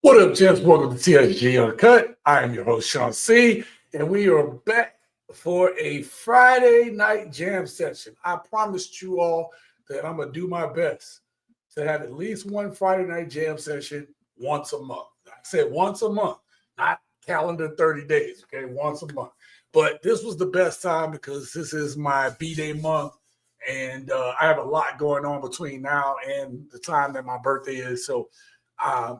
What up, gents? Welcome to TSG Uncut. I am your host, Sean C., and we are back for a Friday night jam session. I promised you all that I'm going to do my best to have at least one Friday night jam session once a month. I said once a month, not calendar 30 days, okay? Once a month. But this was the best time because this is my B-Day month, and I have a lot going on between now and the time that my birthday is. So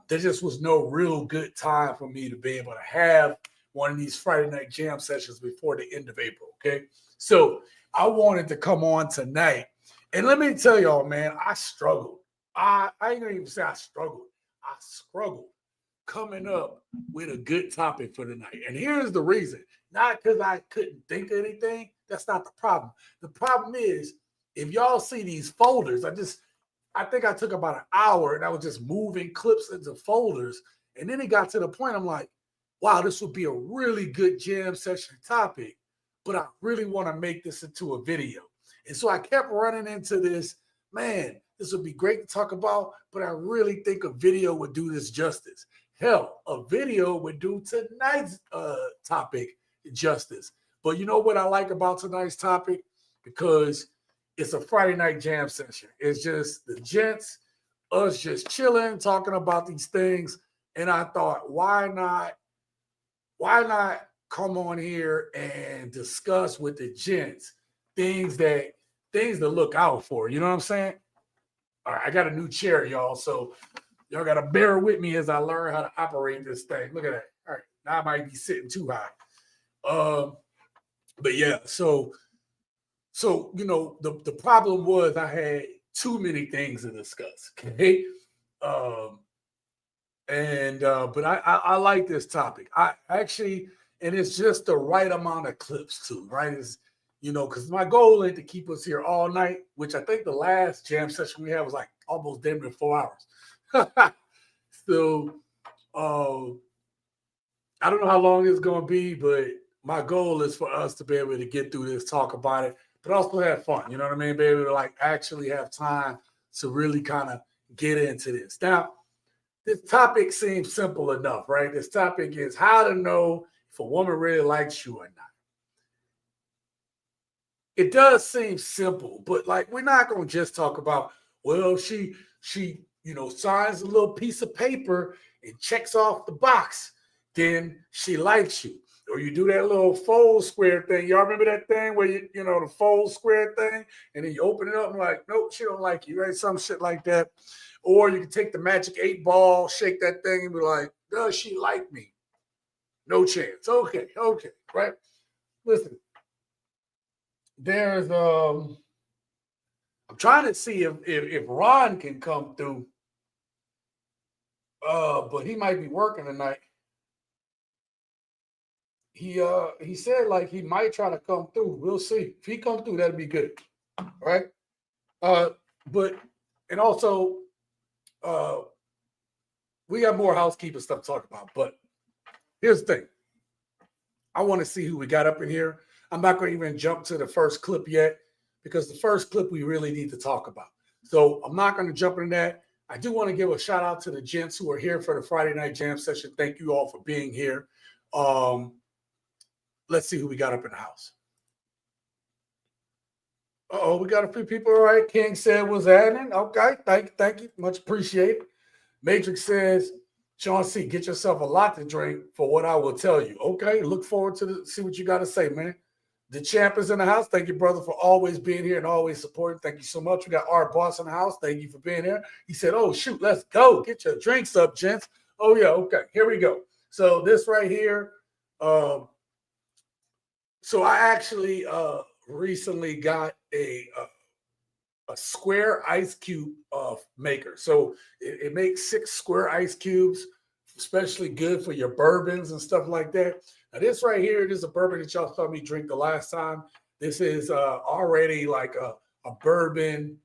there just was no real good time for me to be able to have one of these Friday night jam sessions before the end of April. Okay. So I wanted to come on tonight. And let me tell y'all, man, I struggled. I ain't gonna even say I struggled. I struggled coming up with a good topic for tonight. And here's the reason. Not because I couldn't think of anything. That's not the problem. The problem is if y'all see these folders, I think I took about an hour and I was just moving clips into folders. And then it got to the point I'm like, wow, this would be a really good jam session topic, but I really want to make this into a video. And so I kept running into this, man, this would be great to talk about, but I really think a video would do this justice. Hell, a video would do tonight's topic justice. But you know what I like about tonight's topic? Because it's a Friday night jam session. It's just the gents, us just chilling, talking about these things. And I thought, why not come on here and discuss with the gents things to look out for. You know what I'm saying? All right, I got a new chair, y'all. So y'all got to bear with me as I learn how to operate this thing. Look at that. All right, now I might be sitting too high. But yeah, so you know, the problem was I had too many things to discuss. Okay. But I like this topic. I actually, and it's just the right amount of clips too, right? Is because my goal ain't to keep us here all night, which I think the last jam session we had was like almost damn near 4 hours. So I don't know how long it's gonna be, but my goal is for us to be able to get through this, talk about it, but also have fun. You know what I mean? Be able to like actually have time to really kind of get into this. Now, this topic seems simple enough, right? This topic is how to know if a woman really likes you or not. It does seem simple, but like we're not going to just talk about, well, she signs a little piece of paper and checks off the box, then she likes you. Or you do that little fold square thing. Y'all remember that thing where the fold square thing, and then you open it up and like, nope, she don't like you, right? Some shit like that. Or you can take the magic 8-ball, shake that thing, and be like, does she like me? No chance. Okay, right? Listen, there's I'm trying to see if Ron can come through. But he might be working tonight. He said like he might try to come through. We'll see. If he comes through, that'd be good. Right? But and also we got more housekeeping stuff to talk about. But here's the thing. I want to see who we got up in here. I'm not going to even jump to the first clip yet because the first clip we really need to talk about. So I'm not going to jump into that. I do want to give a shout out to the gents who are here for the Friday night jam session. Thank you all for being here. Let's see who we got up in the house. We got a few people. All right. King said was adding. Okay. Thank you. Much appreciated. Matrix says, Sean C., get yourself a lot to drink for what I will tell you. Okay. Look forward to see what you got to say, man. The champ is in the house. Thank you, brother, for always being here and always supporting. Thank you so much. We got our boss in the house. Thank you for being here. He said, oh, shoot, let's go. Get your drinks up, gents. Oh, yeah. Okay. Here we go. So this right here. So I actually recently got a square ice cube maker. So it makes 6 square ice cubes, especially good for your bourbons and stuff like that. Now this right here, this is a bourbon that y'all saw me drink the last time. This is already like a bourbon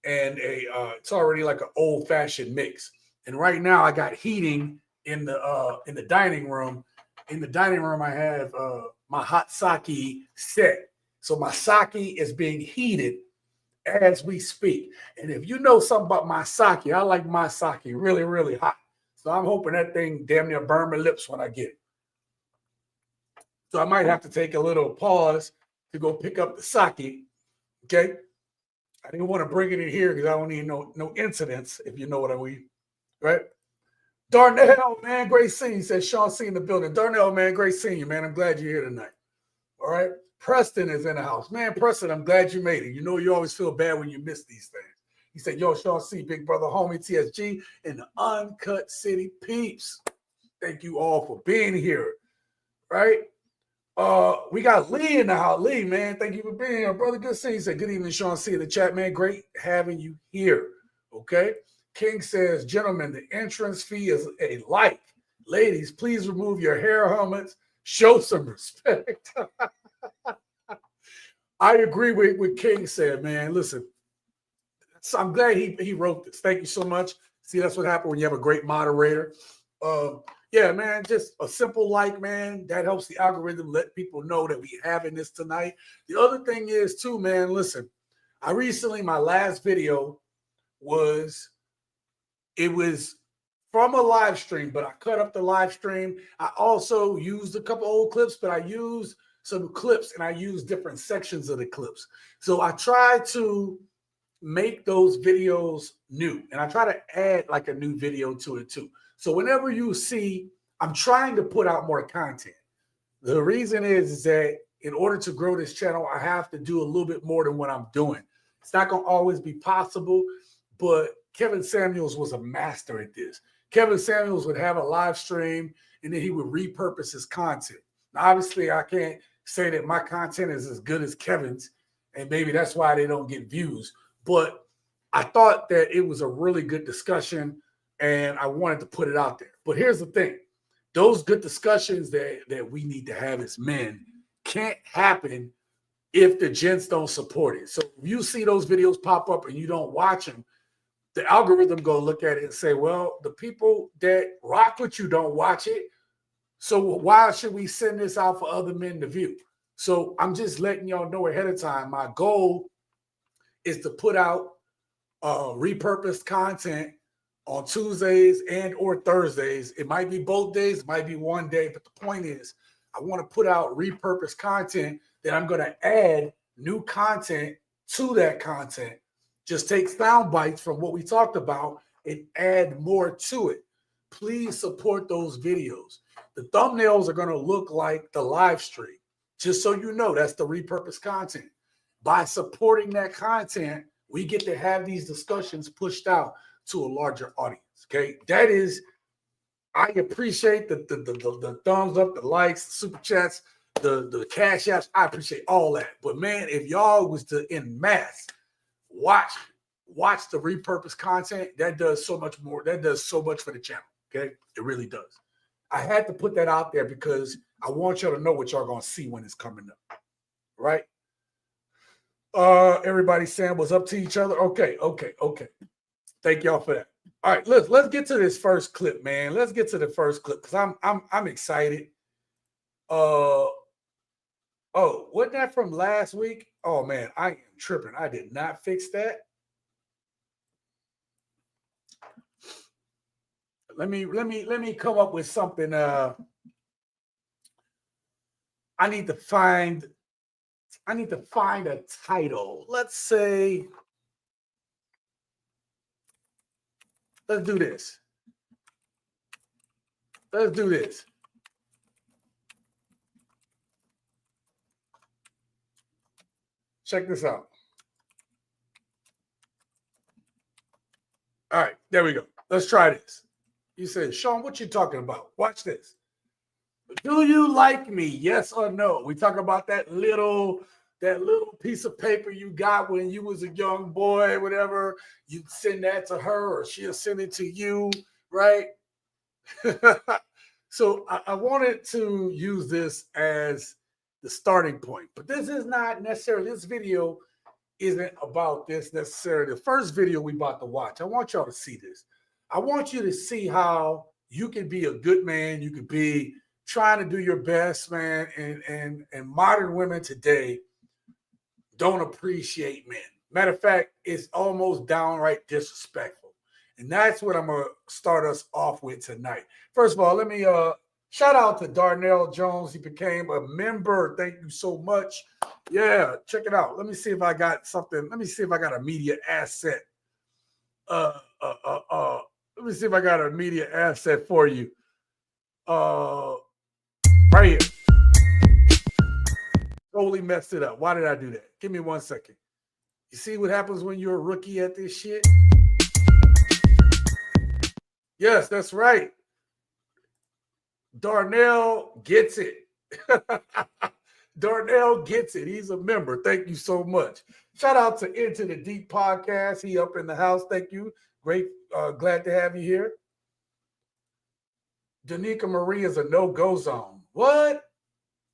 and it's already like an old fashioned mix. And right now I got heating in the dining room. In the dining room, I have my hot sake set. So my sake is being heated as we speak. And if you know something about my sake, I like my sake really, really hot. So I'm hoping that thing damn near burn my lips when I get it. So I might have to take a little pause to go pick up the sake. Okay. I didn't want to bring it in here because I don't need no incidents, if you know what I mean. Right? Darnell, man, great seeing you. Says Sean C in the building. Darnell, man, great seeing you, man. I'm glad you're here tonight. All right. Preston is in the house. Man, Preston, I'm glad you made it. You know you always feel bad when you miss these things. He said, yo, Sean C, big brother, homie, TSG, and the Uncut City peeps. Thank you all for being here. Right? We got Lee in the house. Lee, man, thank you for being here, brother. Good seeing you. Said, good evening, Sean C in the chat, man. Great having you here. Okay. King says, gentlemen, the entrance fee is a like. Ladies, please remove your hair helmets. Show some respect. I agree with what King said, man. Listen, so I'm glad he wrote this. Thank you so much. See, that's what happens when you have a great moderator. Yeah, man, just a simple like, man, that helps the algorithm let people know that we having this tonight. The other thing is, too, man, listen, my last video was from a live stream, but I cut up the live stream. I also used a couple old clips, but I used some clips and I used different sections of the clips. So I try to make those videos new and I try to add like a new video to it too. So whenever you see, I'm trying to put out more content. The reason is that in order to grow this channel, I have to do a little bit more than what I'm doing. It's not going to always be possible, but Kevin Samuels was a master at this. Kevin Samuels would have a live stream and then he would repurpose his content. Now, obviously, I can't say that my content is as good as Kevin's, and maybe that's why they don't get views. But I thought that it was a really good discussion, and I wanted to put it out there. But here's the thing. Those good discussions that we need to have as men can't happen if the gents don't support it. So if you see those videos pop up and you don't watch them, the algorithm go look at it and say, well, the people that rock with you don't watch it. So why should we send this out for other men to view? So I'm just letting y'all know ahead of time. My goal is to put out repurposed content on Tuesdays and or Thursdays. It might be both days, it might be one day, but the point is I want to put out repurposed content that I'm going to add new content to that content. Just take sound bites from what we talked about and add more to it. Please support those videos. The thumbnails are going to look like the live stream. Just so you know, that's the repurposed content. By supporting that content, we get to have these discussions pushed out to a larger audience. Okay, that is, I appreciate the thumbs up, the likes, the super chats, the cash apps. I appreciate all that. But man, if y'all was to en masse watch the repurposed content, that does so much more. That does so much for the channel. Okay, it really does. I had to put that out there because I want y'all to know what y'all gonna see when it's coming up. Right? Everybody saying what's up to each other. Okay. Thank y'all for that. All right, let's get to this first clip, man. Let's get to the first clip because I'm excited. Oh, wasn't that from last week? Oh man, I am tripping. I did not fix that. Let me come up with something. I need to find a title. Let's say, let's do this. Check this out. All right, there we go. Let's try this. You said, Sean, what you talking about? Watch this. Do you like me? Yes or no? We talk about that little piece of paper you got when you was a young boy, whatever. You send that to her or she'll send it to you, right? So I wanted to use this as the starting point, but this is not necessarily, this video isn't about this necessarily. The first video we about to watch, I want y'all to see this. I want you to see how you can be a good man. You could be trying to do your best, man. And modern women today don't appreciate men. Matter of fact, it's almost downright disrespectful. And that's what I'm going to start us off with tonight. First of all, let me shout out to Darnell Jones. He became a member. Thank you so much. Yeah, check it out. Let me see if I got something. Let me see if I got a media asset. Let me see if I got a media asset for you. Right here. Totally messed it up. Why did I do that? Give me 1 second. You see what happens when you're a rookie at this shit? Yes, that's right. Darnell gets it. Darnell gets it. He's a member. Thank you so much. Shout out to Into the Deep podcast. He up in the house. Thank you. Great. Glad to have you here. Danica Marie is a no-go zone. What?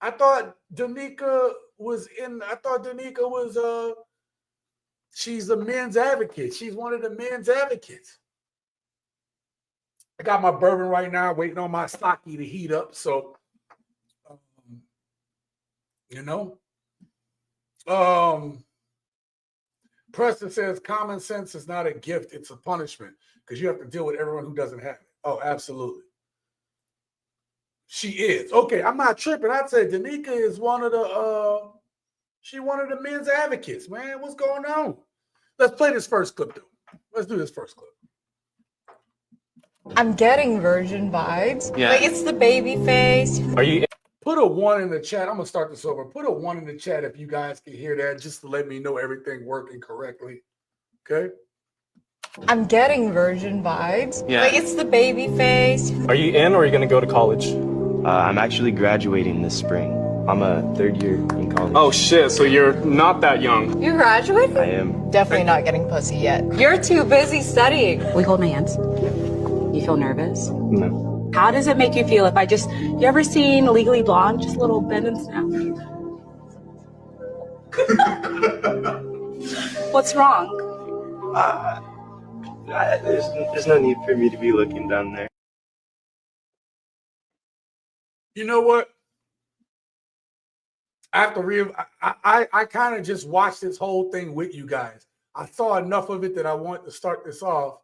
I thought Danica was she's a men's advocate. She's one of the men's advocates. I got my bourbon right now, waiting on my sake to heat up. So, Preston says common sense is not a gift, it's a punishment because you have to deal with everyone who doesn't have it. Oh, absolutely. She is. Okay, I'm not tripping. I'd say Danica is one of the men's advocates, man. What's going on? Let's play this first clip, though. Let's do this first clip. I'm getting virgin vibes. Yeah. Like it's the baby face. Are you? Put a 1 in the chat. I'm gonna start this over. Put a 1 in the chat if you guys can hear that, just to let me know everything working correctly. Okay. I'm getting virgin vibes. Yeah. Like it's the baby face. Are you in, or are you gonna go to college? I'm actually graduating this spring. I'm a 3rd year in college. Oh shit! So you're not that young. You graduated? I am. Definitely not getting pussy yet. You're too busy studying. We hold hands. You feel nervous? No. How does it make you feel if you ever seen Legally Blonde? Just a little bend and snap. What's wrong? There's no need for me to be looking down there. You know what? I have to I kind of just watched this whole thing with you guys. I saw enough of it that I want to start this off.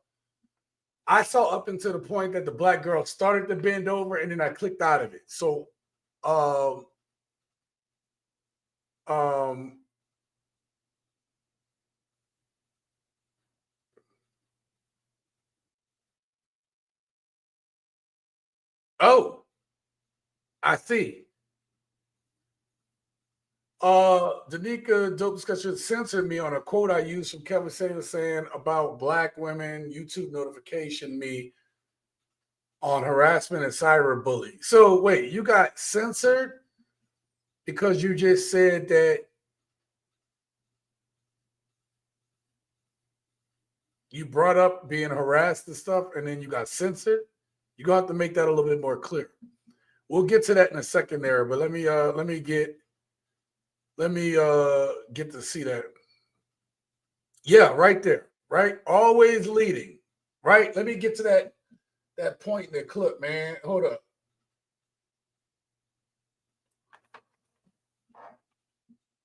I saw up until the point that the black girl started to bend over, and then I clicked out of it. So, oh, I see. Danica Dope Discussion censored me on a quote I used from Kevin Samuels saying about black women. YouTube notification me on harassment and cyberbullying. So wait, you got censored because you just said that you brought up being harassed and stuff, and then you got censored? You're gonna have to make that a little bit more clear. We'll get to that in a second there, but let me get to see that. Yeah, right there, right? Always leading, right? Let me get to that point in the clip, man. Hold up.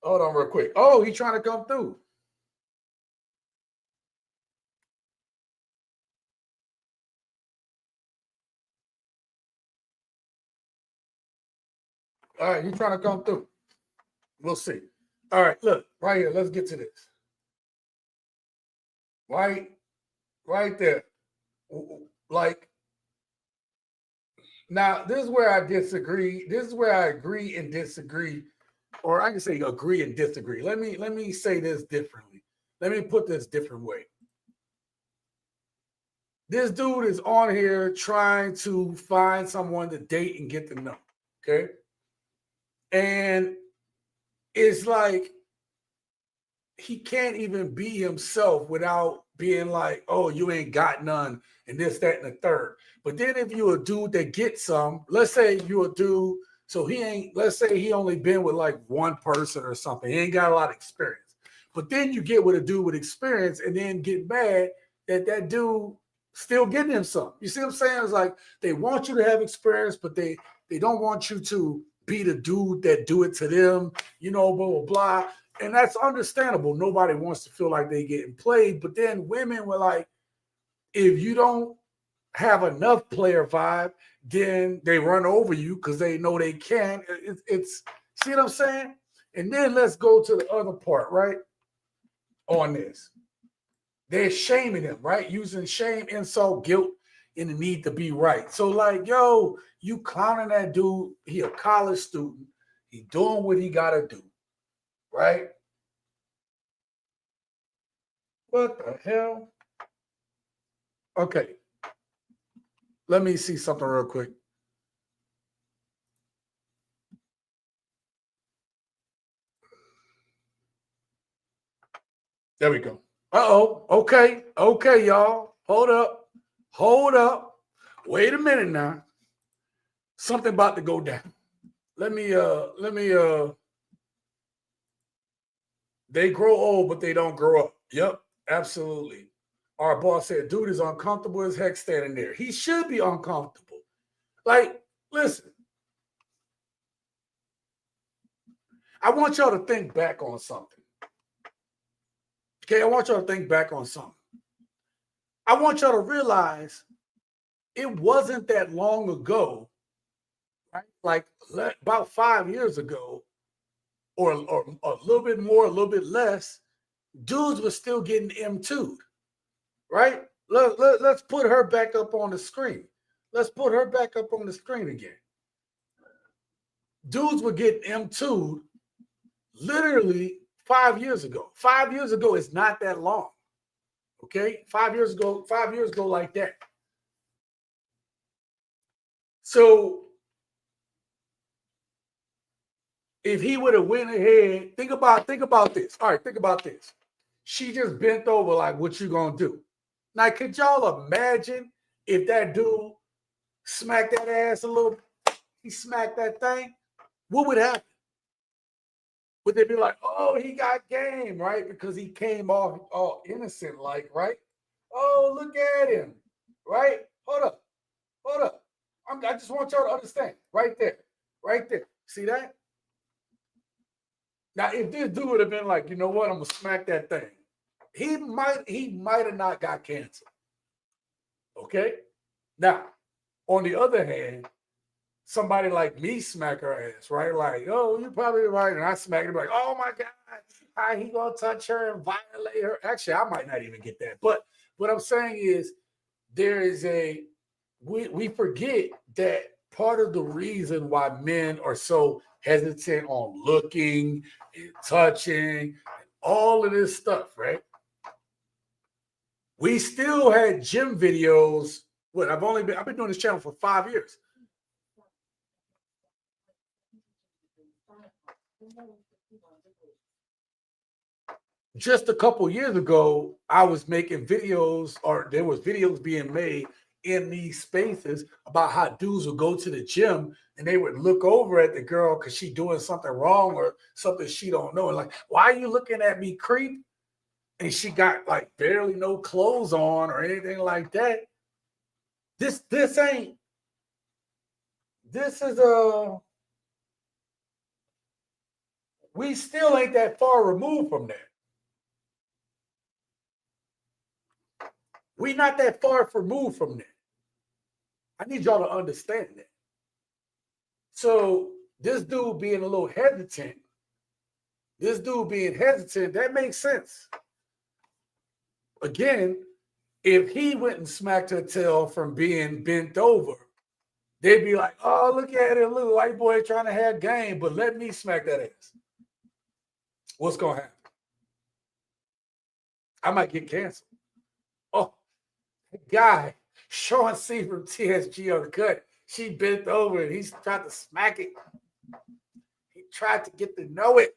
Hold on real quick. Oh, he's trying to come through. All right, he's trying to come through. We'll see. All right, look, right here. Let's get to this. Right there. Like, now, this is where I disagree. This is where I agree and disagree, or I can say agree and disagree. Let me say this differently. Let me put this different way. This dude is on here trying to find someone to date and get to know, okay? And it's like he can't even be himself without being like, oh, you ain't got none, and this, that, and the third. But then if you're a dude that gets some, let's say you're a dude, so let's say he only been with like one person or something. He ain't got a lot of experience. But then you get with a dude with experience and then get mad that dude still getting him some. You see what I'm saying? It's like they want you to have experience, but they don't want you to be the dude that do it to them, blah, blah, blah. And that's understandable. Nobody wants to feel like they getting played. But then women were like, If you don't have enough player vibe, then they run over you because they know they can. It's see what I'm saying? And then let's go to the other part, right? On this. They're shaming him, right? Using shame, insult, guilt, and the need to be right. So, like, yo, you clowning that dude. He a college student. He doing what he gotta do, right? What the hell? Okay. Let me see something real quick. There we go. Uh-oh. Okay. Okay, y'all. Hold up. Hold up. Wait a minute now. Something about to go down. Let me they grow old, but they don't grow up. Yep, absolutely. Our boss said, dude is uncomfortable as heck standing there. He should be uncomfortable. Like, listen, I want y'all to think back on something. Okay, I want y'all to think back on something. I want y'all to realize it wasn't that long ago, right? Like about 5 years ago, or a little bit more, a little bit less, dudes were still getting M2'd, right? Let's put her back up on the screen. Let's put her back up on the screen again. Dudes were getting M2'd literally 5 years ago. 5 years ago is not that long. Okay? 5 years ago like that. So if he would have went ahead, think about this. All right, think about this. She just bent over like, what you gonna do? Now, could y'all imagine if that dude smacked that ass a little, he smacked that thing? What would happen? Would they be like, oh, he got game, right? Because he came off all innocent, like, right? Oh, look at him, right? Hold up. I just want y'all to understand, right there. See that? Now, if this dude would have been like, you know what, I'm gonna smack that thing, he might have not got canceled. Okay. Now, on the other hand, somebody like me smack her ass, right? Like, oh, you're probably right. And I smack her, like, oh my God, how he gonna touch her and violate her? Actually, I might not even get that. But what I'm saying is there is we forget that part of the reason why men are so hesitant on looking and touching and all of this stuff, right? We still had gym videos. I've been doing this channel for 5 years. Just a couple years ago, I was making videos, or there was videos being made in these spaces about how dudes would go to the gym and they would look over at the girl because she's doing something wrong or something she don't know. And like, why are you looking at me, creep? And she got like barely no clothes on or anything like that. This is we still ain't that far removed from that. We not that far removed from that. I need y'all to understand that. So this dude being a little hesitant, that makes sense. Again, if he went and smacked her tail from being bent over, they'd be like, oh, look at it, little white boy trying to have game, but let me smack that ass. What's going to happen? I might get canceled. Oh, the guy, Sean C from TSG Uncut, she bent over and he's tried to smack it. He tried to get to know it.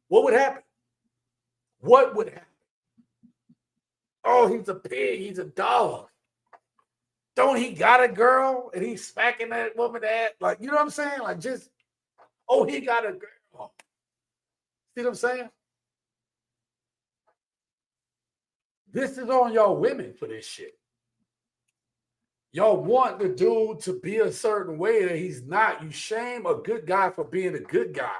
What would happen? What would happen? Oh, he's a pig. He's a dog. Don't he got a girl and he's smacking that woman at? Like, you know what I'm saying? Like, just, oh, he got a girl. See what I'm saying? This is on y'all women for this shit. Y'all want the dude to be a certain way that he's not. You shame a good guy for being a good guy.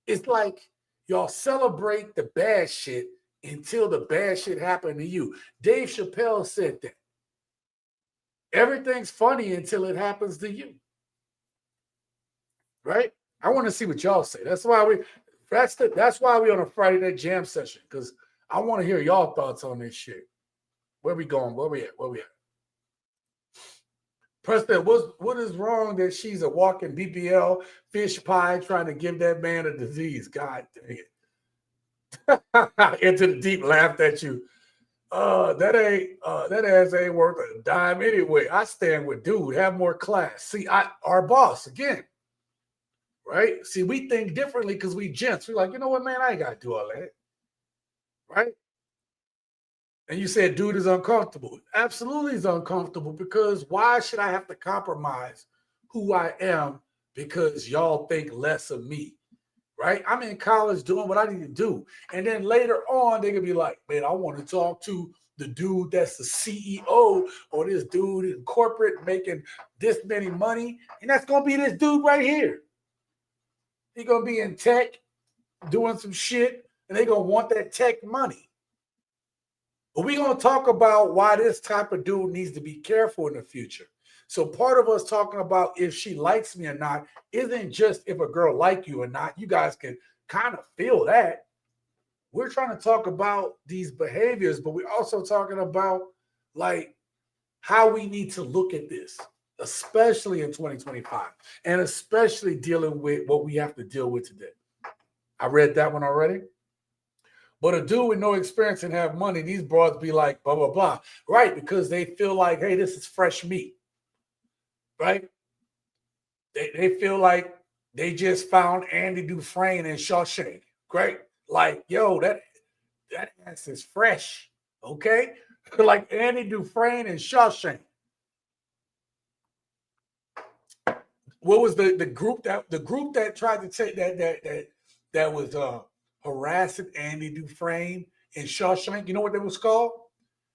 It's like y'all celebrate the bad shit until the bad shit happened to you. Dave Chappelle said that. Everything's funny until it happens to you. Right? I want to see what y'all say. That's why we on a Friday night jam session, because I want to hear y'all thoughts on this shit. Where we going? Where we at? Preston, what is wrong that she's a walking BBL fish pie trying to give that man a disease? God dang it. Into the deep laughed at you. That ass ain't worth a dime anyway. I stand with dude. Have more class. See, our boss again. Right? See, we think differently because we gents. We're like, you know what, man? I ain't got to do all that. Right? And you said, dude is uncomfortable. Absolutely is uncomfortable, because why should I have to compromise who I am because y'all think less of me? Right? I'm in college doing what I need to do. And then later on, they can be like, man, I want to talk to the dude that's the CEO, or this dude in corporate making this many money. And that's going to be this dude right here. He's going to be in tech doing some shit, and they're going to want that tech money. But we're going to talk about why this type of dude needs to be careful in the future. So part of us talking about if she likes me or not isn't just if a girl like you or not. You guys can kind of feel that. We're trying to talk about these behaviors, but we're also talking about like how we need to look at this, especially in 2025, and especially dealing with what we have to deal with today. I read that one already. But a dude with no experience and have money, these broads be like, blah, blah, blah. Right, because they feel like, hey, this is fresh meat. Right? They feel like they just found Andy Dufresne in Shawshank. Great. Like, yo, that ass is fresh. Okay? Like Andy Dufresne in Shawshank. What was the group that tried to take that was harassing Andy Dufresne in Shawshank? You know what they was called?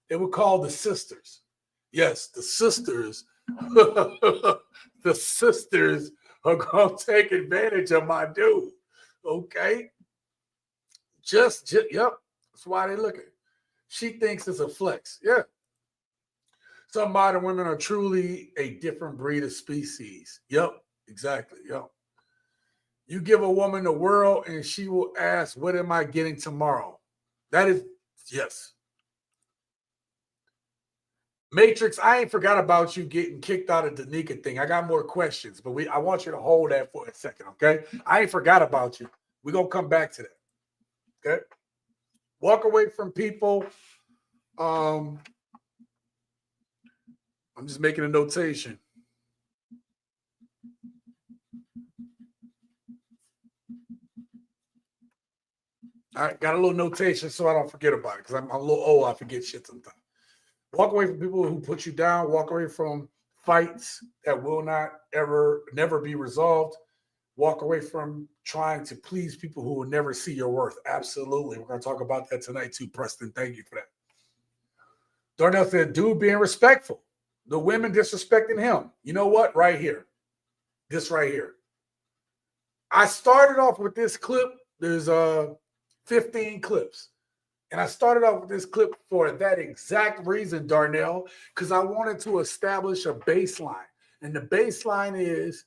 They were called the Sisters. Yes, the Sisters. The Sisters are gonna take advantage of my dude. Okay. Just yep. That's why they looking. She thinks it's a flex. Yeah. Some modern women are truly a different breed of species. Yep, exactly. Yep. You give a woman the world and she will ask, what am I getting tomorrow? That is, yes. Matrix, I ain't forgot about you getting kicked out of the Danica thing. I got more questions, but I want you to hold that for a second, okay? I ain't forgot about you. We're going to come back to that, okay? Walk away from people. I'm just making a notation. All right, got a little notation so I don't forget about it, because I'm a little old. I forget shit sometimes. Walk away from people who put you down. Walk away from fights that will never be resolved. Walk away from trying to please people who will never see your worth. Absolutely. We're going to talk about that tonight too, Preston. Thank you for that. Darnell said, dude being respectful. The women disrespecting him. You know what? Right here. This right here. I started off with this clip. There's 15 clips. And I started off with this clip for that exact reason, Darnell, because I wanted to establish a baseline. And the baseline is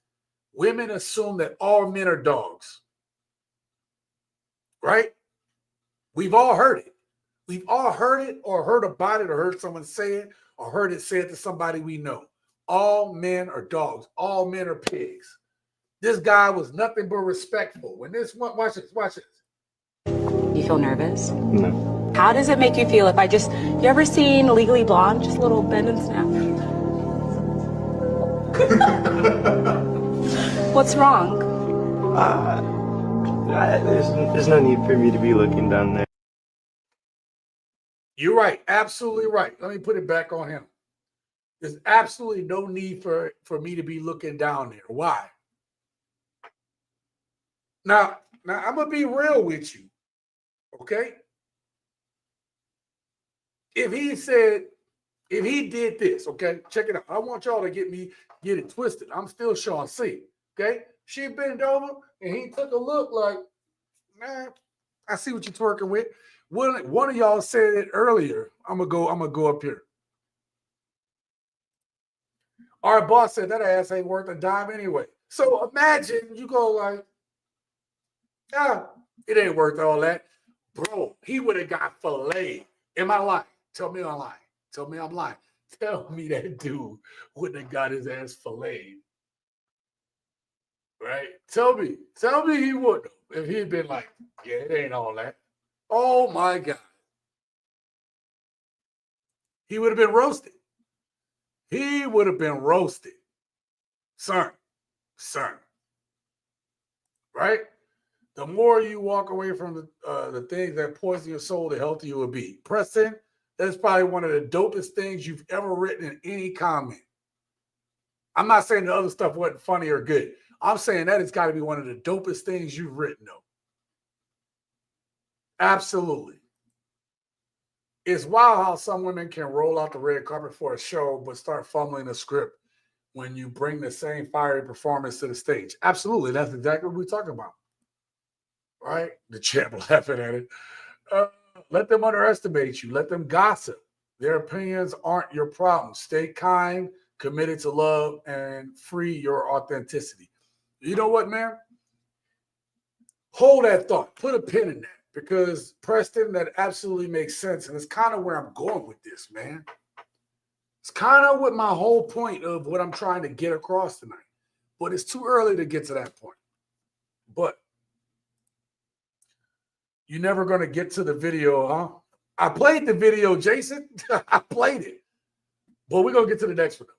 women assume that all men are dogs. Right? We've all heard it. We've all heard it or heard about it or heard someone say it or heard it said to somebody we know. All men are dogs. All men are pigs. This guy was nothing but respectful. When this one, watch this. You feel nervous? No. How does it make you feel if you ever seen Legally Blonde? Just a little bend and snap. What's wrong? There's no need for me to be looking down there. You're right. Absolutely right. Let me put it back on him. There's absolutely no need for me to be looking down there. Why? Now I'm going to be real with you. Okay? If he did this, okay, check it out. I want y'all to get it twisted. I'm still Sean C. Okay? She bent over and he took a look like, nah, I see what you're twerking with. One of y'all said it earlier. I'm gonna go up here. Our boss said that ass ain't worth a dime anyway. So imagine you go like, it ain't worth all that. Bro, he would have got filleted. Am I lying? Tell me I'm lying. Tell me I'm lying. Tell me that dude wouldn't have got his ass filleted. Right? Tell me he wouldn't have if he'd been like, yeah, it ain't all that. Oh my God. He would have been roasted. He would have been roasted. Son. Right? The more you walk away from the things that poison your soul, the healthier you will be. Preston, that's probably one of the dopest things you've ever written in any comment. I'm not saying the other stuff wasn't funny or good. I'm saying that it's got to be one of the dopest things you've written, though. Absolutely. It's wild how some women can roll out the red carpet for a show but start fumbling the script when you bring the same fiery performance to the stage. Absolutely. That's exactly what we're talking about. Right? The champ laughing at it. Let them underestimate you. Let them gossip. Their opinions aren't your problem. Stay kind, committed to love, and free your authenticity. You know what, man? Hold that thought. Put a pin in that. Because, Preston, that absolutely makes sense. And it's kind of where I'm going with this, man. It's kind of what my whole point of what I'm trying to get across tonight. But it's too early to get to that point. But you're never going to get to the video, huh? I played the video, Jason. I played it. But we're going to get to the next one.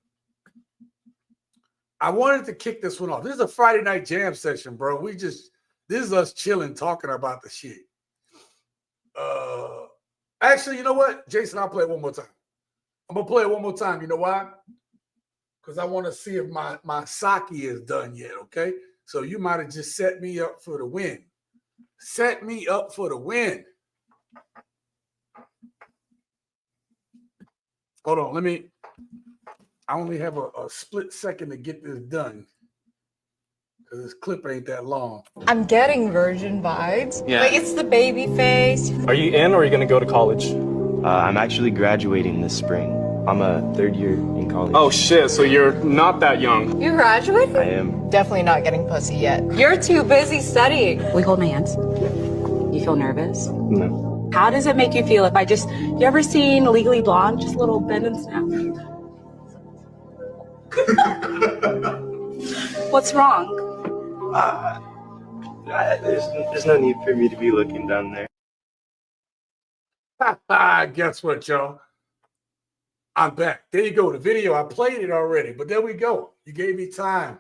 I wanted to kick this one off. This is a Friday night jam session, bro. This is us chilling, talking about the shit. Actually, you know what? Jason, I'll play it one more time. I'm going to play it one more time. You know why? Because I want to see if my sake is done yet, okay? So you might have just set me up for the win. Set me up for the win. Hold on. I only have a split second to get this done. Because this clip ain't that long. I'm getting virgin vibes. Yeah. Like, it's the baby face. Are you in or are you going to go to college? I'm actually graduating this spring. I'm a third year in college. Oh, shit. So you're not that young. You graduated? I am. Definitely not getting pussy yet. You're too busy studying. We hold hands. You feel nervous? No. How does it make you feel if you ever seen Legally Blonde? Just a little bend and snap. What's wrong? There's no need for me to be looking down there. Guess what, y'all? I'm back. There you go. The video, I played it already, but there we go. You gave me time.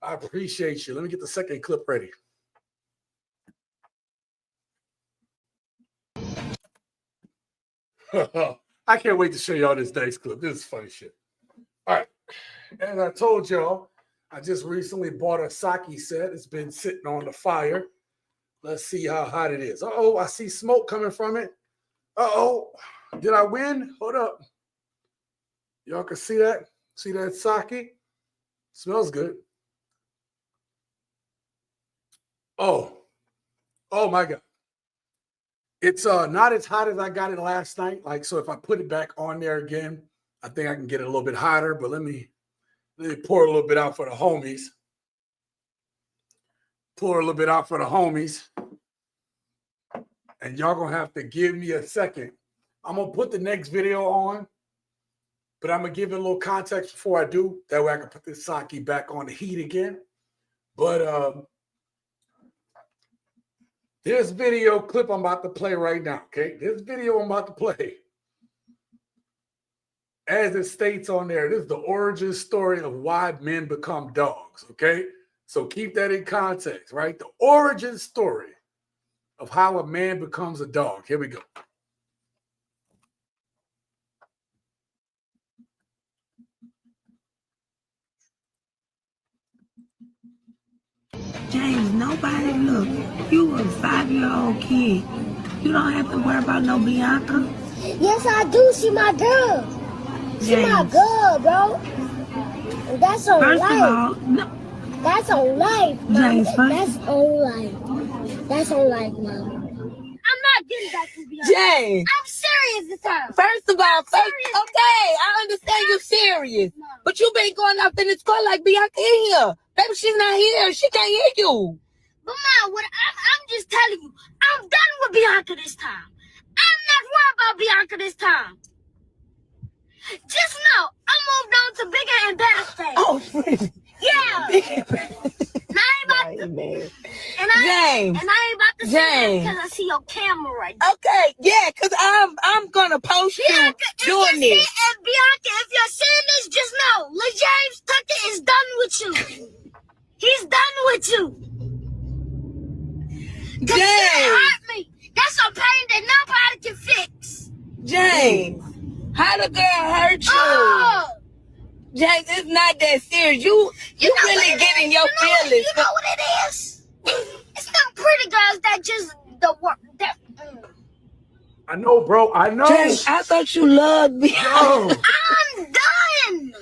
I appreciate you. Let me get the second clip ready. I can't wait to show y'all this next clip. This is funny shit. All right. As I told y'all, I just recently bought a sake set. It's been sitting on the fire. Let's see how hot it is. Uh-oh, I see smoke coming from it. Uh-oh, did I win? Hold up. Y'all can see that? See that sake? Smells good. Oh my God. It's not as hot as I got it last night. Like, so if I put it back on there again, I think I can get it a little bit hotter, but let me pour a little bit out for the homies. Pour a little bit out for the homies. And y'all gonna have to give me a second. I'm gonna put the next video on, but I'm gonna give it a little context before I do. That way I can put this sake back on the heat again. But this video clip I'm about to play right now, okay? This video I'm about to play, as it states on there, this is the origin story of why men become dogs, okay? So keep that in context, right? The origin story of how a man becomes a dog. Here we go. James, nobody look. You a 5-year-old kid. You don't have to worry about no Bianca. Yes, I do. She my girl. She my James. girl, bro. And that's on First life. of all, no, That's on life, Mom. James, first- That's on life. That's on life, Mom. I'm not getting back with Bianca. James. I'm serious this time. First of all, serious. okay, I understand you're serious. No. But you been going up in the score like Bianca in here. Baby, she's not here. She can't hear you. But Mom, I'm just telling you, I'm done with Bianca this time. I'm not worried about Bianca this time. Just know, I moved on to bigger and better things. Oh, really? Yeah. And I ain't about to, James. and I ain't about to say that James. because I see your camera right there. Okay, yeah, because I'm gonna post Bianca, you doing this. Bianca, if you're seeing this, just know, Lil James Tucker is done with you. He's done with you. James. You hurt me. That's some pain that nobody can fix. James, how the girl hurt you? Oh, James, it's not that serious. You know really what it getting is? your feelings. You know what it is? It's not pretty girls that just the work. I know, bro. I know. James, I thought you loved me. Yo. I'm done.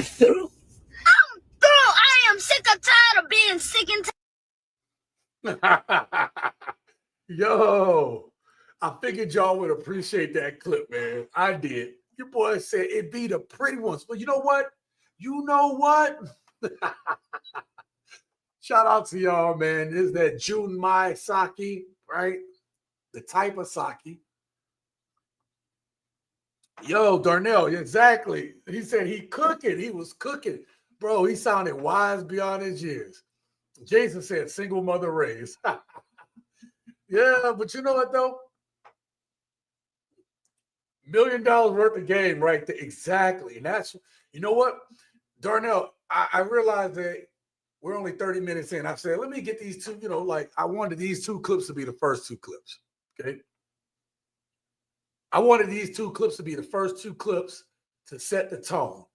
Through. I'm through. I am sick and tired of being sick and Yo, I figured y'all would appreciate that clip, man. I did. Your boy said it be the pretty ones. But you know what? Shout out to y'all, man. This is that June Mai sake, right? The type of sake. Yo, Darnell, exactly. He said he cooking. He was cooking. Bro, he sounded wise beyond his years. Jason said single mother raised. Yeah, but you know what, though? $1 million worth of game right there. Exactly. And that's, you know what? Darnell, I realized that we're only 30 minutes in. I said, let me get these two, like I wanted these two clips to be the first two clips. Okay. I wanted these two clips to be the first two clips to set the tone.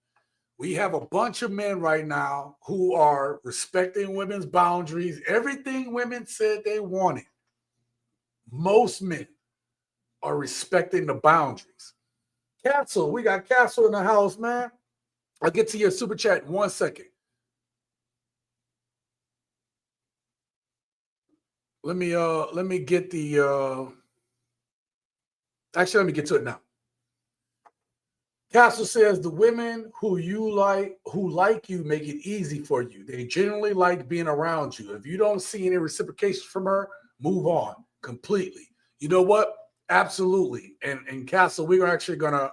We have a bunch of men right now who are respecting women's boundaries. Everything women said they wanted. Most men are respecting the boundaries. Castle, we got Castle in the house, man. I'll get to your super chat in 1 second. Let me get the actually let me get to it now. Castle says the women who like you make it easy for you. They generally like being around you. If you don't see any reciprocation from her, move on completely. You know what? Absolutely. And Castle, we're actually gonna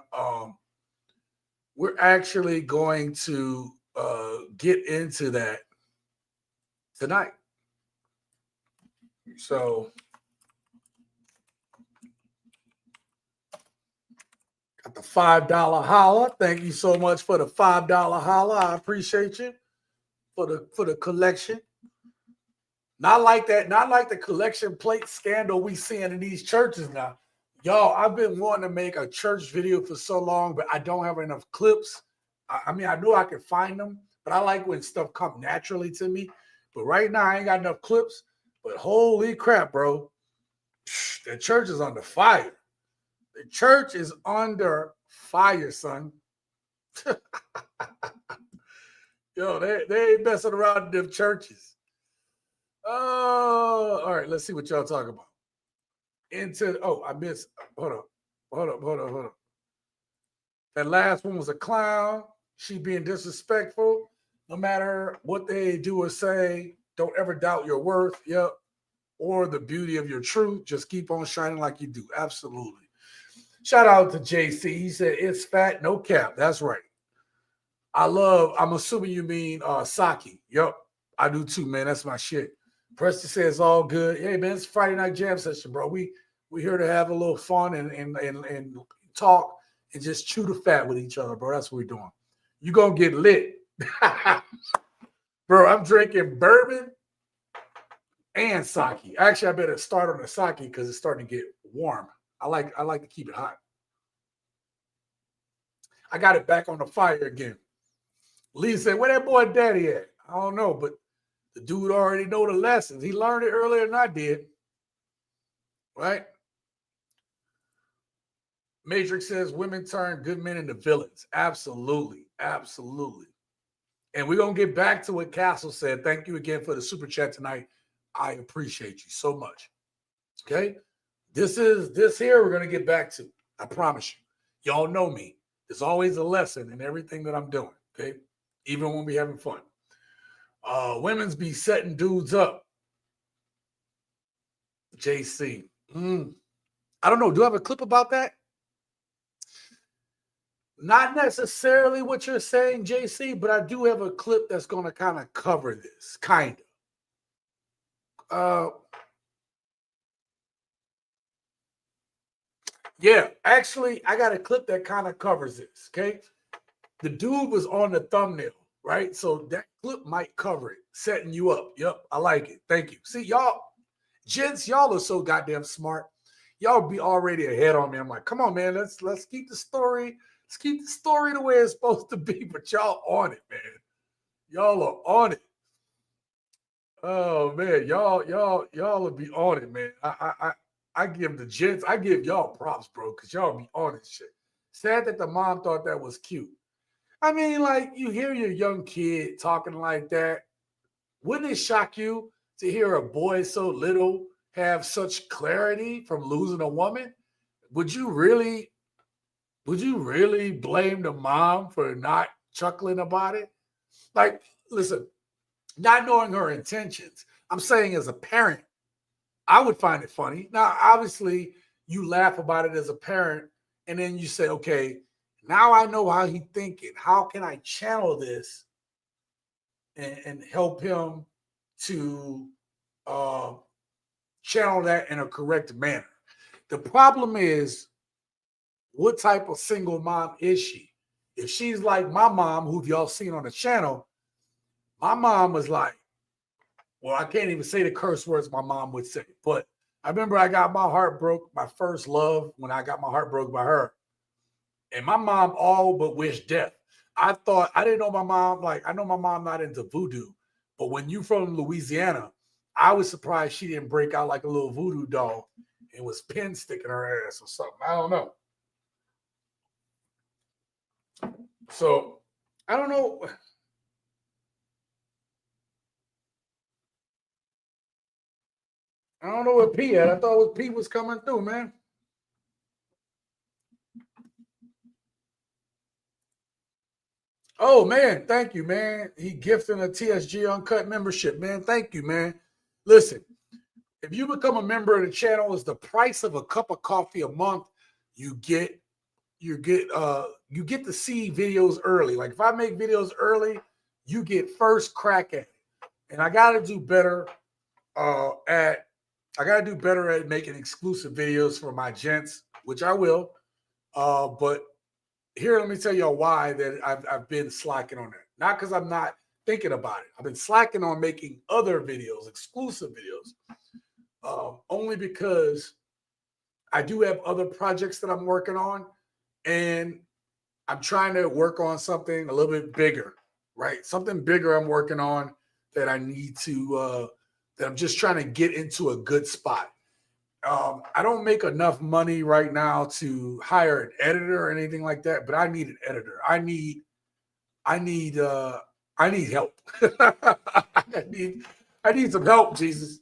get into that tonight. So got the $5 holla. Thank you so much for the $5 holla. I appreciate you for the collection. Not like that, not like the collection plate scandal we seeing in these churches now. Y'all, I've been wanting to make a church video for so long, but I don't have enough clips. I mean, I know I can find them, but I like when stuff comes naturally to me. But right now, I ain't got enough clips. But holy crap, bro. The church is under fire. The church is under fire, son. Yo, they ain't messing around in them churches. Oh, all right. Let's see what y'all talking about. I missed. Hold up. That last one was a clown. She being disrespectful. No matter what they do or say, don't ever doubt your worth. Yep. Or the beauty of your truth. Just keep on shining like you do. Absolutely. Shout out to JC. He said, it's fat, no cap. That's right. I'm assuming you mean sake. Yep. I do too, man. That's my shit. Preston says all good. Hey, man, it's Friday night jam session, bro. We here to have a little fun and talk and just chew the fat with each other, bro. That's what we're doing. You gonna get lit. Bro, I'm drinking bourbon and sake. Actually, I better start on the sake because it's starting to get warm. I like to keep it hot. I got it back on the fire again. Lee said, where that boy daddy at? I don't know, but the dude already know the lessons. He learned it earlier than I did. Right? Matrix says women turn good men into villains. Absolutely. Absolutely. And we're going to get back to what Castle said. Thank you again for the super chat tonight. I appreciate you so much. Okay? This here we're gonna get back to. I promise you. Y'all know me. There's always a lesson in everything that I'm doing. Okay, even when we having fun. Women's be setting dudes up. JC. I don't know. Do I have a clip about that? Not necessarily what you're saying, JC, but I do have a clip that's going to kind of cover this, kind of. Yeah, actually, I got a clip that kind of covers this, okay? The dude was on the thumbnail, right? So that clip might cover it, setting you up. Yep, I like it. Thank you. See, y'all, gents, y'all are so goddamn smart. Y'all be already ahead on me. I'm like, come on, man, let's keep the story. Let's keep the story the way it's supposed to be. But y'all on it, man. Y'all are on it. Oh man, y'all will be on it, man. I give the gents, I give y'all props, bro, because y'all be on this shit. Sad that the mom thought that was cute. I mean, like, you hear your young kid talking like that. Wouldn't it shock you to hear a boy so little have such clarity from losing a woman? Would you really blame the mom for not chuckling about it? Like, listen, not knowing her intentions, I'm saying as a parent, I would find it funny. Now, obviously, you laugh about it as a parent, and then you say, okay, now I know how he's thinking. How can I channel this and help him to channel that in a correct manner? The problem is, what type of single mom is she? If she's like my mom, who y'all seen on the channel, my mom was like, well, I can't even say the curse words my mom would say, but I remember I got my heart broke, my first love, when I got my heart broke by her. And my mom all but wished death. I didn't know my mom, like, I know my mom not into voodoo, but when you from Louisiana, I was surprised she didn't break out like a little voodoo doll and was pin sticking her ass or something. I don't know. So, I don't know. I don't know what P at. I thought P was coming through, man. Oh, man. Thank you, man. He gifting a TSG Uncut membership, man. Thank you, man. Listen, if you become a member of the channel, it's the price of a cup of coffee a month. You get to see videos early. Like, if I make videos early, you get first crack at it. And I got to do better at making exclusive videos for my gents, which I will. But here, let me tell y'all why that I've been slacking on that. Not because I'm not thinking about it. I've been slacking on making other videos, exclusive videos, only because I do have other projects that I'm working on, and I'm trying to work on something a little bit bigger, right? Something bigger I'm working on that I need to, that I'm just trying to get into a good spot. I don't make enough money right now to hire an editor or anything like that, but I need an editor. I need help. I need some help, Jesus.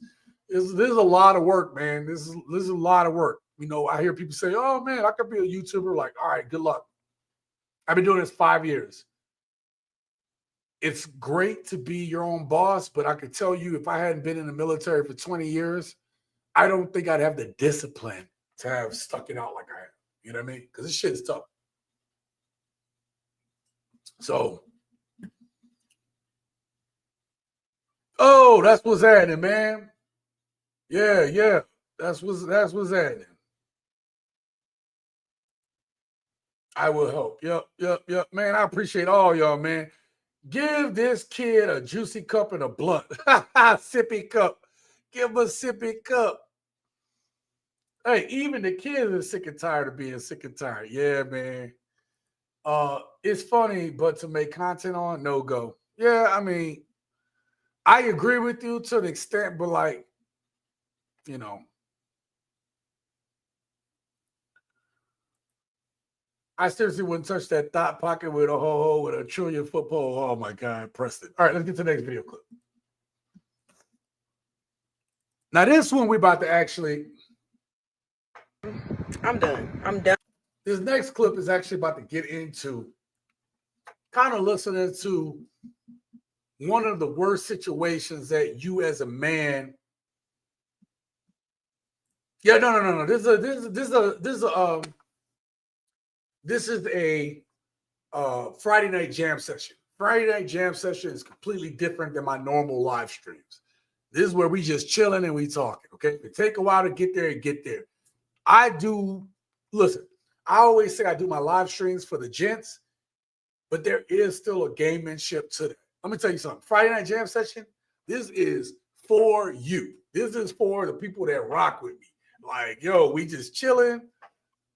This is a lot of work, man. This is a lot of work. You know, I hear people say, oh man, I could be a YouTuber. Like, all right, good luck. I've been doing this 5 years. It's great to be your own boss, but I could tell you, if I hadn't been in the military for 20 years, I don't think I'd have the discipline to have stuck it out like I have. You know what I mean? Because this shit is tough. So, oh, that's what's happening, man. Yeah. That's what's happening. I will help. Yep. Man, I appreciate all y'all, man. Give this kid a juicy cup and a blunt. Sippy cup. Give him a sippy cup. Hey, even the kids are sick and tired of being sick and tired. Yeah, man. It's funny, but to make content on, no go. Yeah, I mean, I agree with you to an extent, but like, you know, I seriously wouldn't touch that thought pocket with a ho-ho with a trillion foot pole. Oh my God, Preston. All right, let's get to the next video clip. Now, this one we're about to actually I'm done. I'm done. This next clip is actually about to get into kind of listening to one of the worst situations that you as a man. Yeah, no. This is a Friday night jam session. Friday night jam session is completely different than my normal live streams. This is where we just chilling and we talking. Okay, it take a while to get there and get there. Listen, I always say I do my live streams for the gents, but there is still a gamemanship to that. Let me tell you something. Friday night jam session, this is for you. This is for the people that rock with me. Like, yo, we just chilling.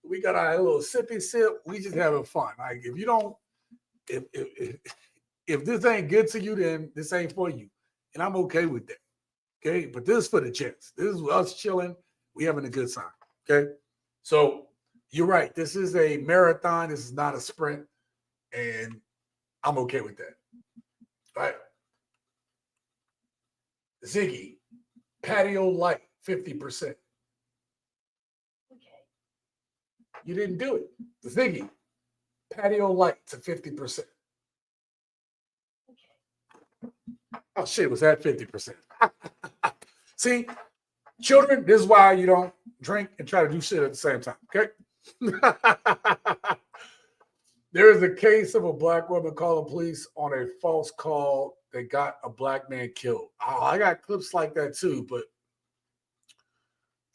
We got our little sippy sip. We just having fun. Like, if you don't, if this ain't good to you, then this ain't for you. And I'm okay with that. Okay. But this is for the gents. This is us chilling. We having a good time. Okay. So you're right. This is a marathon. This is not a sprint. And I'm okay with that. All right. Ziggy, patio light, 50%. You didn't do it. Ziggy, patio light to 50%. Oh, shit, was that 50%? See, children, this is why you don't drink and try to do shit at the same time, okay? There is a case of a black woman calling police on a false call that got a black man killed. Oh, I got clips like that too, but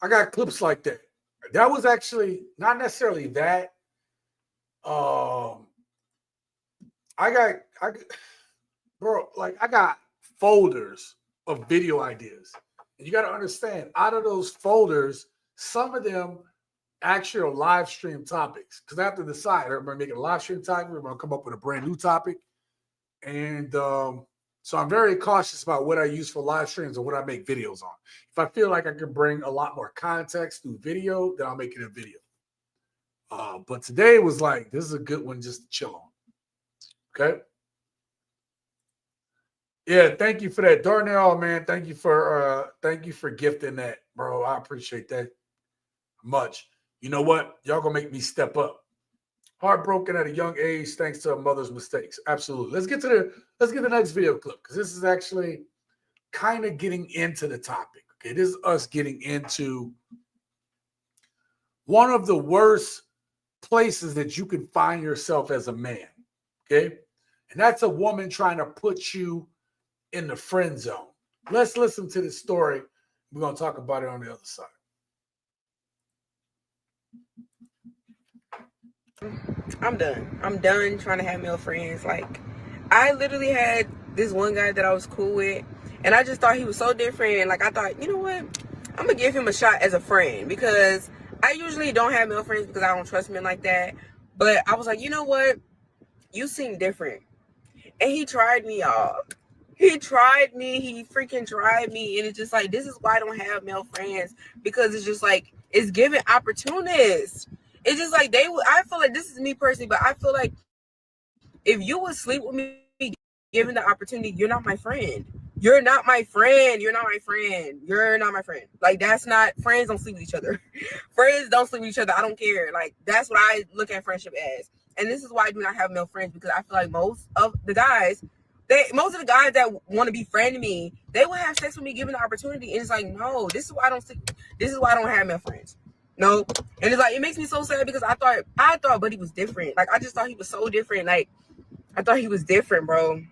I got clips like that. That was actually not necessarily that. I got folders of video ideas. And you got to understand, out of those folders, some of them actually are live stream topics. Because I have to decide, am I going to make a live stream topic? Or am I going to come up with a brand new topic? And so I'm very cautious about what I use for live streams and what I make videos on. If I feel like I can bring a lot more context through video, then I'll make it a video. But today was like, this is a good one just to chill on. Okay. Yeah, thank you for that, Darnell, man. Thank you for gifting that, bro. I appreciate that much. You know what? Y'all gonna make me step up. Heartbroken at a young age thanks to a mother's mistakes. Absolutely. Let's get the next video clip, because this is actually kind of getting into the topic. Okay, this is us getting into one of the worst places that you can find yourself as a man. Okay, and that's a woman trying to put you in the friend zone. Let's listen to this story. We're going to talk about it on the other side. I'm done. I'm done trying to have male friends. Like, I literally had this one guy that I was cool with, and I just thought he was so different. Like, I thought, you know what? I'm going to give him a shot as a friend, because I usually don't have male friends because I don't trust men like that. But I was like, you know what? You seem different. And he tried me, y'all. He tried me. He freaking tried me. And it's just like, this is why I don't have male friends, because it's just like, it's giving opportunists. It's just like I feel like, this is me personally, but I feel like if you would sleep with me given the opportunity, you're not my friend. You're not my friend. You're not my friend. You're not my friend. Like, that's not, friends don't sleep with each other. Friends don't sleep with each other. I don't care. Like, that's what I look at friendship as. And this is why I do not have male friends, because I feel like most of the guys that want to befriend me, they will have sex with me given the opportunity. And it's like, no, this is why I don't have male friends. No. And it's like, it makes me so sad, because I thought Buddy was different. Like, I just thought he was so different. Like, I thought he was different, bro.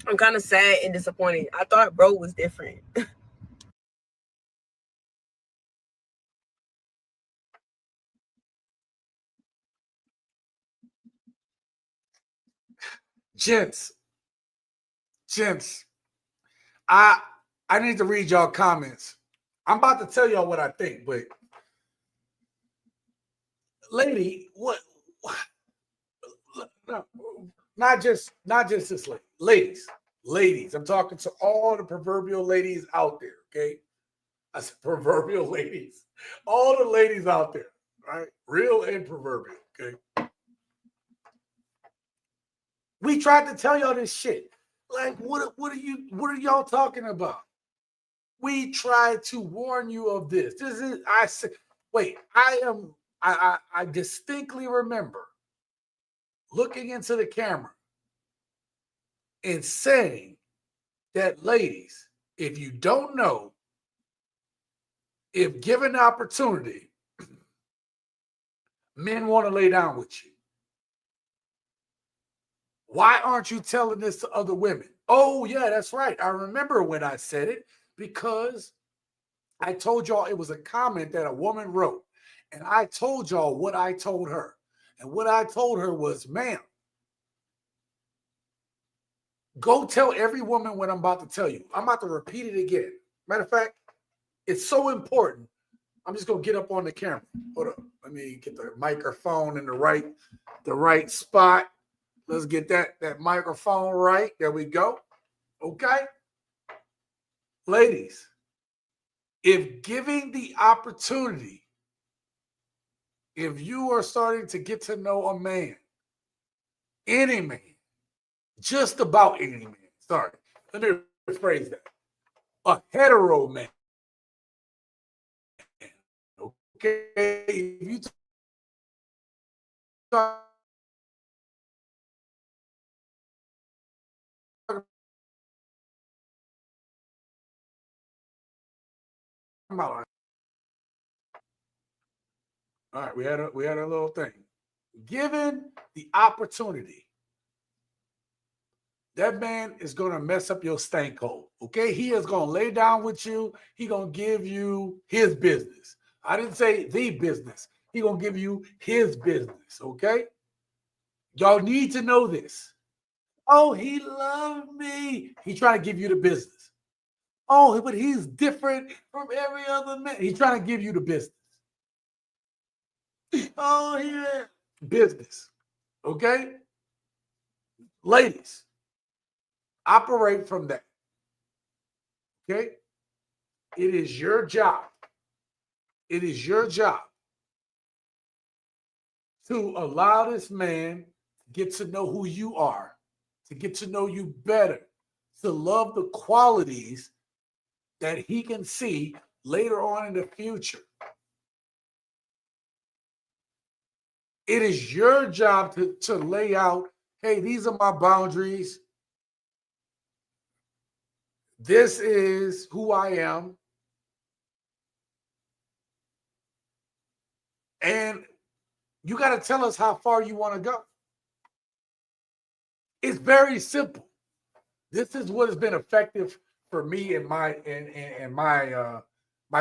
I'm kind of sad and disappointed. I thought bro was different. Gents, I need to read y'all comments. I'm about to tell y'all what I think, but lady, what no, not just this lady. Ladies, I'm talking to all the proverbial ladies out there, okay? I said proverbial ladies. All the ladies out there, right? Real and proverbial, okay? We tried to tell y'all this shit. Like, what are y'all talking about? We tried to warn you of this. I said, Wait, I distinctly remember looking into the camera and saying that, ladies, if you don't know, if given the opportunity, men want to lay down with you. Why aren't you telling this to other women? Oh, yeah, that's right. I remember when I said it because I told y'all it was a comment that a woman wrote. And I told y'all what I told her. And what I told her was, ma'am, go tell every woman what I'm about to tell you. I'm about to repeat it again. Matter of fact, it's so important. I'm just gonna get up on the camera. Hold up. Let me get the microphone in the right spot. Let's get that microphone right. There we go. Okay. Ladies, if giving the opportunity, if you are starting to get to know a man, any man, just about any man, sorry, let me rephrase that. A hetero man, okay? If you talk about, all right, we had a little thing. Given the opportunity, that man is going to mess up your stank hole. Okay, he is going to lay down with you. He going to give you his business. I didn't say the business. He going to give you his business. Okay, y'all need to know this. Oh, he loved me. He trying to give you the business. Oh, but he's different from every other man. He's trying to give you the business. Oh, yeah, business. Okay, ladies, operate from that. Okay, it is your job. It is your job to allow this man to get to know who you are, to get to know you better, to love the qualities that he can see later on in the future. It is your job to lay out, hey, these are my boundaries. This is who I am. And you got to tell us how far you want to go. It's very simple. This is what has been effective for me in my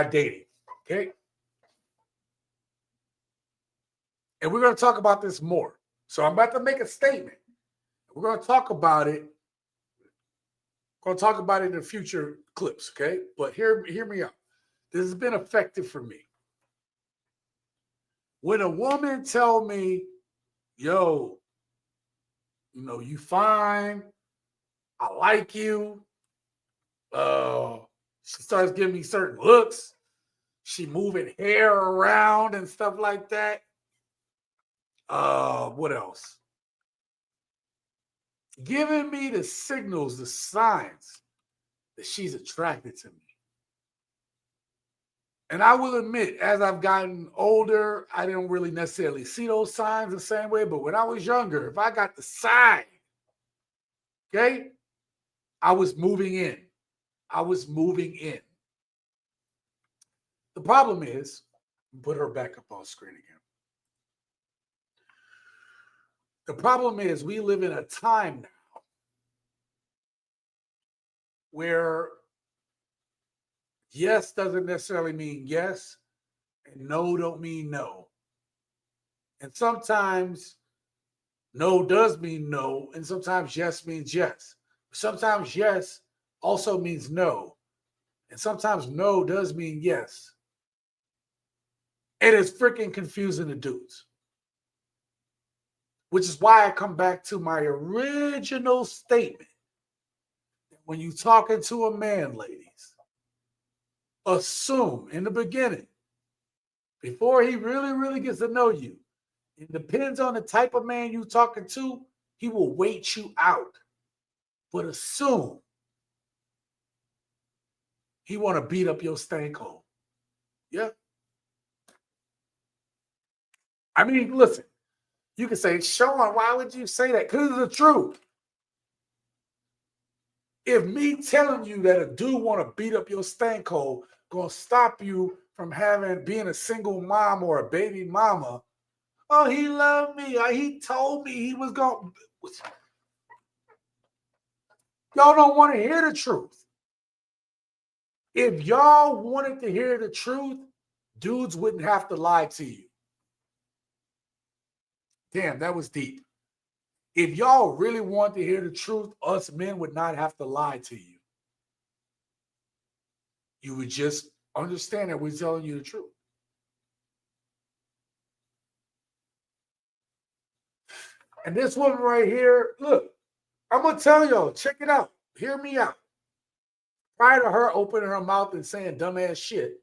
dating. Okay. And we're going to talk about this more. So I'm about to make a statement. We're going to talk about it. We're going to talk about it in future clips. Okay. But hear me out. This has been effective for me. When a woman tell me, yo, you fine. I like you. She starts giving me certain looks. She moving hair around and stuff like that. What else? Giving me the signals, the signs that she's attracted to me. And I will admit, as I've gotten older, I didn't really necessarily see those signs the same way. But when I was younger, if I got the sign, okay, I was moving in. I was moving in. The problem is, put her back up on screen again. The problem is we live in a time now where yes doesn't necessarily mean yes, and no don't mean no. And sometimes no does mean no, and sometimes yes means yes. Sometimes yes also means no, and sometimes no does mean yes. It is freaking confusing to dudes. Which is why I come back to my original statement. When you're talking to a man, ladies, assume in the beginning, before he really, really gets to know you, it depends on the type of man you're talking to, he will wait you out. But assume he want to beat up your stank hole. Yeah. I mean, listen, you can say, Sean, why would you say that? Because it's the truth. If me telling you that a dude want to beat up your stank hole gonna stop you from being a single mom or a baby mama, oh, he loved me. He told me he was going. Y'all don't want to hear the truth. If y'all wanted to hear the truth, dudes wouldn't have to lie to you. Damn, that was deep. If y'all really want to hear the truth, us men would not have to lie to you. You would just understand that we're telling you the truth. And this woman right here, look, I'm going to tell y'all, check it out. Hear me out. Prior to her opening her mouth and saying dumbass shit,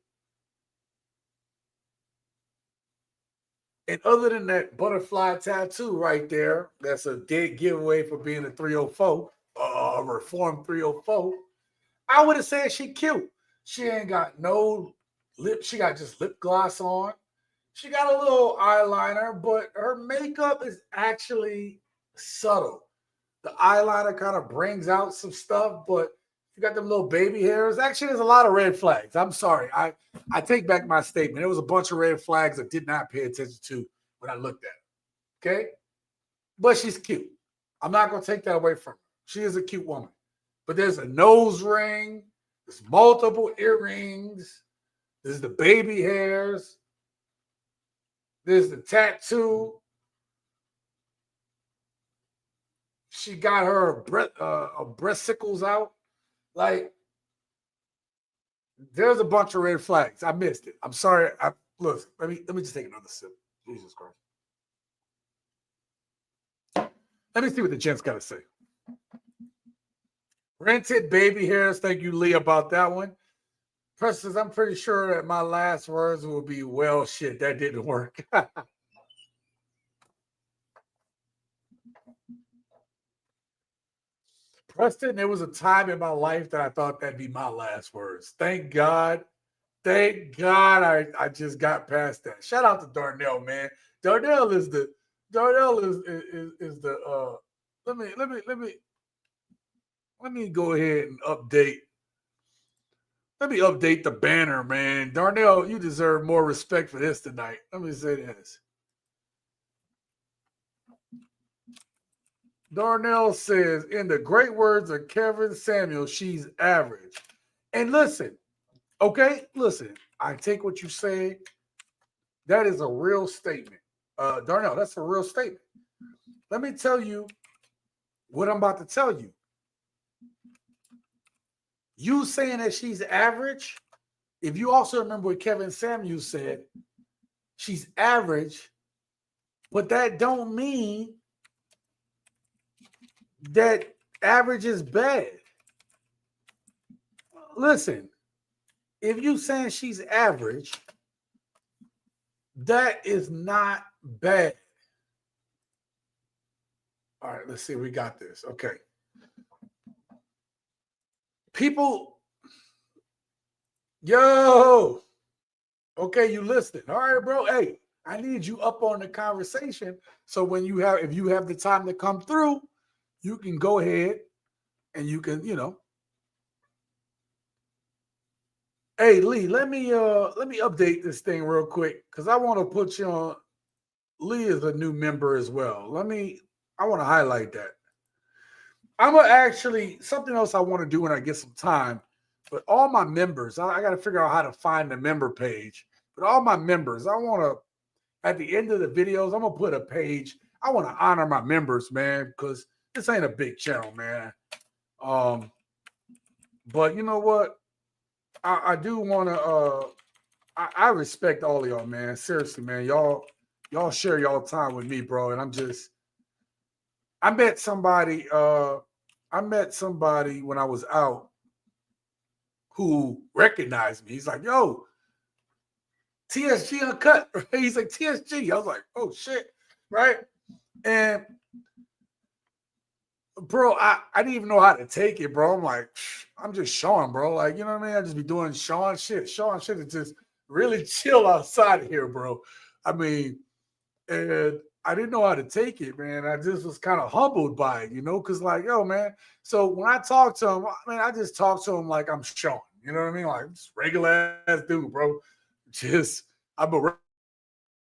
and other than that butterfly tattoo right there, that's a dead giveaway for being a 304, a reformed 304, I would have said she cute. She ain't got no lip. She got just lip gloss on. She got a little eyeliner, but her makeup is actually subtle. The eyeliner kind of brings out some stuff, but you got them little baby hairs. Actually, there's a lot of red flags. I'm sorry. I take back my statement. There was a bunch of red flags I did not pay attention to when I looked at her. Okay? But she's cute. I'm not going to take that away from her. She is a cute woman. But there's a nose ring. There's multiple earrings. There's the baby hairs. There's the tattoo. She got her breasticles out. Like, there's a bunch of red flags. I missed it. I'm sorry. Look, let me just take another sip. Jesus Christ. Let me see what the gents got to say. Rented baby hairs. Thank you, Lee, about that one. Preston, I'm pretty sure that my last words will be, well, shit, that didn't work. Preston, there was a time in my life that I thought that'd be my last words. Thank God. Thank God I just got past that. Shout out to Darnell, man. Darnell is the let me go ahead and update. Let me update the banner, man. Darnell, you deserve more respect for this tonight. Let me say this. Darnell says, in the great words of Kevin Samuel, she's average. And listen, okay, listen, I take what you say. That is a real statement. Darnell, that's a real statement. Let me tell you what I'm about to tell you. You saying that she's average, if you also remember what Kevin Samuel said, she's average, but that don't mean that average is bad. Listen, if you saying she's average, that is not bad. All right, let's see. We got this. Okay. People, yo, okay, you listening. All right, bro. Hey, I need you up on the conversation. So if you have the time to come through, you can go ahead and you can, Hey Lee, let me update this thing real quick because I want to put you on. Lee is a new member as well. I want to highlight that. I'm gonna actually something else I want to do when I get some time. But all my members, I got to figure out how to find the member page. But all my members, I want to at the end of the videos, I'm gonna put a page. I want to honor my members, man, because this ain't a big channel, man. But you know what? I do want to. I respect all of y'all, man. Seriously, man. Y'all share y'all time with me, bro. And I met somebody. I met somebody when I was out who recognized me. He's like, "Yo, TSG Uncut." He's like, "TSG." I was like, "Oh shit," right? And bro, I didn't even know how to take it, bro. I'm like, I'm just Sean, bro. Like, you know what I mean? I just be doing Sean shit. Sean shit is just really chill outside of here, bro. I mean, And I didn't know how to take it, man. I just was kind of humbled by it, because like, yo, man. So when I talk to him, I just talk to him like I'm Sean. You know what I mean? Like just regular ass dude, bro. Just I'm a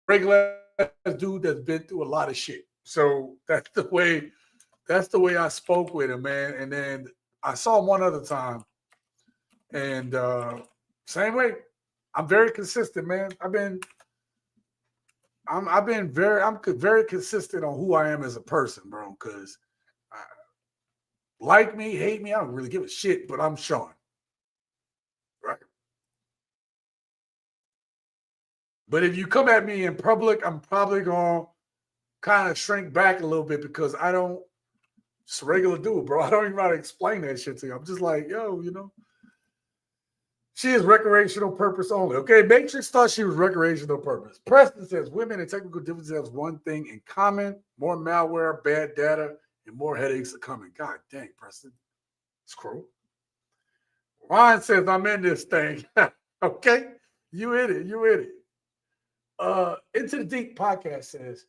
regular ass dude that's been through a lot of shit. So that's the way I spoke with him, man. And then I saw him one other time, and same way. I'm very consistent, man. I'm very consistent on who I am as a person, bro. Because like me, hate me, I don't really give a shit. But I'm Sean, right? But if you come at me in public, I'm probably gonna kind of shrink back a little bit because I don't. Just a regular dude, bro. I don't even know how to explain that shit to you. I'm just like, yo, She is recreational purpose only. Okay, Matrix thought she was recreational purpose. Preston says women and technical differences have one thing in common: more malware, bad data, and more headaches are coming. God dang, Preston. It's cruel. Ryan says, I'm in this thing. Okay, you in it. Into the Deep podcast says,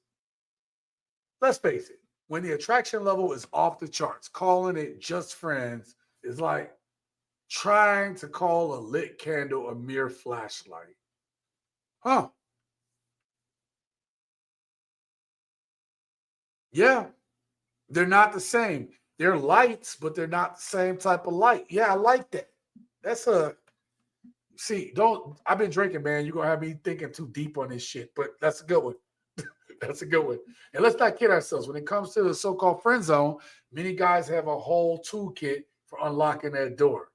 let's face it, when the attraction level is off the charts, calling it just friends is like trying to call a lit candle a mere flashlight. Huh. Yeah. They're not the same. They're lights, but they're not the same type of light. Yeah, I like that. I've been drinking, man. You're going to have me thinking too deep on this shit, but that's a good one. That's a good one. And let's not kid ourselves. When it comes to the so-called friend zone, many guys have a whole toolkit for unlocking that door.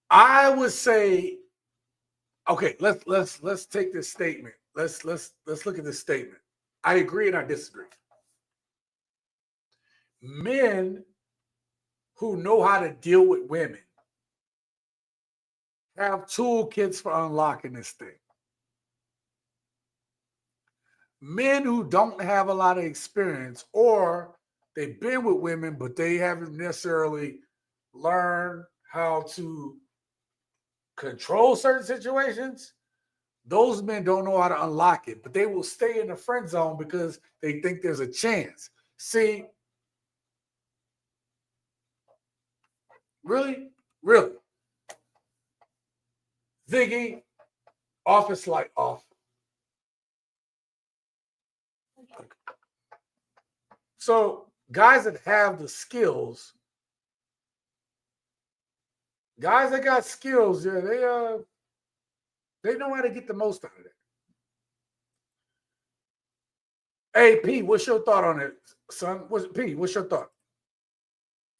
I would say, okay, let's take this statement. Let's look at this statement. I agree and I disagree. Men who know how to deal with women have toolkits for unlocking this thing. Men who don't have a lot of experience, or they've been with women, but they haven't necessarily learned how to control certain situations, those men don't know how to unlock it, but they will stay in the friend zone because they think there's a chance. See, really? Ziggy, office light off. So guys that have the skills, guys that got skills, yeah, they know how to get the most out of it. Hey, P, what's your thought on it, son? What's your thought?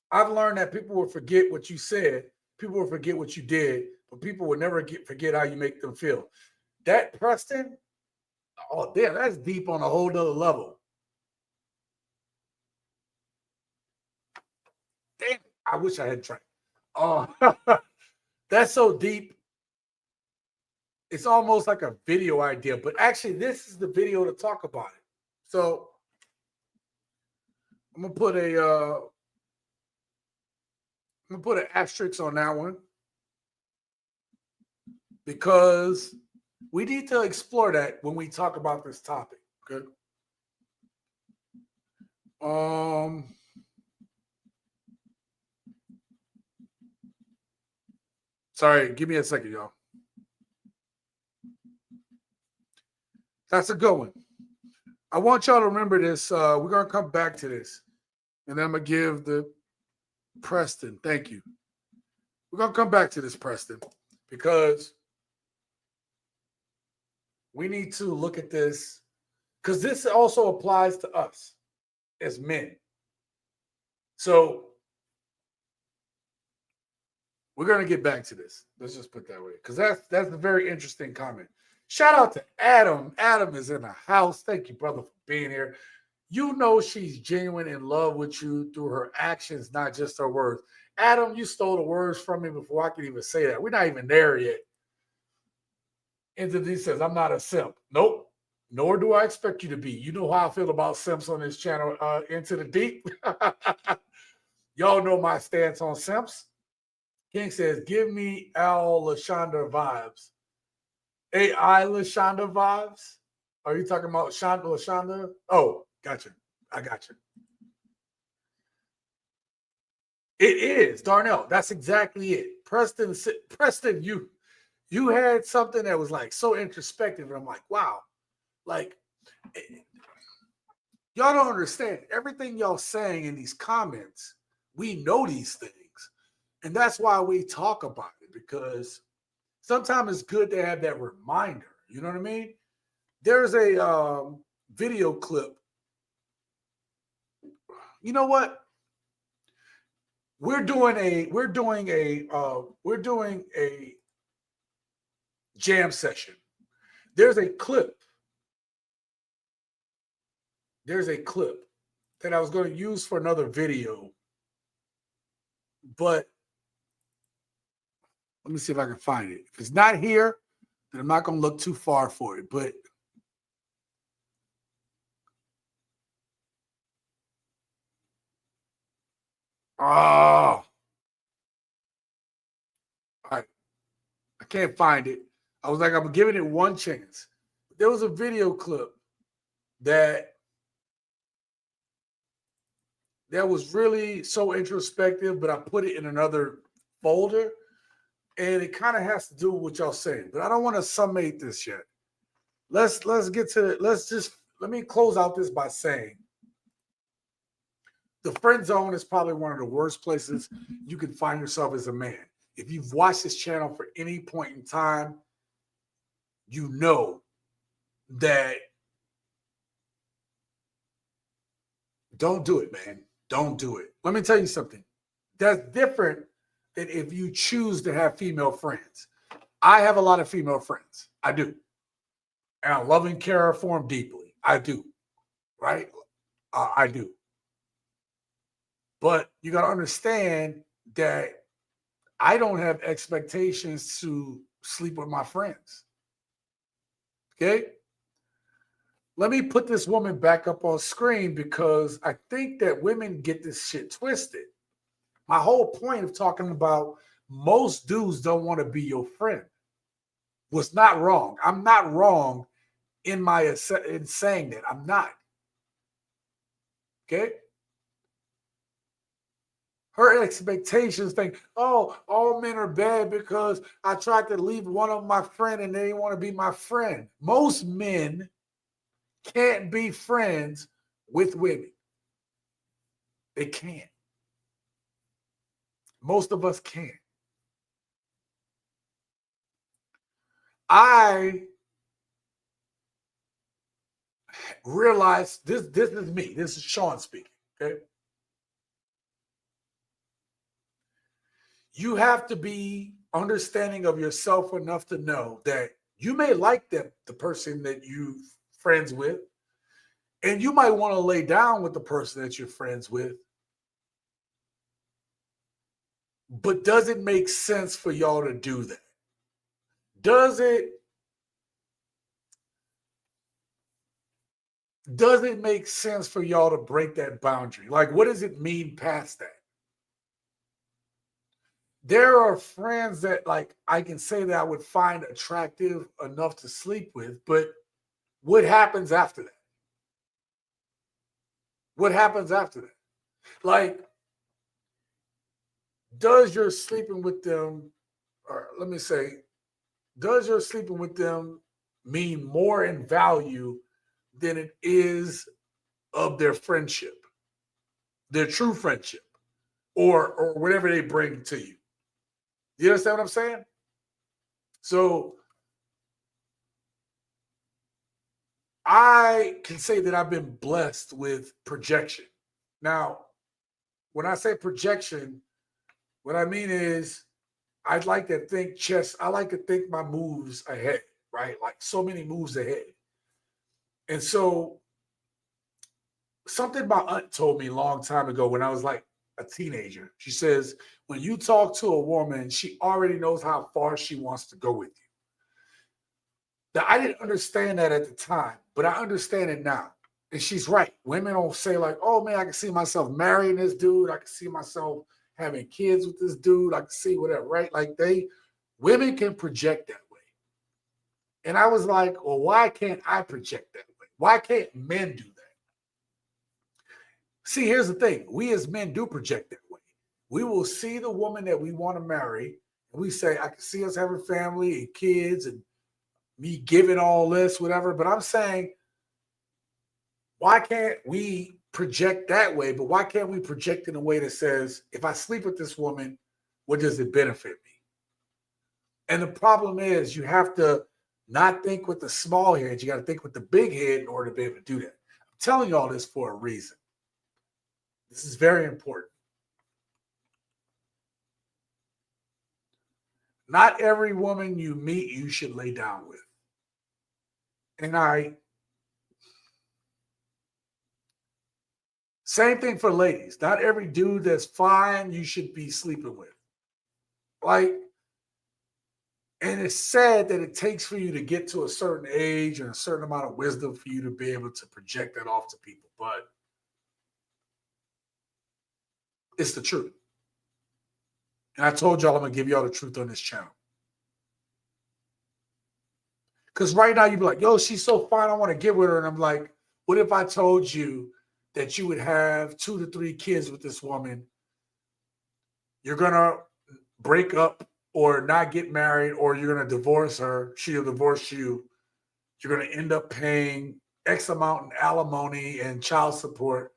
I've learned that people will forget what you said, people will forget what you did, but people will never forget how you make them feel. That Preston, oh damn, that's deep on a whole nother level. Damn, I wish I had tried. Oh, that's so deep. It's almost like a video idea, but actually, this is the video to talk about it. So I'm gonna put an asterisk on that one because we need to explore that when we talk about this topic. Okay. Sorry, give me a second, y'all. That's a good one. I want y'all to remember this. We're going to come back to this. And I'm going to give the Preston. Thank you. We're going to come back to this, Preston, because we need to look at this because this also applies to us as men. So we're going to get back to this. Let's just put it that way because that's a very interesting comment. Shout out to Adam. Adam is in the house. Thank you, brother, for being here. You know she's genuine in love with you through her actions, not just her words. Adam, you stole the words from me before I could even say that. We're not even there yet. Entity says, I'm not a simp. Nope. Nor do I expect you to be. You know how I feel about simps on this channel, Into the Deep. Y'all know my stance on simps. King says, give me Al Lashonda vibes. AI Lashonda vibes? Are you talking about Lashonda? Oh, gotcha. I got you. It is Darnell. That's exactly it. Preston, you had something that was like so introspective, and I'm like, wow, like y'all don't understand everything y'all saying in these comments. We know these things, and that's why we talk about it, because sometimes it's good to have that reminder. You know what I mean? There's a video clip. You know what? We're doing a jam session. There's a clip that I was going to use for another video, but let me see if I can find it. If it's not here, then I'm not going to look too far for it. But all right, I can't find it. I was like, I'm giving it one chance. There was a video clip that was really so introspective, but I put it in another folder, and it kind of has to do with what y'all saying. But I don't want to summate this yet. Let's get to it. Let me close out this by saying the friend zone is probably one of the worst places you can find yourself as a man. If you've watched this channel for any point in time, you know that don't do it, man. Don't do it. Let me tell you something. That's different than if you choose to have female friends. I have a lot of female friends. I do. And I love and care for them deeply. I do. Right? I do. But you got to understand that I don't have expectations to sleep with my friends. Okay? Let me put this woman back up on screen, because I think that women get this shit twisted. My whole point of talking about most dudes don't want to be your friend was not wrong. I'm not wrong in saying that. I'm not. Okay? Her expectations think, oh, all men are bad because I tried to leave one of my friend and they didn't want to be my friend. Most men can't be friends with women. They can't. Most of us can't. I realized this is me. This is Sean speaking. Okay. You have to be understanding of yourself enough to know that you may like the person that you're friends with, and you might want to lay down with the person that you're friends with. But does it make sense for y'all to do that? Does it make sense for y'all to break that boundary? Like, what does it mean past that? There are friends that, like, I can say that I would find attractive enough to sleep with, but what happens after that? What happens after that? Like, does your sleeping with them, or let me say, does your sleeping with them mean more in value than it is of their friendship, their true friendship, or whatever they bring to you? You understand what I'm saying? So I can say that I've been blessed with projection. Now, when I say projection, what I mean is I'd like to think I like to think my moves ahead, right? Like so many moves ahead. And so something my aunt told me a long time ago when I was like a teenager. She says, when you talk to a woman, she already knows how far she wants to go with you. Now, I didn't understand that at the time, but I understand it now. And she's right. Women don't say like, oh man, I can see myself marrying this dude. I can see myself having kids with this dude. I can see whatever, right? Like women can project that way. And I was like, well, why can't I project that way? Why can't men do that? See, here's the thing. We as men do project that way. We will see the woman that we want to marry, and we say, I can see us having family and kids and me giving all this, whatever. But I'm saying, why can't we project that way? But why can't we project in a way that says, if I sleep with this woman, what does it benefit me? And the problem is you have to not think with the small head. You got to think with the big head in order to be able to do that. I'm telling you all this for a reason. This is very important. Not every woman you meet, you should lay down with. And same thing for ladies. Not every dude that's fine, you should be sleeping with. Like, and it's sad that it takes for you to get to a certain age and a certain amount of wisdom for you to be able to project that off to people. But it's the truth. And I told y'all I'm going to give y'all the truth on this channel. Because right now you'd be like, yo, she's so fine, I want to get with her. And I'm like, what if I told you that you would have 2 to 3 kids with this woman? You're going to break up or not get married, or you're going to divorce her. She'll divorce you. You're going to end up paying X amount in alimony and child support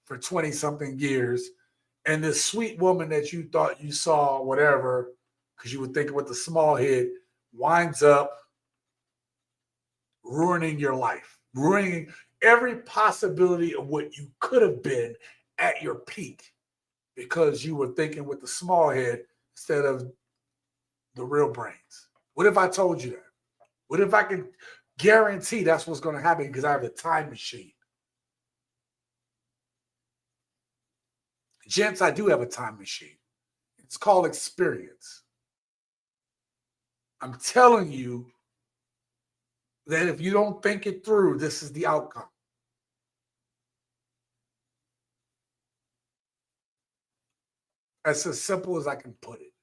for 20-something years. And this sweet woman that you thought you saw, whatever, because you were thinking with the small head, winds up ruining your life, ruining every possibility of what you could have been at your peak because you were thinking with the small head instead of the real brains. What if I told you that? What if I can guarantee that's what's going to happen because I have the time machine? Gents, I do have a time machine. It's called experience. I'm telling you that if you don't think it through, this is the outcome. That's as simple as I can put it.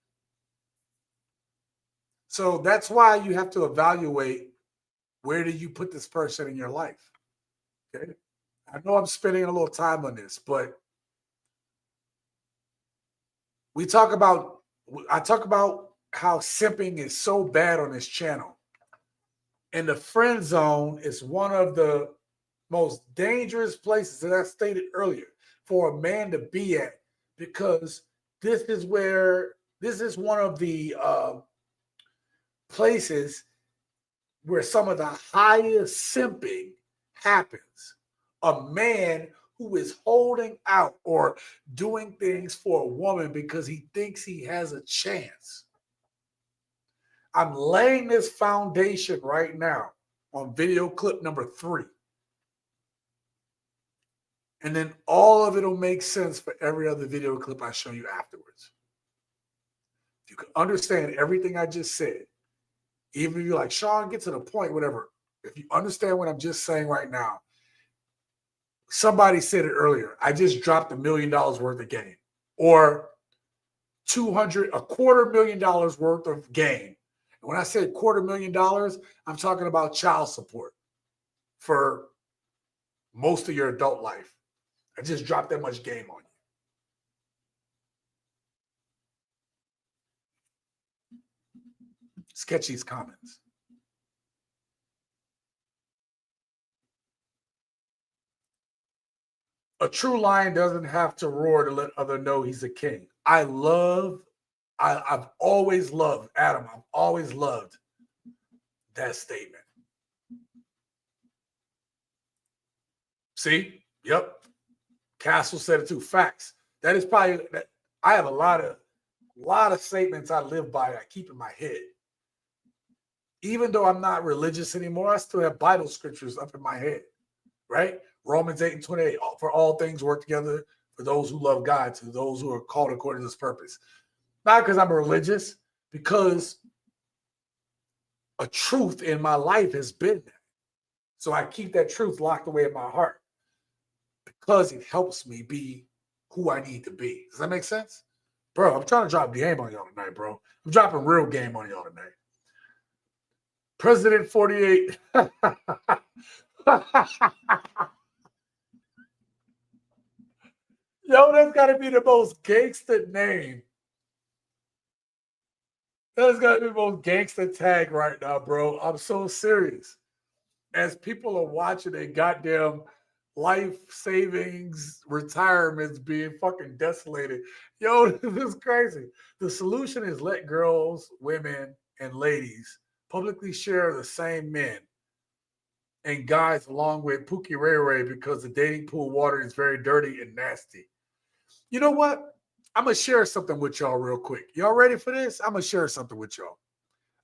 So that's why you have to evaluate, where do you put this person in your life? Okay. I know I'm spending a little time on this, but I talk about how simping is so bad on this channel. And the friend zone is one of the most dangerous places that I stated earlier for a man to be at, because this is one of the places where some of the highest simping happens. A man who is holding out or doing things for a woman because he thinks he has a chance. I'm laying this foundation right now on video clip number 3. And then all of it will make sense for every other video clip I show you afterwards. If you can understand everything I just said, even if you're like, Sean, get to the point, whatever. If you understand what I'm just saying right now, somebody said it earlier, I just dropped $1 million worth of gain, or $250,000 worth of gain. And when I say $250,000, I'm talking about child support for most of your adult life. I just dropped that much game on you. Let's catch these comments. A true lion doesn't have to roar to let other know he's a king. I've always loved, Adam, I've always loved that statement. See? Yep. Castle said it too. Facts. That is probably, I have a lot of statements I live by, I keep in my head. Even though I'm not religious anymore, I still have Bible scriptures up in my head, right? Romans 8:28, for all things work together for those who love God, to those who are called according to his purpose. Not because I'm religious, because a truth in my life has been that. So I keep that truth locked away in my heart because it helps me be who I need to be. Does that make sense? Bro, I'm trying to drop game on y'all tonight, bro. I'm dropping real game on y'all tonight. President 48. Yo, that's got to be the most gangster name. That's got to be the most gangster tag right now, bro. I'm so serious. As people are watching a goddamn life savings retirements being fucking desolated. Yo, this is crazy. The solution is let girls, women, and ladies publicly share the same men and guys along with Pookie Ray Ray because the dating pool water is very dirty and nasty. You know what? I'm going to share something with y'all real quick. Y'all ready for this? I'm going to share something with y'all.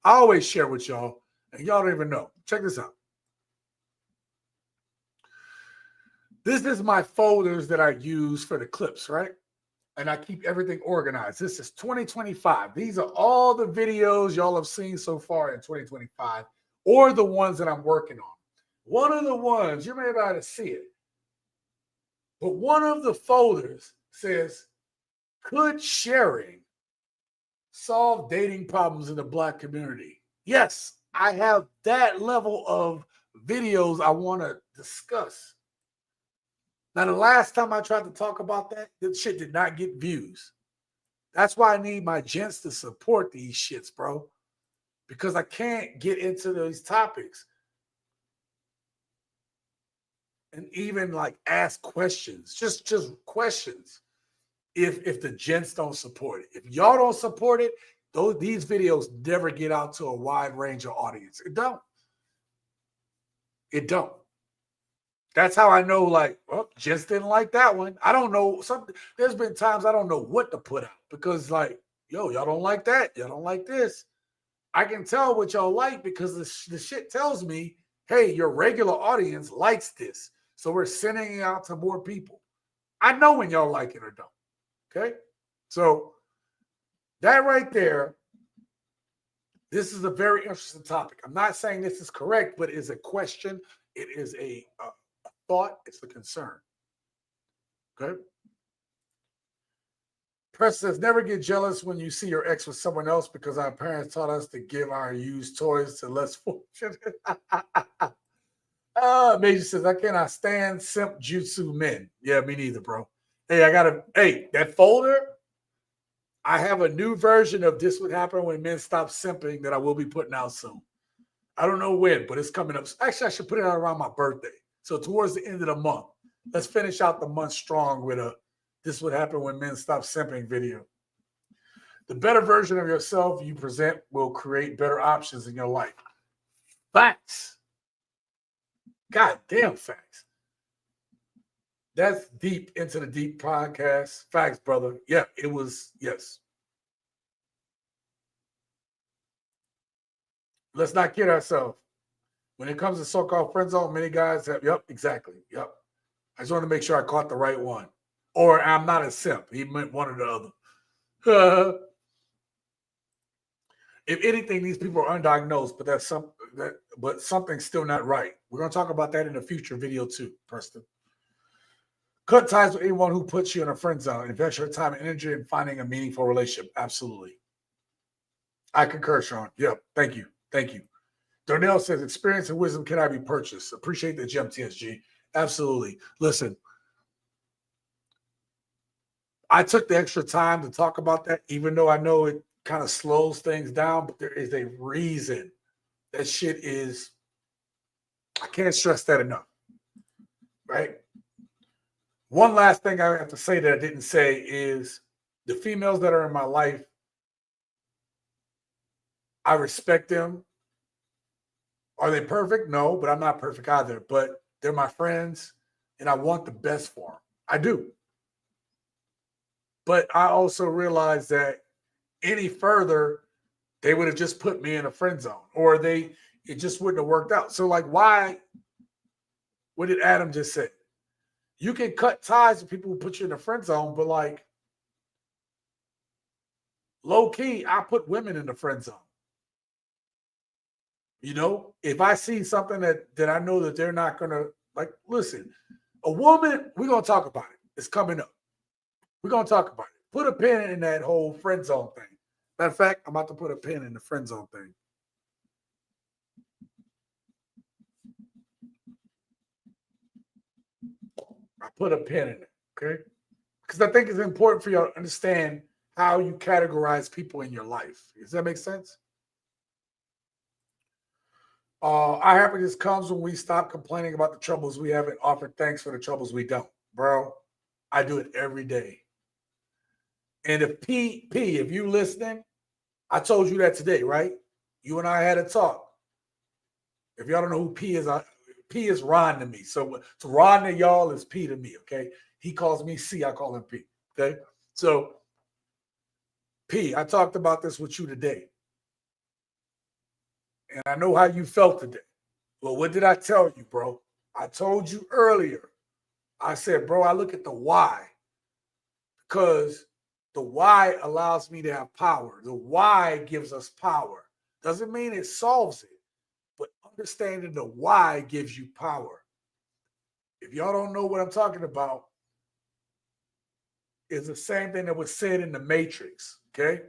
I always share with y'all, and y'all don't even know. Check this out. This is my folders that I use for the clips, right? And I keep everything organized. This is 2025. These are all the videos y'all have seen so far in 2025, or the ones that I'm working on. One of the ones, you may be able to see it, but one of the folders says, could sharing solve dating problems in the Black community? Yes, I have that level of videos I want to discuss. Now, the last time I tried to talk about that, this shit did not get views. That's why I need my gents to support these shits, bro. Because I can't get into those topics and even like ask questions. Just questions. If the gents don't support it. If y'all don't support it, these videos never get out to a wide range of audience. It don't. It don't. That's how I know, like, well, gents didn't like that one. I don't know. There's been times I don't know what to put out because, like, yo, y'all don't like that. Y'all don't like this. I can tell what y'all like because the shit tells me, hey, your regular audience likes this. So we're sending it out to more people. I know when y'all like it or don't. Okay? So that right there, this is a very interesting topic. I'm not saying this is correct, but it's a question. It is a thought. It's a concern. Okay? Press says, never get jealous when you see your ex with someone else because our parents taught us to give our used toys to less fortunate. Major says, I cannot stand simp jutsu men. Yeah, me neither, bro. Hey, that folder, I have a new version of This Would Happen When Men Stop Simping that I will be putting out soon. I don't know when, but it's coming up. Actually, I should put it out around my birthday. So towards the end of the month, let's finish out the month strong with a This Would Happen When Men Stop Simping video. The better version of yourself you present will create better options in your life. Facts. Goddamn facts. That's deep into the deep podcast. Facts, brother. Yeah, it was, yes. Let's not kid ourselves. When it comes to so-called friend zone, many guys have, yep, exactly. Yep. I just want to make sure I caught the right one. Or I'm not a simp. He meant one or the other. If anything, these people are undiagnosed, but something's still not right. We're going to talk about that in a future video too, Preston. Cut ties with anyone who puts you in a friend zone. Invest your time and energy in finding a meaningful relationship. Absolutely. I concur, Sean. Yep. Thank you. Thank you. Darnell says, experience and wisdom cannot be purchased. Appreciate the gem, TSG. Absolutely. Listen, I took the extra time to talk about that, even though I know it kind of slows things down, but there is a reason that shit is, I can't stress that enough, right? One last thing I have to say that I didn't say is the females that are in my life, I respect them. Are they perfect? No, but I'm not perfect either. But they're my friends, and I want the best for them. I do. But I also realize that any further, they would have just put me in a friend zone, or it just wouldn't have worked out. So, like, why? What did Adam just say? You can cut ties with people who put you in a friend zone, but like, low key, I put women in the friend zone. You know, if I see something that I know that they're not going to, like, listen, a woman, we're going to talk about it. It's coming up. We're going to talk about it. Put a pin in that whole friend zone thing. Matter of fact, I'm about to put a pin in the friend zone thing. I put a pin in it, okay? Because I think it's important for you to understand how you categorize people in your life. Does that make sense? Our happiness comes when we stop complaining about the troubles we have and offer thanks for the troubles we don't. Bro, I do it every day. And if if you listening, I told you that today, right? You and I had a talk. If y'all don't know who P is, P is Ron to me. So Ron to y'all is P to me, okay? He calls me C, I call him P, okay? So P, I talked about this with you today. And I know how you felt today. Well, what did I tell you, bro? I told you earlier. I said, bro, I look at the why because the why allows me to have power. The why gives us power. Doesn't mean it solves it, but understanding the why gives you power. If y'all don't know what I'm talking about, it's the same thing that was said in the Matrix, okay?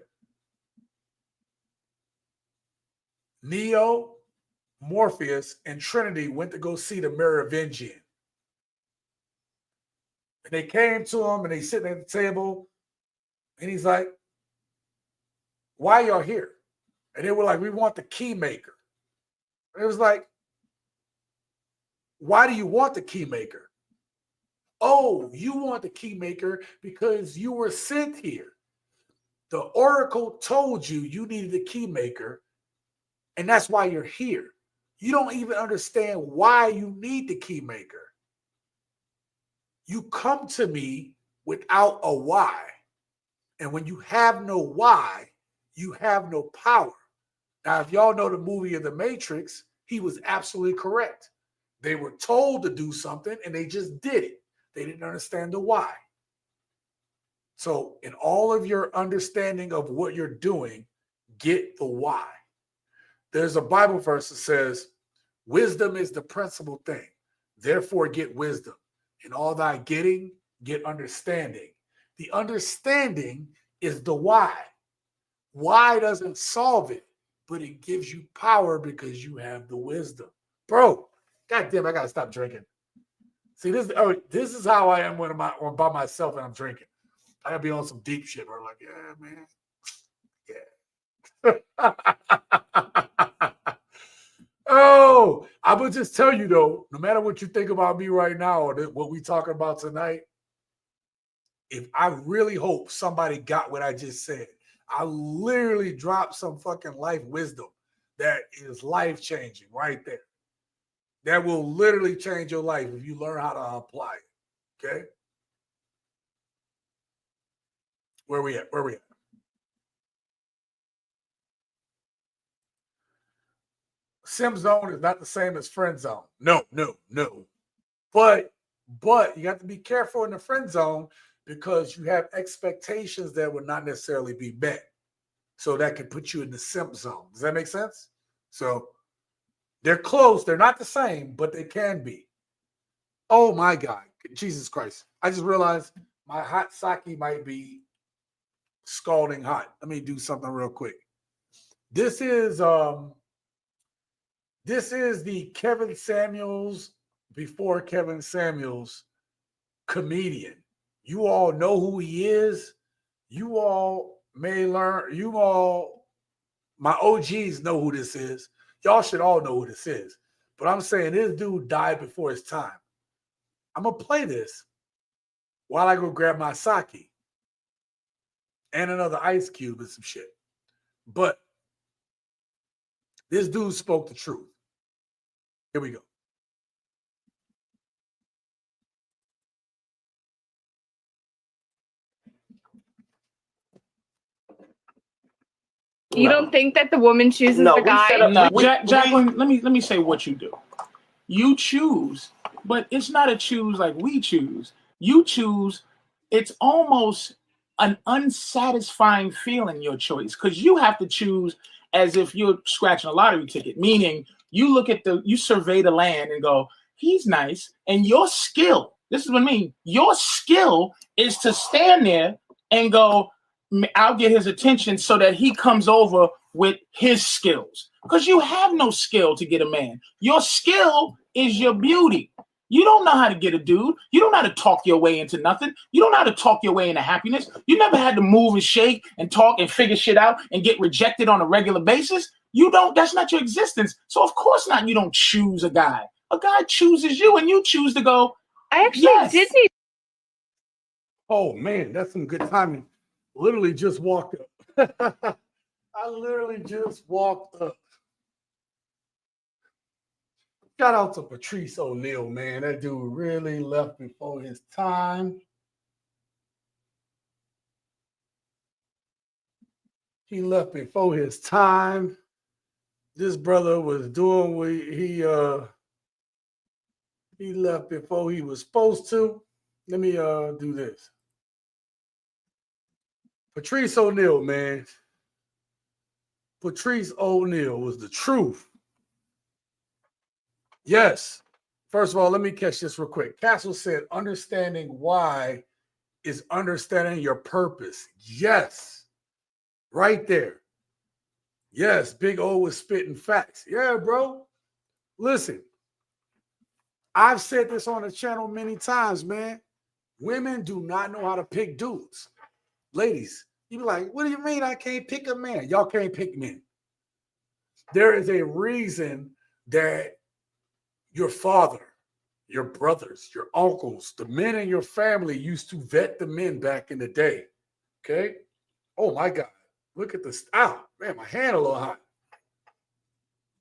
Neo, Morpheus, and Trinity went to go see the Merovingian. And they came to him and they sitting at the table and he's like, why y'all here? And they were like, we want the key maker. And it was like, why do you want the key maker? Oh, you want the key maker because you were sent here. The oracle told you you needed a key maker, and that's why you're here. You don't even understand why you need the key maker. You come to me without a why. And when you have no why, you have no power. Now, if y'all know the movie of The Matrix, he was absolutely correct. They were told to do something and they just did it. They didn't understand the why. So in all of your understanding of what you're doing, get the why. There's a Bible verse that says, wisdom is the principal thing. Therefore, get wisdom. In all thy getting, get understanding. The understanding is the why. Why doesn't solve it, but it gives you power because you have the wisdom. Bro, goddamn, I got to stop drinking. See, this is how I am when I'm by myself and I'm drinking. I got to be on some deep shit where I'm like, yeah, man. Yeah. Oh, I would just tell you, though, no matter what you think about me right now or what we talking about tonight, if I really hope somebody got what I just said, I literally dropped some fucking life wisdom that is life-changing right there. That will literally change your life if you learn how to apply it, okay? Where we at? Sim zone is not the same as friend zone. No. But you have to be careful in the friend zone because you have expectations that will not necessarily be met. So that can put you in the simp zone. Does that make sense? So they're close. They're not the same, but they can be. Oh my God. Jesus Christ. I just realized my hot sake might be scalding hot. Let me do something real quick. This is the Kevin Samuels before Kevin Samuels comedian. You all know who he is. You all may learn. My OGs know who this is. Y'all should all know who this is. But I'm saying this dude died before his time. I'm going to play this while I go grab my sake and another ice cube and some shit. But this dude spoke the truth. Here we go. You don't think that the woman chooses the guy? No, Jacqueline, let me say what you do. You choose, but it's not a choose like we choose. You choose, it's almost an unsatisfying feeling, your choice, because you have to choose as if you're scratching a lottery ticket, meaning you survey the land and go, he's nice, and your skill, this is what I mean, your skill is to stand there and go, I'll get his attention so that he comes over with his skills. Because you have no skill to get a man. Your skill is your beauty. You don't know how to get a dude. You don't know how to talk your way into nothing. You don't know how to talk your way into happiness. You never had to move and shake and talk and figure shit out and get rejected on a regular basis. You don't, that's not your existence. So of course not, you don't choose a guy. A guy chooses you and you choose to go, I actually yes. did need. Oh man, that's some good timing. Literally just walked up. I literally just walked up. Shout out to Patrice O'Neal, man. That dude really left before his time. He left before his time. This brother was doing what he left before he was supposed to. Let me do this. Patrice O'Neal, man. Patrice O'Neal was the truth. Yes. First of all, let me catch this real quick. Castle said, understanding why is understanding your purpose. Yes. Right there. Yes. Big O was spitting facts. Yeah, bro. Listen, I've said this on the channel many times, man. Women do not know how to pick dudes. Ladies, you be like, what do you mean I can't pick a man? Y'all can't pick men. There is a reason that your father, your brothers, your uncles, the men in your family used to vet the men back in the day. Okay? Oh my God. Look at this. Ow, man, my hand a little hot.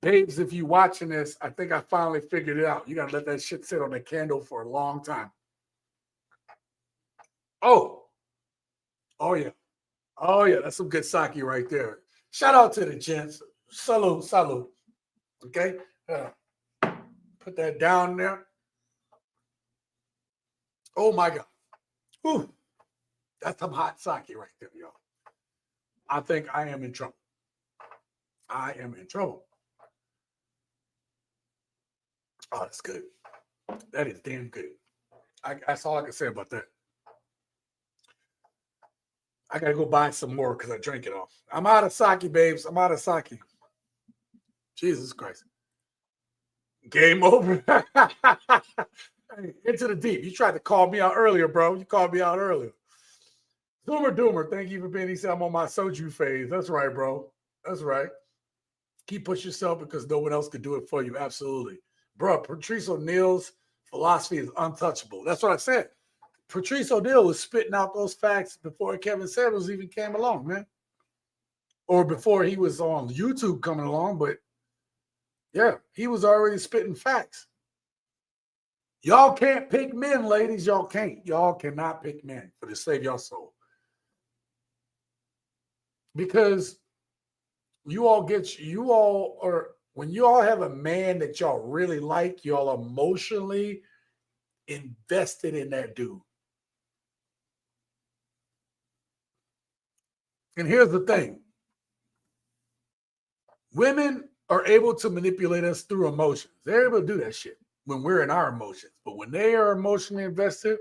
Babes, if you watching this, I think I finally figured it out. You got to let that shit sit on the candle for a long time. Oh yeah. Oh yeah, that's some good sake right there. Shout out to the gents. Salute, salute. Okay? Put that down there. Oh my God. Whew. That's some hot sake right there, y'all. I think I am in trouble. I am in trouble. Oh, that's good. That is damn good. That's all I can say about that. I got to go buy some more because I drank it all. I'm out of sake, babes. I'm out of sake. Jesus Christ. Game over. Hey, into the deep. You tried to call me out earlier, bro. You called me out earlier. Doomer, thank you for being. He said I'm on my soju phase. That's right, bro. That's right. Keep pushing yourself because no one else could do it for you. Absolutely. Bro, Patrice O'Neal's philosophy is untouchable. That's what I said. Patrice O'Neal was spitting out those facts before Kevin Samuels even came along, man. Or before he was on YouTube coming along, but yeah, he was already spitting facts. Y'all can't pick men, ladies. Y'all can't. Y'all cannot pick men for to save your soul. Because when you all have a man that y'all really like, y'all emotionally invested in that dude. And here's the thing. Women are able to manipulate us through emotions. They're able to do that shit when we're in our emotions. But when they are emotionally invested,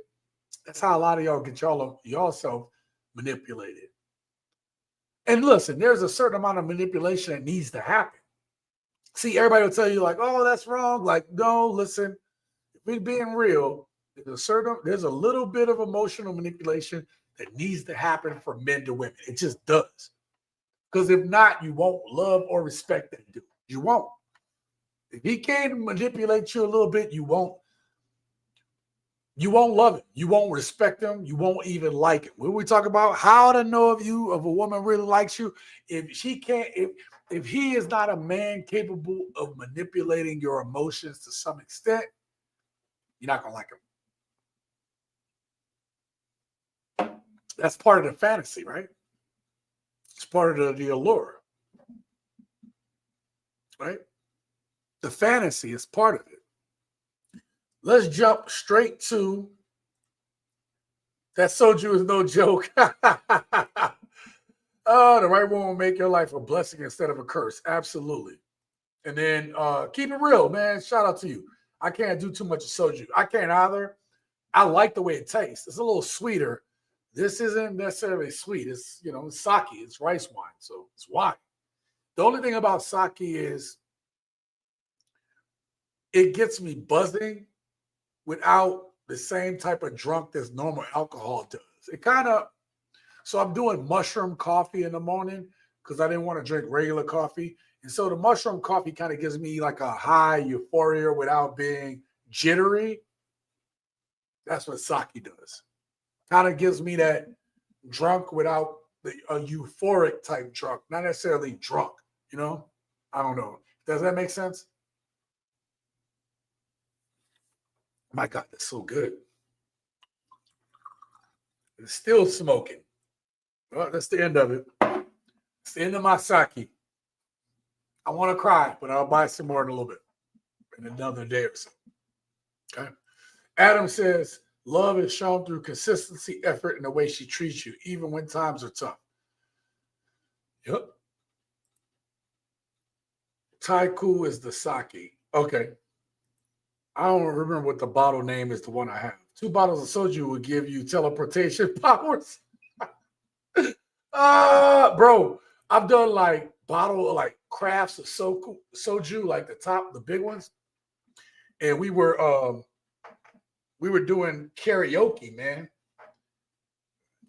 that's how a lot of y'all get yourself manipulated. And listen, there's a certain amount of manipulation that needs to happen. See, everybody will tell you like, oh, that's wrong. Like, no, listen, if we're being real, there's a little bit of emotional manipulation that needs to happen from men to women. It just does. Because if not, you won't love or respect that dude. You won't. If he can't manipulate you a little bit, you won't love him. You won't respect him. You won't even like him. When we talk about how to know if a woman really likes you, if he is not a man capable of manipulating your emotions to some extent, you're not gonna like him. That's part of the fantasy, right? It's part of the allure, right? The fantasy is part of it. Let's jump straight to that soju is no joke. Oh, the right one will make your life a blessing instead of a curse. Absolutely. And then keep it real, man. Shout out to you. I can't do too much of soju. I can't either. I like the way it tastes. It's a little sweeter. This isn't necessarily sweet. It's, it's sake. It's rice wine. So it's wine. The only thing about sake is it gets me buzzing, without the same type of drunk that normal alcohol does. It kind of, so I'm doing mushroom coffee in the morning because I didn't want to drink regular coffee. And so the mushroom coffee kind of gives me like a high euphoria without being jittery. That's what sake does. Kind of gives me that drunk without a euphoric type drunk, not necessarily drunk, you know? I don't know. Does that make sense? My God, that's so good. It's still smoking. Well, that's the end of it. It's the end of my sake. I want to cry, but I'll buy some more in a little bit, in another day or so. Okay. Adam says, love is shown through consistency, effort, and the way she treats you, even when times are tough. Yep. Taiku is the sake. Okay. I don't remember what the bottle name is, the one I have. 2 bottles of soju will give you teleportation powers. Bro, I've done like crafts of soju, like the big ones. And we were doing karaoke, man.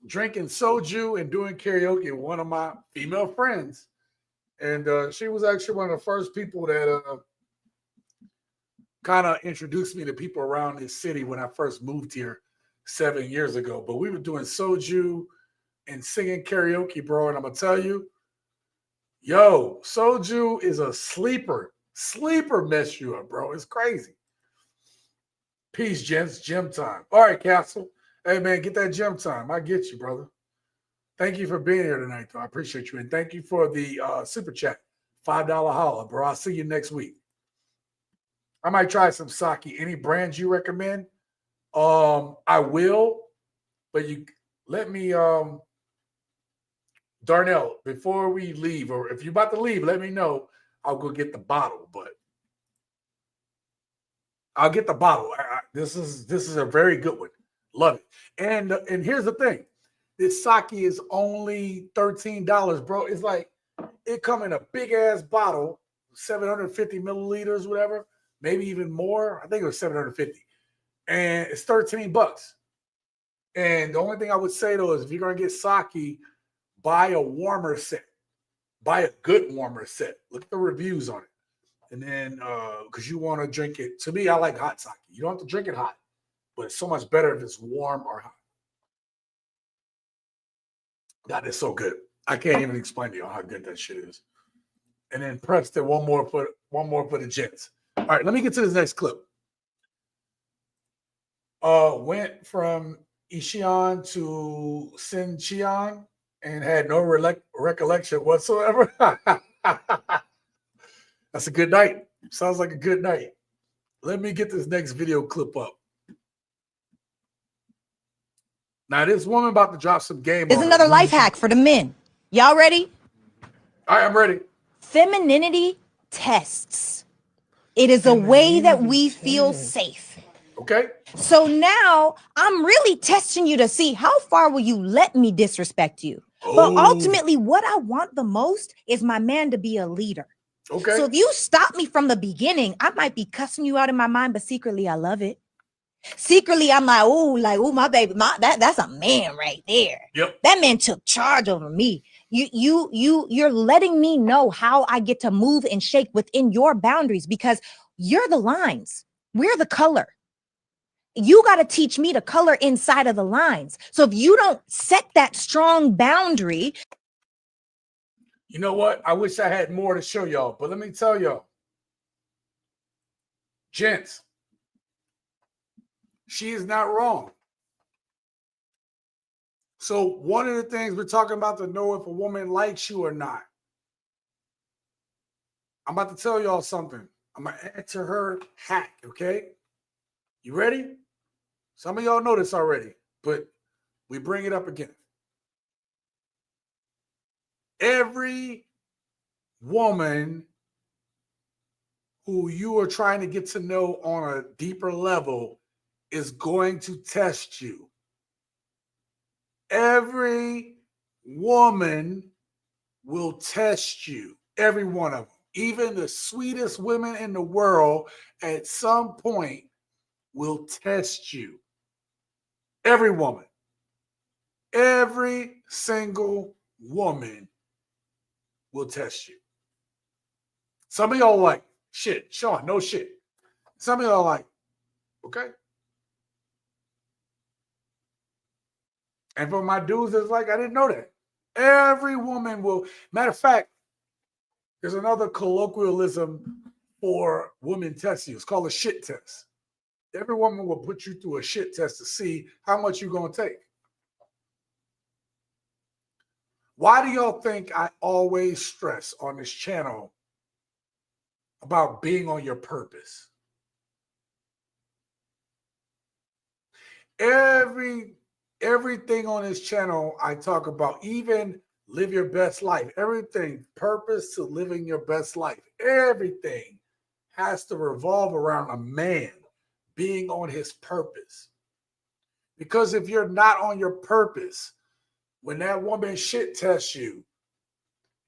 Drinking soju and doing karaoke with one of my female friends. And she was actually one of the first people that kind of introduced me to people around this city when I first moved here 7 years ago. But we were doing soju and singing karaoke, bro. And I'm going to tell you, yo, soju is a sleeper mess you up, bro. It's crazy. Peace, gents. Gym time. All right, Castle. Hey, man, get that gym time. I get you, brother. Thank you for being here tonight, though. I appreciate you. And thank you for the super chat. $5 holla, bro. I'll see you next week. I might try some sake. Any brands you recommend? I will, but you let me, Darnell, before we leave, or if you're about to leave, let me know. I'll go get the bottle, but I'll get the bottle. This is a very good one. Love it. And here's the thing. This sake is only $13, bro. It's like it come in a big ass bottle, 750 milliliters, whatever, maybe even more. I think it was 750, and it's $13. And the only thing I would say though is if you're gonna get sake, buy a warmer set. Buy a good warmer set. Look at the reviews on it, and then because you want to drink it. To me, I like hot sake. You don't have to drink it hot, but it's so much better if it's warm or hot. That is so good. I can't even explain to you how good that shit is. And then Preston, one more for the gents. All right, let me get to this next clip. Went from Ishion to Sincheon and had no recollection whatsoever. That's a good night. Sounds like a good night. Let me get this next video clip up. Now, this woman about to drop some game. There's another life hack for the men. Y'all ready? All right, I'm ready. Femininity tests. It is a way that we feel safe. Okay. So now I'm really testing you to see how far will you let me disrespect you. But ultimately, what I want the most is my man to be a leader. Okay. So if you stop me from the beginning, I might be cussing you out in my mind, but secretly I love it. Secretly, I'm like, oh, my baby, that's a man right there. Yep. That man took charge over me. You're letting me know how I get to move and shake within your boundaries because you're the lines. We're the color. You got to teach me to color inside of the lines. So if you don't set that strong boundary. You know what? I wish I had more to show y'all, but let me tell y'all. Gents, she is not wrong. So one of the things we're talking about to know if a woman likes you or not. I'm about to tell y'all something. I'm going to answer her hack, okay? You ready? Some of y'all know this already, but we bring it up again. Every woman who you are trying to get to know on a deeper level is going to test you. Every woman will test you. Every one of them. Even the sweetest women in the world at some point will test you. Every woman. Every single woman will test you. Some of y'all like, shit, Sean, no shit. Some of y'all like, okay. And for my dudes, it's like, I didn't know that. Every woman will. Matter of fact, there's another colloquialism for women testing you. It's called a shit test. Every woman will put you through a shit test to see how much you're going to take. Why do y'all think I always stress on this channel about being on your purpose? Everything on this channel I talk about, even live your best life, everything, purpose to living your best life, everything has to revolve around a man being on his purpose. Because if you're not on your purpose, when that woman shit tests you,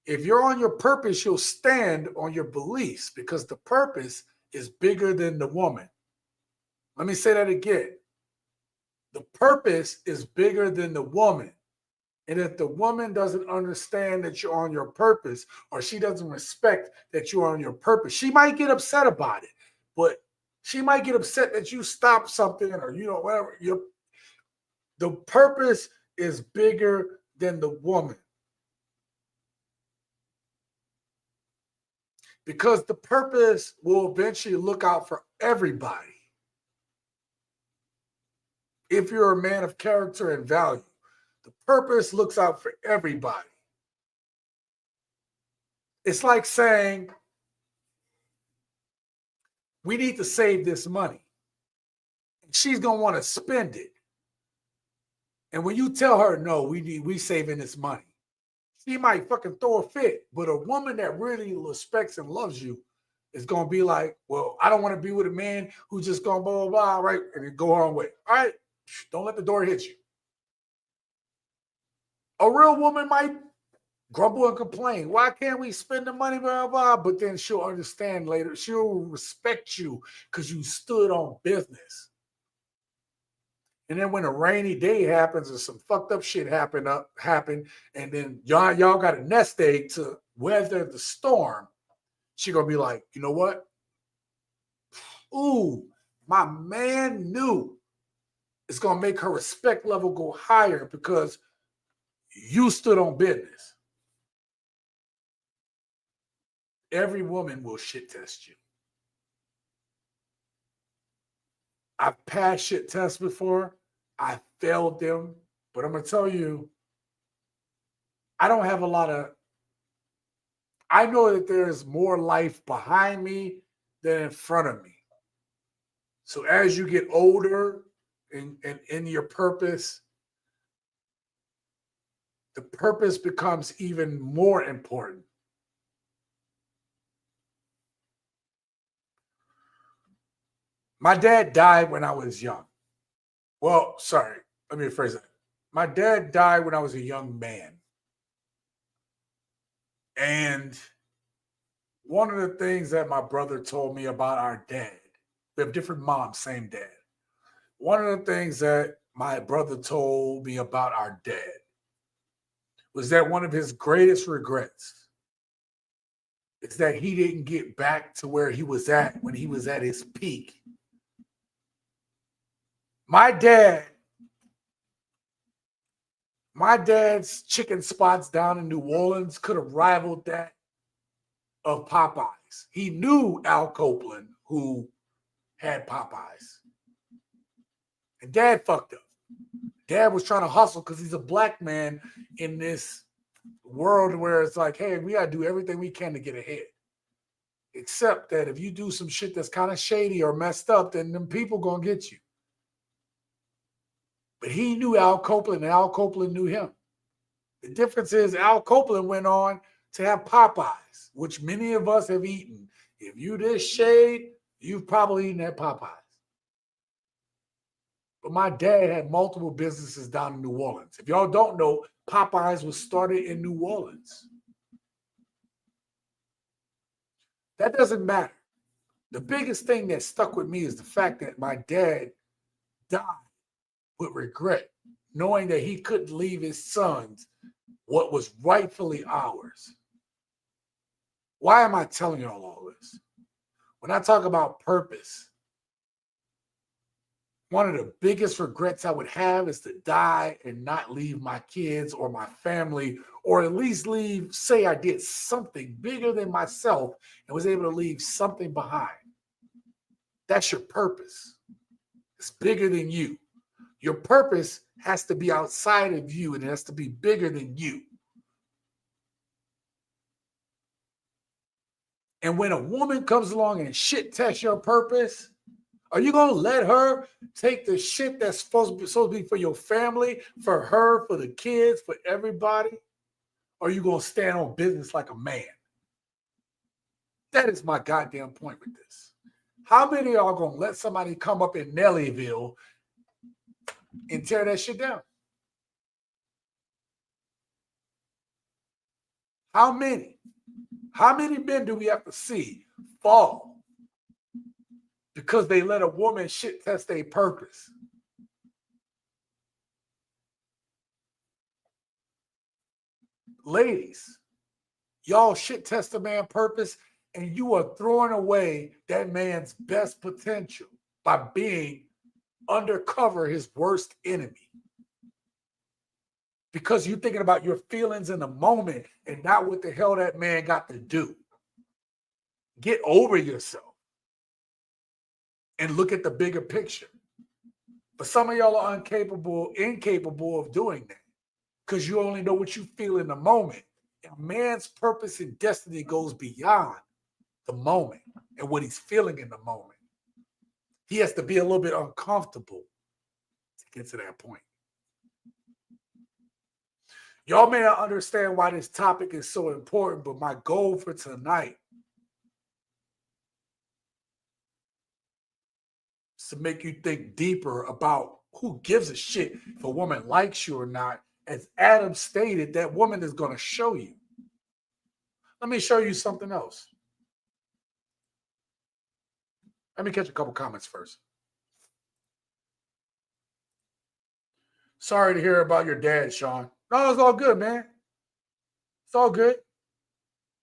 if you're on your purpose, you'll stand on your beliefs because the purpose is bigger than the woman. Let me say that again. The purpose is bigger than the woman. And if the woman doesn't understand that you're on your purpose, or she doesn't respect that you're on your purpose, she might get upset about it. But she might get upset that you stopped something or, whatever. The purpose is bigger than the woman. Because the purpose will eventually look out for everybody. If you're a man of character and value, the purpose looks out for everybody. It's like saying, we need to save this money. She's going to want to spend it. And when you tell her, no, we saving this money, she might fucking throw a fit. But a woman that really respects and loves you is going to be like, well, I don't want to be with a man who's just going blah, blah, blah, right? And then go her own way. All right? Don't let the door hit you. A real woman might grumble and complain. Why can't we spend the money, blah, blah, blah? But then she'll understand later. She'll respect you because you stood on business. And then when a rainy day happens or some fucked up shit happen, and then y'all got a nest egg to weather the storm, she gonna be like, you know what? Ooh, my man knew. It's gonna make her respect level go higher because you stood on business. Every woman will shit test you. I've passed shit tests before. I failed them, but I'm going to tell you, I don't have a lot of, I know that there's more life behind me than in front of me. So as you get older and in your purpose, the purpose becomes even more important. My dad died when I was young. Well, sorry, let me rephrase that. My dad died when I was a young man. And one of the things that my brother told me about our dad, we have different moms, same dad. One of the things that my brother told me about our dad was that one of his greatest regrets is that he didn't get back to where he was at when he was at his peak. My dad's chicken spots down in New Orleans could have rivaled that of Popeyes. He knew Al Copeland, who had Popeyes. And Dad fucked up. Dad was trying to hustle because he's a black man in this world where it's like, hey, we got to do everything we can to get ahead. Except that if you do some shit that's kind of shady or messed up, then them people going to get you. But he knew Al Copeland and Al Copeland knew him. The difference is Al Copeland went on to have Popeyes, which many of us have eaten. If you this shade, you've probably eaten at Popeyes. But my dad had multiple businesses down in New Orleans. If y'all don't know, Popeyes was started in New Orleans. That doesn't matter. The biggest thing that stuck with me is the fact that my dad died with regret, knowing that he couldn't leave his sons what was rightfully ours. Why am I telling y'all all this? When I talk about purpose, one of the biggest regrets I would have is to die and not leave my kids or my family, or at least leave, say I did something bigger than myself and was able to leave something behind. That's your purpose. It's bigger than you. Your purpose has to be outside of you, and it has to be bigger than you. And when a woman comes along and shit tests your purpose, are you going to let her take the shit that's supposed to be for your family, for her, for the kids, for everybody? Or are you going to stand on business like a man? That is my goddamn point with this. How many of y'all going to let somebody come up in Nellyville and tear that shit down? How many? How many men do we have to see fall because they let a woman shit test their purpose? Ladies, y'all shit test a man's purpose, and you are throwing away that man's best potential by being undercover his worst enemy. Because you're thinking about your feelings in the moment and not what the hell that man got to do. Get over yourself and look at the bigger picture. But some of y'all are incapable of doing that because you only know what you feel in the moment. A man's purpose and destiny goes beyond the moment and what he's feeling in the moment. He has to be a little bit uncomfortable to get to that point. Y'all may not understand why this topic is so important, but my goal for tonight is to make you think deeper about who gives a shit if a woman likes you or not. As Adam stated, that woman is going to show you. Let me show you something else. Let me catch a couple comments first. Sorry to hear about your dad, Sean. No, it's all good, man. It's all good.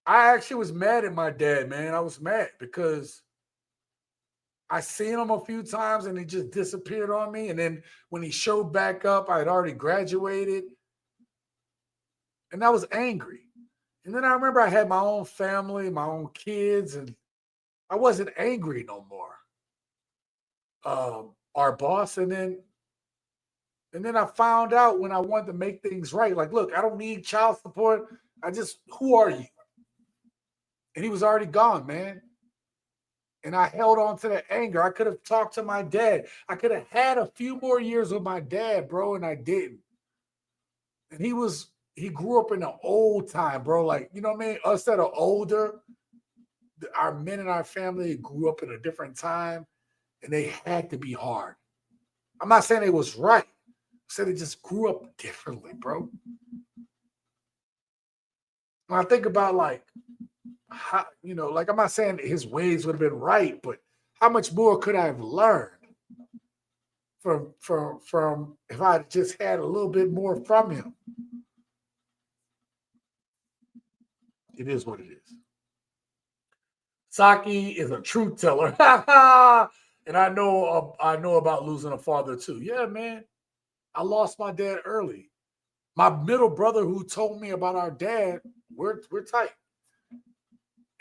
I actually was mad at my dad, man. I was mad because I seen him a few times and he just disappeared on me. And then when he showed back up, I had already graduated. And I was angry. And then I remember I had my own family, my own kids, and I wasn't angry no more. Our boss, and then I found out when I wanted to make things right, like, look, I don't need child support. Who are you? And he was already gone, man. And I held on to that anger. I could have talked to my dad. I could have had a few more years with my dad, bro, and I didn't. And he grew up in the old time, bro. Like, you know what I mean? Us that are older, our men in our family grew up in a different time, and they had to be hard. I'm not saying it was right. I said it just grew up differently, bro. When I think about like, how, like I'm not saying his ways would have been right, but how much more could I have learned from if I just had a little bit more from him? It is what it is. Saki is a truth teller. And I know about losing a father too. Yeah, man. I lost my dad early. My middle brother who told me about our dad, we're tight.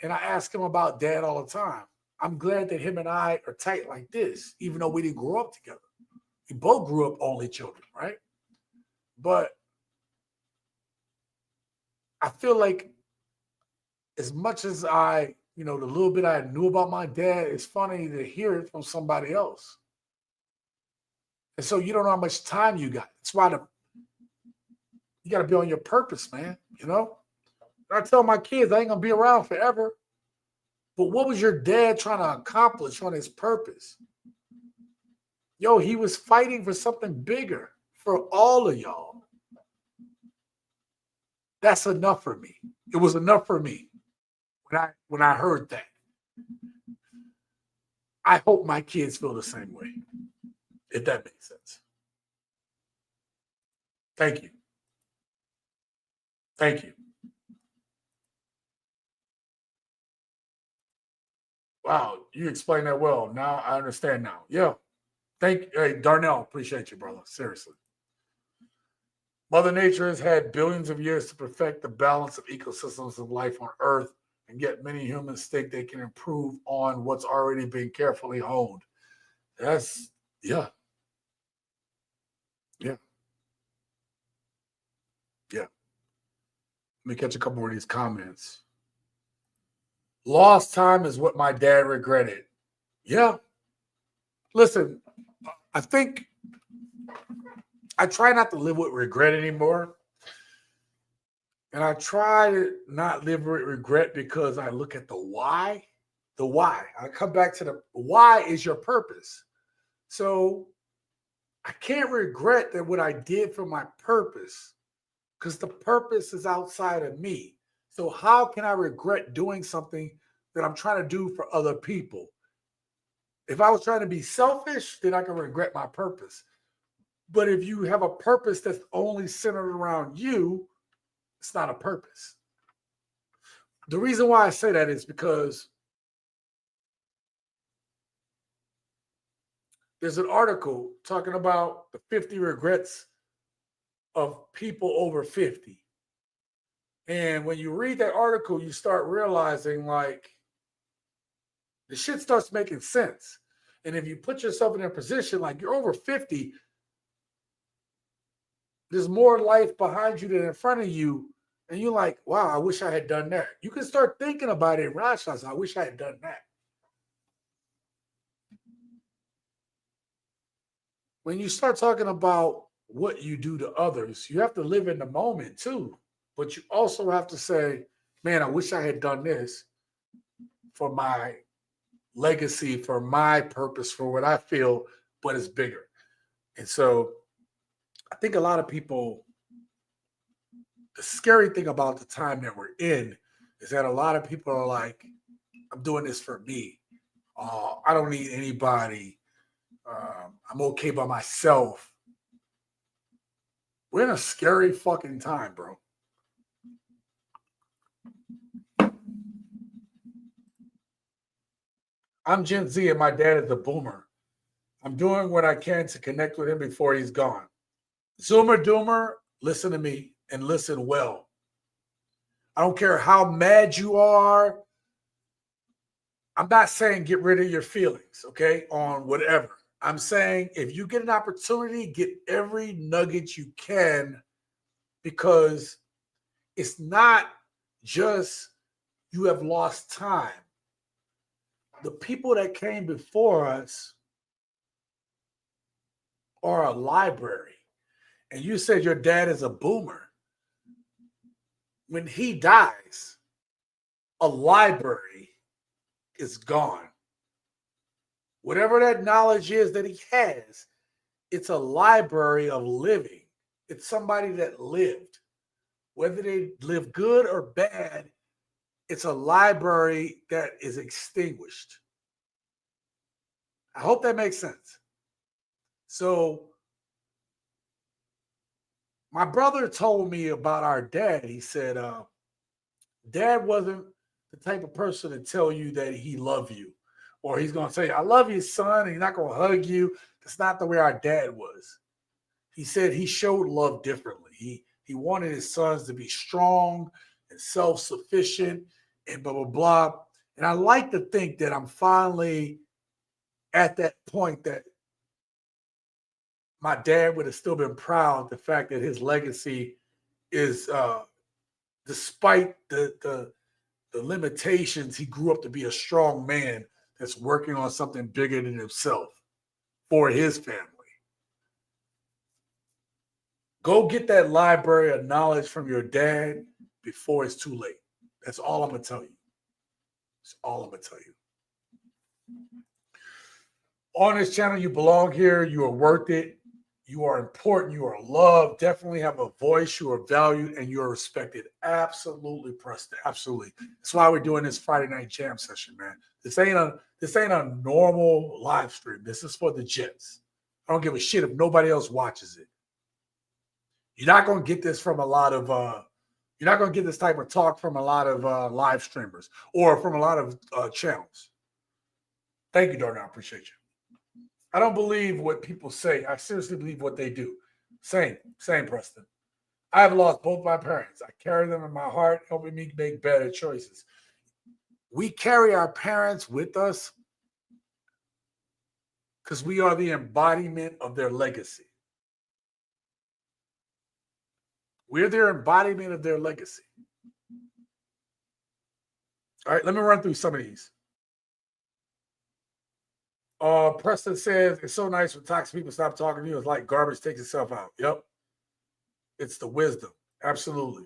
And I ask him about dad all the time. I'm glad that him and I are tight like this, even though we didn't grow up together. We both grew up only children, right? But I feel like as much as the little bit I knew about my dad, it's funny to hear it from somebody else. And so you don't know how much time you got. That's why you got to be on your purpose, man. I tell my kids I ain't going to be around forever. But what was your dad trying to accomplish on his purpose? Yo, he was fighting for something bigger for all of y'all. That's enough for me. It was enough for me when I heard that. I hope my kids feel the same way, if that makes sense. Thank you. Thank you. Wow, you explained that well. Now I understand now. Yeah. Hey, Darnell, appreciate you, brother. Seriously. Mother Nature has had billions of years to perfect the balance of ecosystems of life on Earth, and yet many humans think they can improve on what's already been carefully honed. That's, yeah. Yeah. Yeah. Let me catch a couple more of these comments. Lost time is what my dad regretted. Yeah. Listen, I think I try not to live with regret anymore. And I try to not live with regret because I look at the why. The why. I come back to the why is your purpose. So I can't regret that what I did for my purpose because the purpose is outside of me. So how can I regret doing something that I'm trying to do for other people? If I was trying to be selfish, then I can regret my purpose. But if you have a purpose that's only centered around you, it's not a purpose. The reason why I say that is because there's an article talking about the 50 regrets of people over 50. And when you read that article, you start realizing like the shit starts making sense. And if you put yourself in a position like you're over 50, there's more life behind you than in front of you. And you're like, wow, I wish I had done that. You can start thinking about it and realize, I wish I had done that. When you start talking about what you do to others, you have to live in the moment too. But you also have to say, man, I wish I had done this for my legacy, for my purpose, for what I feel, but it's bigger. And so I think a lot of people, the scary thing about the time that we're in is that a lot of people are like, I'm doing this for me. I don't need anybody. I'm okay by myself. We're in a scary fucking time, bro. I'm Gen Z and my dad is a boomer. I'm doing what I can to connect with him before he's gone. Zoomer Doomer, listen to me and listen well. I don't care how mad you are. I'm not saying get rid of your feelings, okay, on whatever. I'm saying if you get an opportunity, get every nugget you can, because it's not just you have lost time. The people that came before us are a library. And you said your dad is a boomer. When he dies, a library is gone. Whatever that knowledge is that he has, it's a library of living. It's somebody that lived. Whether they live good or bad, it's a library that is extinguished. I hope that makes sense. So my brother told me about our dad. He said, Dad wasn't the type of person to tell you that he loved you, or he's going to say, I love you, son, and he's not going to hug you. That's not the way our dad was. He said he showed love differently. He wanted his sons to be strong and self-sufficient and blah, blah, blah. And I like to think that I'm finally at that point that my dad would have still been proud of the fact that his legacy is, despite the limitations, he grew up to be a strong man that's working on something bigger than himself for his family. Go get that library of knowledge from your dad before it's too late. That's all I'm going to tell you. That's all I'm going to tell you. On this channel, you belong here. You are worth it. You are important. You are loved. Definitely have a voice. You are valued and you are respected. Absolutely, Preston. Absolutely. That's why we're doing this Friday night jam session, man. This ain't a normal live stream. This is for the Jets. I don't give a shit if nobody else watches it. You're not going to get this from a lot of you're not going to get this type of talk from a lot of live streamers or from a lot of channels. Thank you, Darnell. I appreciate you. I don't believe what people say. I seriously believe what they do. Same, Preston. I have lost both my parents. I carry them in my heart, helping me make better choices. We carry our parents with us because we are the embodiment of their legacy. We're their embodiment of their legacy. All right, let me run through some of these. Preston says, it's so nice when toxic people stop talking to you. It's like garbage takes itself out. Yep. It's the wisdom. Absolutely.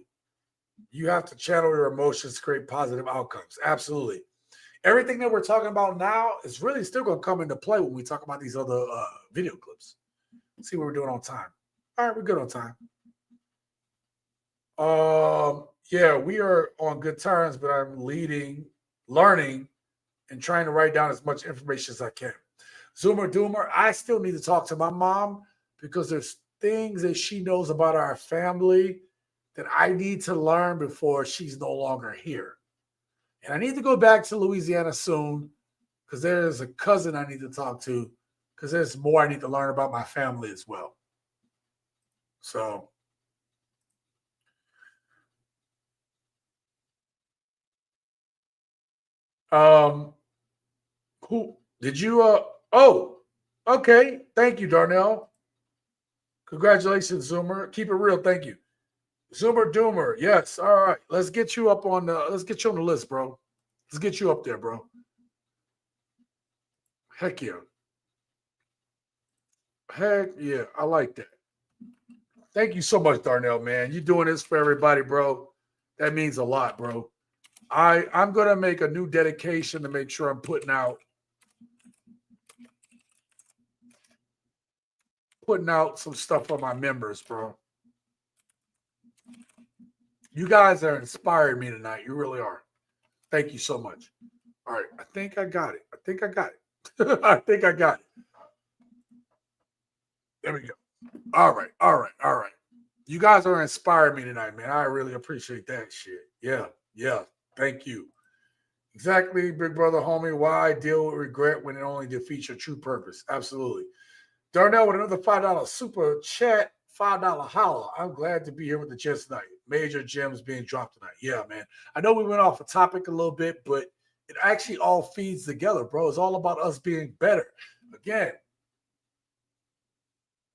You have to channel your emotions to create positive outcomes. Absolutely. Everything that we're talking about now is really still going to come into play when we talk about these other video clips. Let's see what we're doing on time. All right, we're good on time. Yeah, we are on good terms, but I'm learning, and trying to write down as much information as I can. Zoomer Doomer, I still need to talk to my mom because there's things that she knows about our family that I need to learn before she's no longer here. And I need to go back to Louisiana soon because there's a cousin I need to talk to because there's more I need to learn about my family as well. So, who did you oh, okay. Thank you, Darnell. Congratulations, Zoomer. Keep it real. Thank you. Zoomer Doomer. Yes. All right. Let's get you on the list, bro. Let's get you up there, bro. Heck yeah. Heck yeah. I like that. Thank you so much, Darnell, man. You're doing this for everybody, bro. That means a lot, bro. I'm going to make a new dedication to make sure I'm putting out some stuff for my members, bro. You guys are inspiring me tonight. You really are. Thank you so much. All right. I think I got it. I think I got it. There we go. All right. You guys are inspiring me tonight, man. I really appreciate that shit. Yeah. Thank you. Exactly, big brother, homie. Why deal with regret when it only defeats your true purpose? Absolutely. Darnell with another $5 super chat, $5 holla. I'm glad to be here with the Jets tonight. Major gems being dropped tonight. Yeah, man. I know we went off a topic a little bit, but it actually all feeds together, bro. It's all about us being better. Again,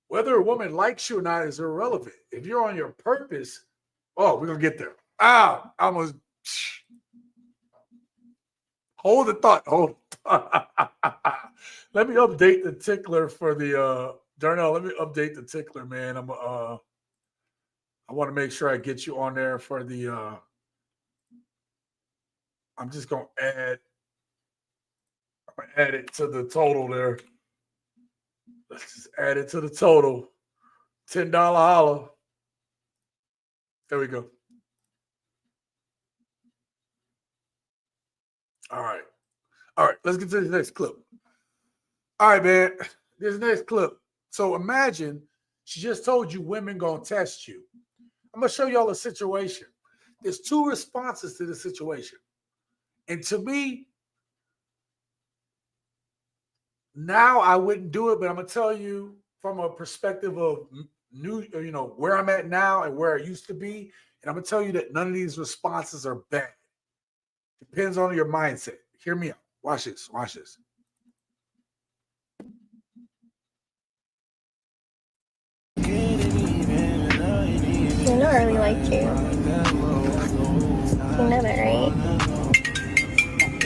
whether a woman likes you or not is irrelevant. If you're on your purpose, we're going to get there. I almost hold the thought. Let me update the tickler for the Darnell. Let me update the tickler, man. I want to make sure I get you on there for the I'm just gonna add it to the total there. Let's just add it to the total. $10 holla. There we go. All right. Let's get to the next clip. All right, man. This next clip. So imagine she just told you women gonna test you. I'm gonna show y'all a situation. There's two responses to the situation. And to me, now I wouldn't do it, but I'm gonna tell you from a perspective of where I'm at now and where I used to be. And I'm gonna tell you that none of these responses are bad. Depends on your mindset. Hear me out. Watch this. You know I really like you. You know that, right?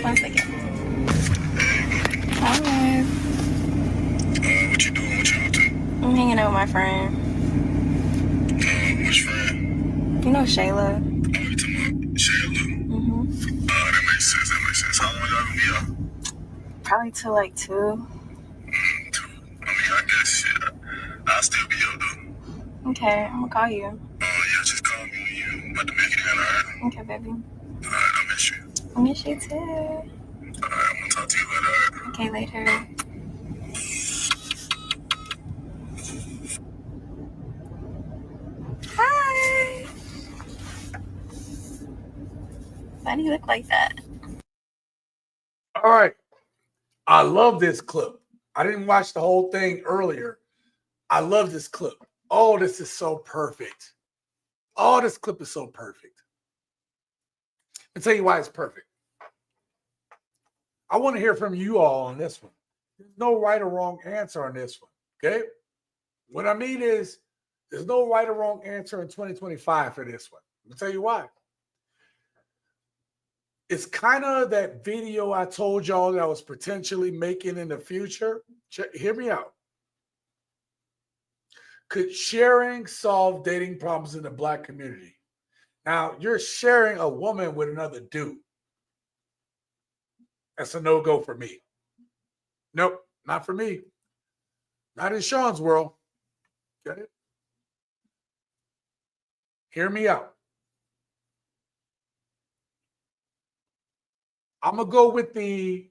1 second. Hi. What you doing? What you up to? I'm hanging out with my friend. Which friend? You know Shayla. Oh, you talking about Shayla? Mm-hmm. That makes sense. How long y'all gonna be out? Probably till like 2. 2. I mean, I guess shit. I'll still be Okay, I'm gonna call you. Yeah, just call me when you about to make it in, alright? Okay, baby. Alright, I miss you. I miss you too. Alright, I'm gonna talk to you later, alright? Okay, later. Hi. Why do you look like that? All right. I love this clip. I didn't watch the whole thing earlier. I love this clip. Oh, this is so perfect. Oh, this clip is so perfect. I'll tell you why it's perfect. I want to hear from you all on this one. There's no right or wrong answer on this one. Okay? What I mean is, there's no right or wrong answer in 2025 for this one. I'll tell you why. It's kind of that video I told y'all that I was potentially making in the future. Hear me out. Could sharing solve dating problems in the Black community? Now, you're sharing a woman with another dude. That's a no-go for me. Nope, not for me. Not in Sean's world. Get it? Hear me out. I'm gonna go with the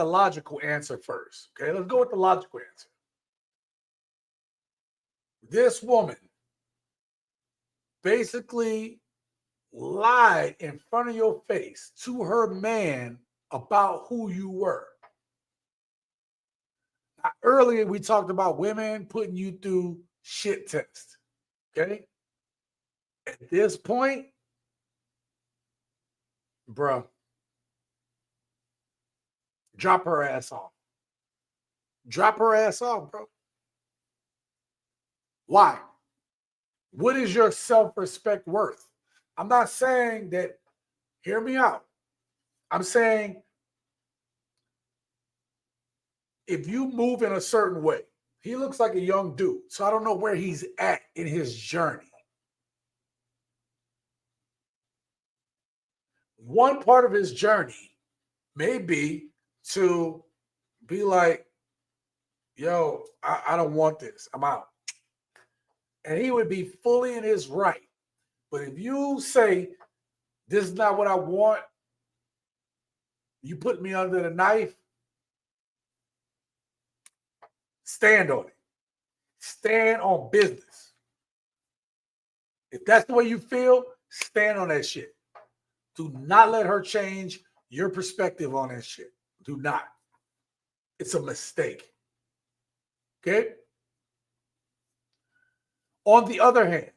logical answer first. Okay, let's go with the logical answer. This woman basically lied in front of your face to her man about who you were. Now, earlier, we talked about women putting you through shit tests. Okay? At this point, bruh, drop her ass off. Drop her ass off, bro. Why? What is your self-respect worth? I'm not saying that, hear me out. I'm saying if you move in a certain way, he looks like a young dude, so I don't know where he's at in his journey. One part of his journey may be to be like, yo, I don't want this. I'm out. And he would be fully in his right. But if you say, this is not what I want, you put me under the knife, stand on it. Stand on business. If that's the way you feel, stand on that shit. Do not let her change your perspective on that shit. Do not. It's a mistake. Okay? On the other hand,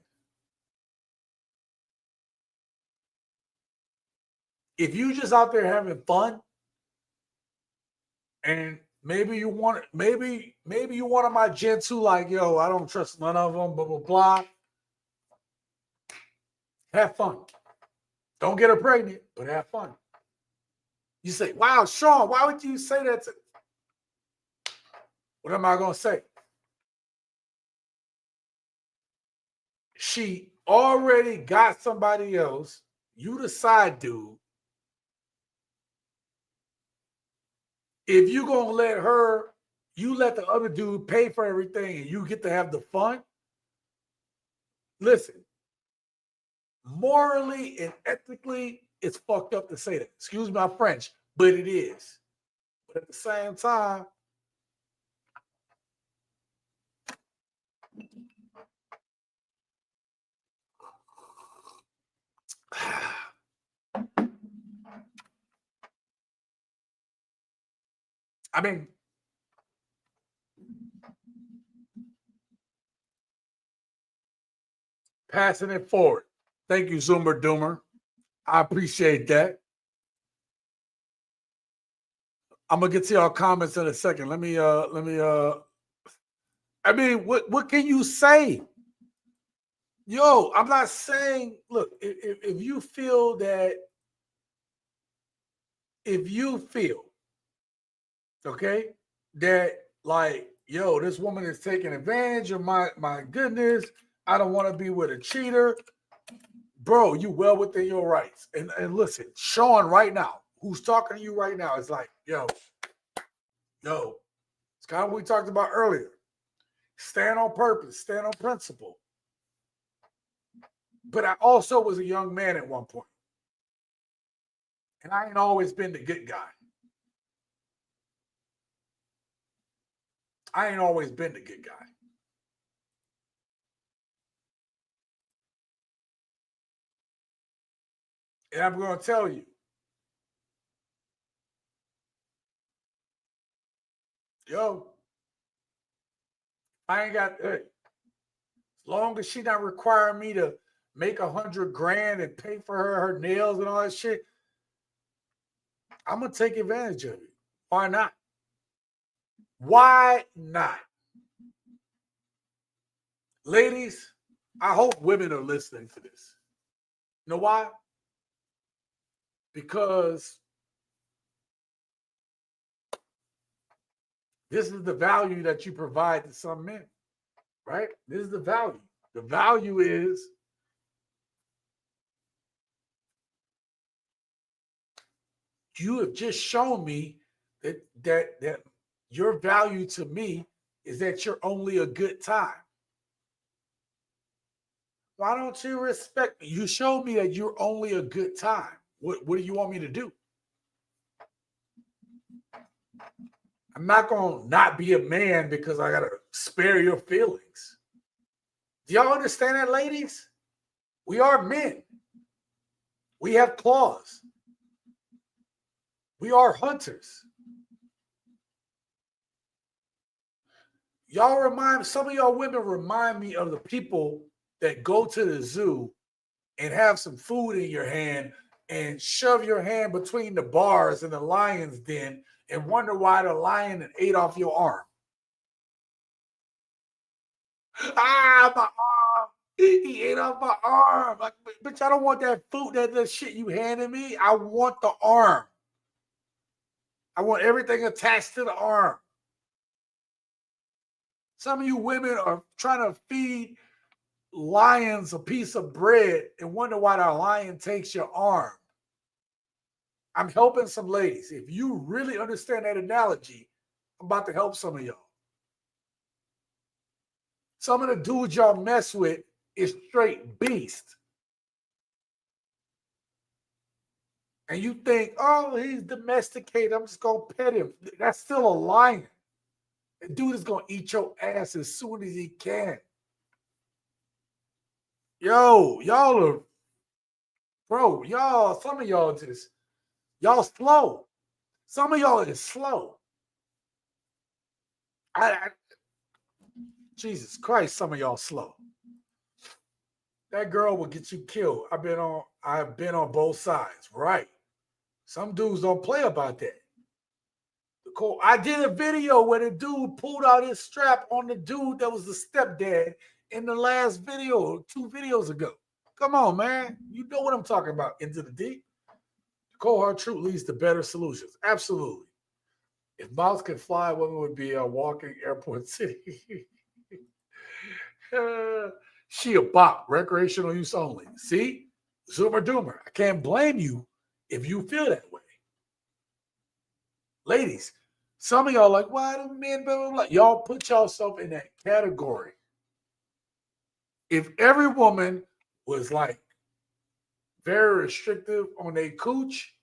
if you just out there having fun and maybe you want one of my gents who like, yo, I don't trust none of them, blah, blah, blah. Have fun. Don't get her pregnant, but have fun. You say, wow, Sean, why would you say that? What am I going to say? She already got somebody else. You the side dude. If you going to let her, you let the other dude pay for everything and you get to have the fun. Listen, morally and ethically, it's fucked up to say that. Excuse my French, but it is. But at the same time, I mean, passing it forward. Thank you, Zoomer Doomer. I appreciate that. I'm gonna get to y'all comments in a second. Let me I mean, what can you say? Yo, I'm not saying, look, if you feel that, okay, that like, yo, this woman is taking advantage of my goodness, I don't want to be with a cheater, bro, you well within your rights. And listen, Sean right now, who's talking to you right now, is like, yo, it's kind of what we talked about earlier. stand on purpose, stand on principle. But I also was a young man at one point. And I ain't always been the good guy. I ain't always been the good guy. And I'm going to tell you, yo, I ain't got, hey, as long as she not requiring me to make $100,000 and pay for her nails and all that shit, I'm going to take advantage of it. Why not? Why not? Ladies, I hope women are listening to this. You know why? Because this is the value that you provide to some men, right? This is the value. The value is you have just shown me that your value to me is that you're only a good time. Why don't you respect me? You showed me that you're only a good time. What do you want me to do? I'm not going to not be a man because I got to spare your feelings. Do y'all understand that, ladies? We are men. We have claws. We are hunters. Some of y'all women remind me of the people that go to the zoo and have some food in your hand and shove your hand between the bars in the lion's den and wonder why the lion ate off your arm. Ah, my arm. He ate off my arm. Like, bitch, I don't want that food, that shit you handed me. I want the arm. I want everything attached to the arm. Some of you women are trying to feed lions a piece of bread and wonder why the lion takes your arm. I'm helping some ladies. If you really understand that analogy, I'm about to help some of y'all. Some of the dudes y'all mess with is straight beast. And you think, oh, he's domesticated, I'm just going to pet him. That's still a lion. The dude is going to eat your ass as soon as he can. Yo, some of y'all just, y'all slow. Some of y'all is slow. Jesus Christ, some of y'all slow. That girl will get you killed. I've been on both sides, right? Some dudes don't play about that. I did a video where the dude pulled out his strap on the dude that was the stepdad in the last video, 2 videos ago. Come on, man. You know what I'm talking about. Into the deep. The cold hard truth leads to better solutions. Absolutely. If mouths could fly, women would be a walking airport city. She a bop, recreational use only. See? Zoomer doomer. I can't blame you if you feel that way. Ladies, some of y'all like, why do men, blah, blah, blah. Y'all put yourself in that category. If every woman was like very restrictive on their cooch,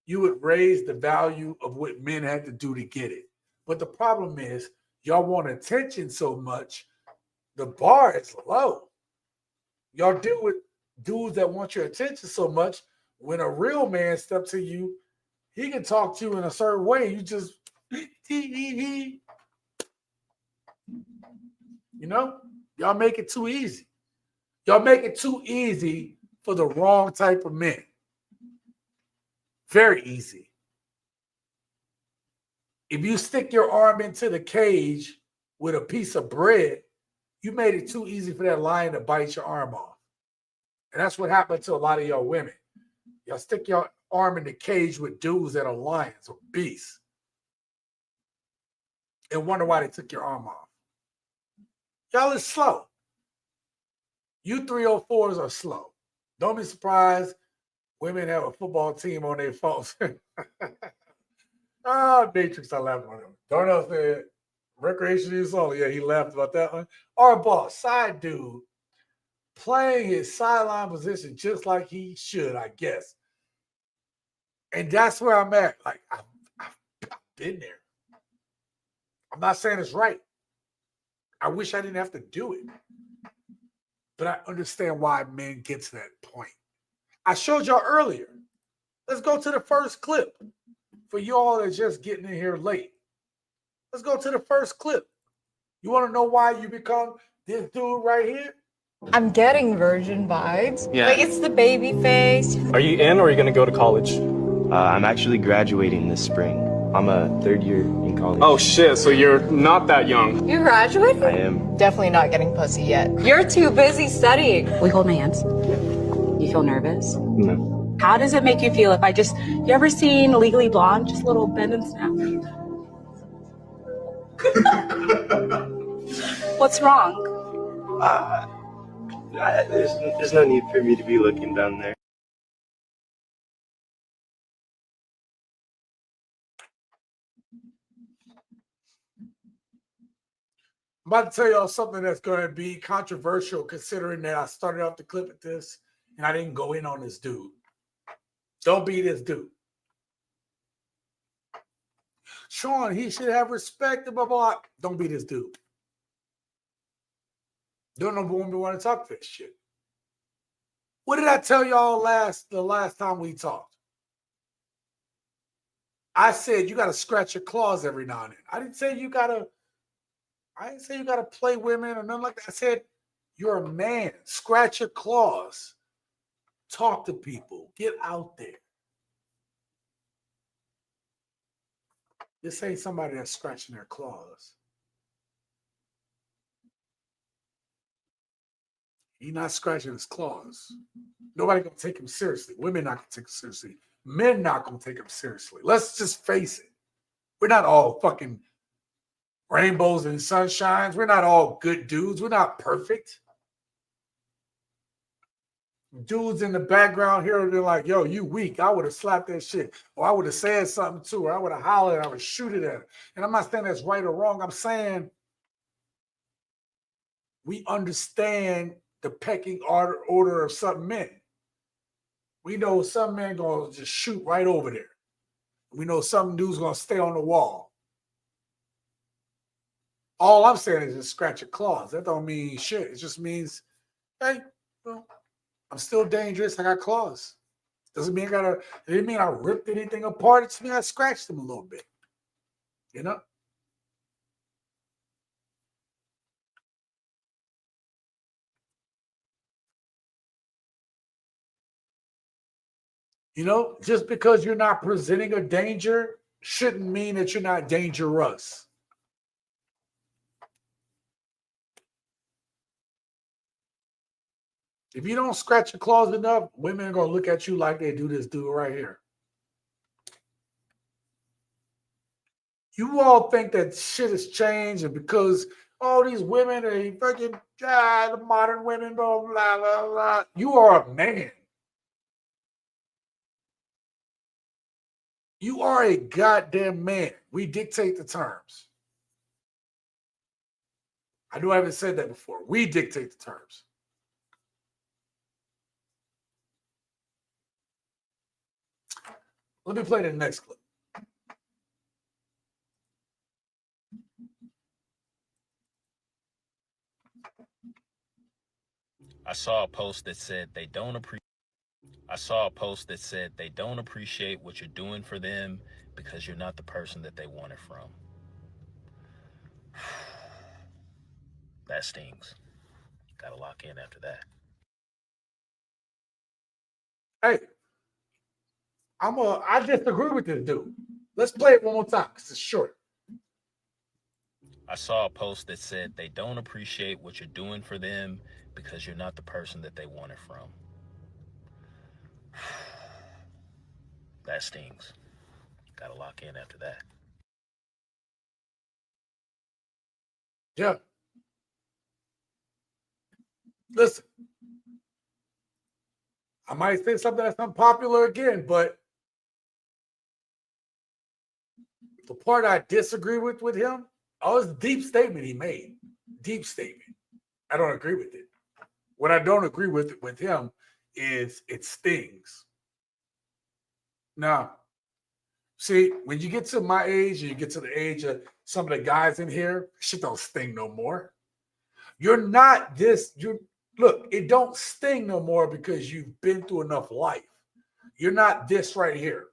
you would raise the value of what men had to do to get it. But the problem is, y'all want attention so much, the bar is low. Y'all deal with dudes that want your attention so much. When a real man steps to you, he can talk to you in a certain way. You just, you know, y'all make it too easy. Y'all make it too easy for the wrong type of men. Very easy. If you stick your arm into the cage with a piece of bread, you made it too easy for that lion to bite your arm off. And that's what happened to a lot of y'all women. Y'all stick your arm in the cage with dudes that are lions or beasts and wonder why they took your arm off. Y'all is slow. You 304s are slow. Don't be surprised women have a football team on their phones. Matrix, I laugh on them. Darnell said, Recreation use only. Yeah, he laughed about that one. Our boss, side dude, playing his sideline position just like he should, I guess. And that's where I'm at. Like, I've been there. I'm not saying it's right. I wish I didn't have to do it. But I understand why men get to that point. I showed y'all earlier. Let's go to the first clip for y'all that's just getting in here late. Let's go to the first clip. You want to know why you become this dude right here? I'm getting virgin vibes. Yeah. Like it's the baby face. Are you in or are you going to go to college? I'm actually graduating this spring. I'm a third year in college. Oh shit, so you're not that young. You graduated? I am. Definitely not getting pussy yet. You're too busy studying. We hold hands. You feel nervous? No. How does it make you feel if I just, you ever seen Legally Blonde? Just a little bend and snap. What's wrong? There's no need for me to be looking down there. I'm about to tell y'all something that's going to be controversial considering that I started off the clip with this and I didn't go in on this dude. Don't be this dude. Sean, he should have respect, blah, blah. Don't be this dude. Don't know women want to talk this shit. What did I tell y'all the last time we talked? I said you got to scratch your claws every now and then. I didn't say you got to play women or nothing like that. I said you're a man. Scratch your claws. Talk to people. Get out there. This ain't somebody that's scratching their claws. He's not scratching his claws. Nobody gonna take him seriously. Women not gonna take him seriously. Men not gonna take him seriously. Let's just face it. We're not all fucking rainbows and sunshines. We're not all good dudes. We're not perfect. Dudes in the background here, they're like, yo, you weak. I would have slapped that shit. Or I would have said something to her. I would have hollered. I would shoot it at her. And I'm not saying that's right or wrong. I'm saying we understand the pecking order of some men. We know some men gonna just shoot right over there. We know some dudes gonna stay on the wall. All I'm saying is just scratch your claws. That don't mean shit. It just means, hey, well, I'm still dangerous. I got claws. Doesn't mean it didn't mean I ripped anything apart. It just means I scratched them a little bit. You know? You know, just because you're not presenting a danger shouldn't mean that you're not dangerous. If you don't scratch your claws enough, women are going to look at you like they do this dude right here. You all think that shit has changed and because all these women are fucking, the modern women, blah, blah, blah, blah. You are a man. You are a goddamn man. We dictate the terms. I know I haven't said that before. We dictate the terms. Let me play the next clip. I saw a post that said they don't appreciate what you're doing for them because you're not the person that they want it from. That stings. Gotta lock in after that. Hey, I disagree with this dude. Let's play it one more time because it's short. I saw a post that said they don't appreciate what you're doing for them because you're not the person that they want it from. That stings. Gotta lock in after that. Yeah. Listen, I might say something that's unpopular again, but the part I disagree with him Oh, it's a deep statement he made. Deep statement. I don't agree with it. What I don't agree with him is it stings. Now, see, when you get to my age, and you get to the age of some of the guys in here, shit don't sting no more. You're not this. You look, it don't sting no more because you've been through enough life. You're not this right here.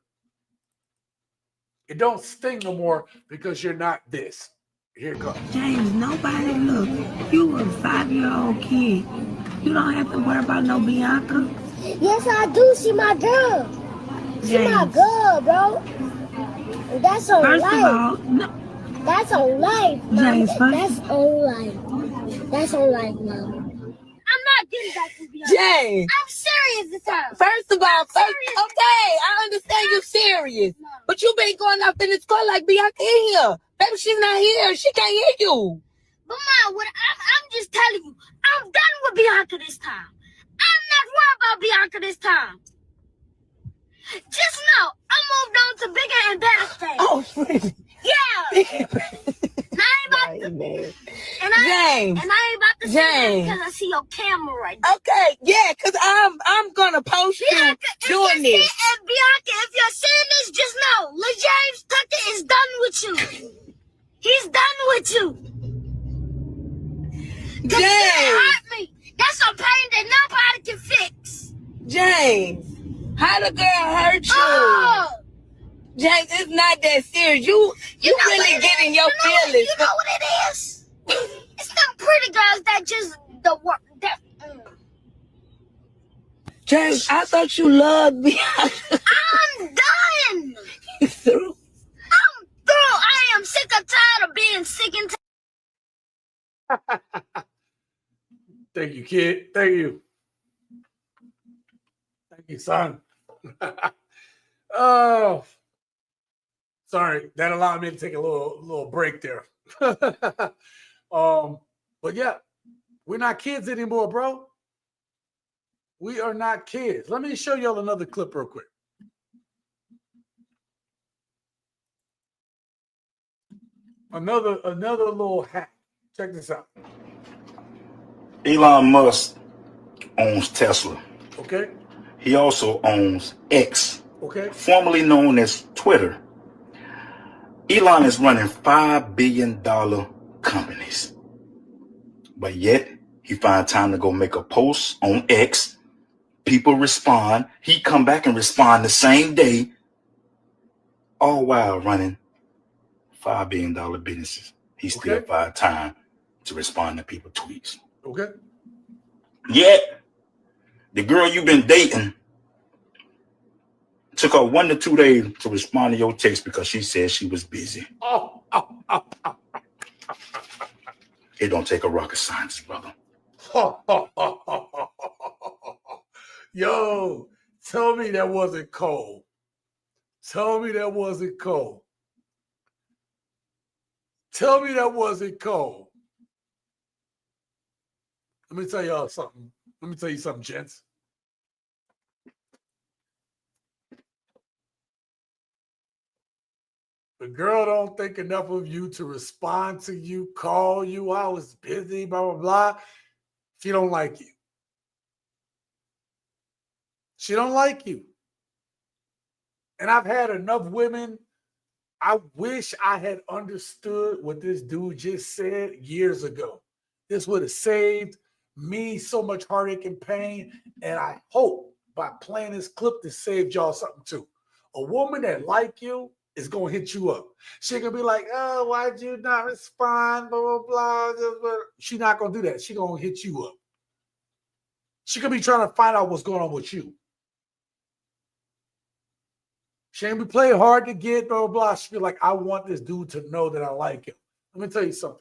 It don't sting no more because you're not this. Here it comes. James, nobody look. You a 5-year-old kid. You don't have to worry about no Bianca. Yes, I do. See my girl. See my James. girl, bro. That's on First life. of all, no. That's on life, Mom. James, That's on life. That's on life, Mom. I'm not getting back with Bianca. James. I'm serious this time. First of all, okay, I understand you're serious. But you been going up in this car like Bianca in here. Baby, she's not here. She can't hear you. But Mom, I'm just telling you, I'm done with Bianca this time. I'm not worried about Bianca this time. Just know, I moved on to bigger and better things. Oh, really? Yeah. And I ain't about to, and I ain't about to say that because I see your camera right there. Okay, yeah, because I'm gonna post Bianca, you doing this. Bianca, if you're seeing this, just know, Lil James Tucker is done with you. He's done with you. James. You hurt me. That's a pain that nobody can fix. James, how the girl hurt you? Oh. James, it's not that serious. You really getting your feelings. You know what it is? It's them pretty girls that just the work. James, I thought you loved me. I'm done. You through? I'm through. I am sick and tired of being sick and tired. Thank you, kid. Thank you. Thank you, son. Oh, sorry. That allowed me to take a little break there. But yeah, we're not kids anymore, bro. We are not kids. Let me show y'all another clip real quick. Another little hack. Check this out. Elon Musk owns Tesla. Okay. He also owns X, okay, formerly known as Twitter. Elon is running $5 billion companies. But yet, he finds time to go make a post on X. People respond. He come back and respond the same day, all while running $5 billion businesses. He still find time to respond to people's tweets. Okay. Yet, the girl you've been dating took her 1 to 2 days to respond to your text because she said she was busy. It don't take a rocket scientist, brother. Yo, tell me that wasn't cold. Tell me that wasn't cold. Tell me that wasn't cold. Let me tell y'all something. Let me tell you something, gents. The girl don't think enough of you to respond to you, call you. I was busy, blah, blah, blah. She don't like you. She don't like you. And I've had enough women. I wish I had understood what this dude just said years ago. This would have saved me so much heartache and pain. And I hope by playing this clip to save y'all something too. A woman that like you is going to hit you up. She going to be like, oh, why'd you not respond? Blah, blah, blah, blah, blah. She's not going to do that. She going to hit you up. She going to be trying to find out what's going on with you. She ain't be playing hard to get, blah, blah, blah. She be like, I want this dude to know that I like him. Let me tell you something.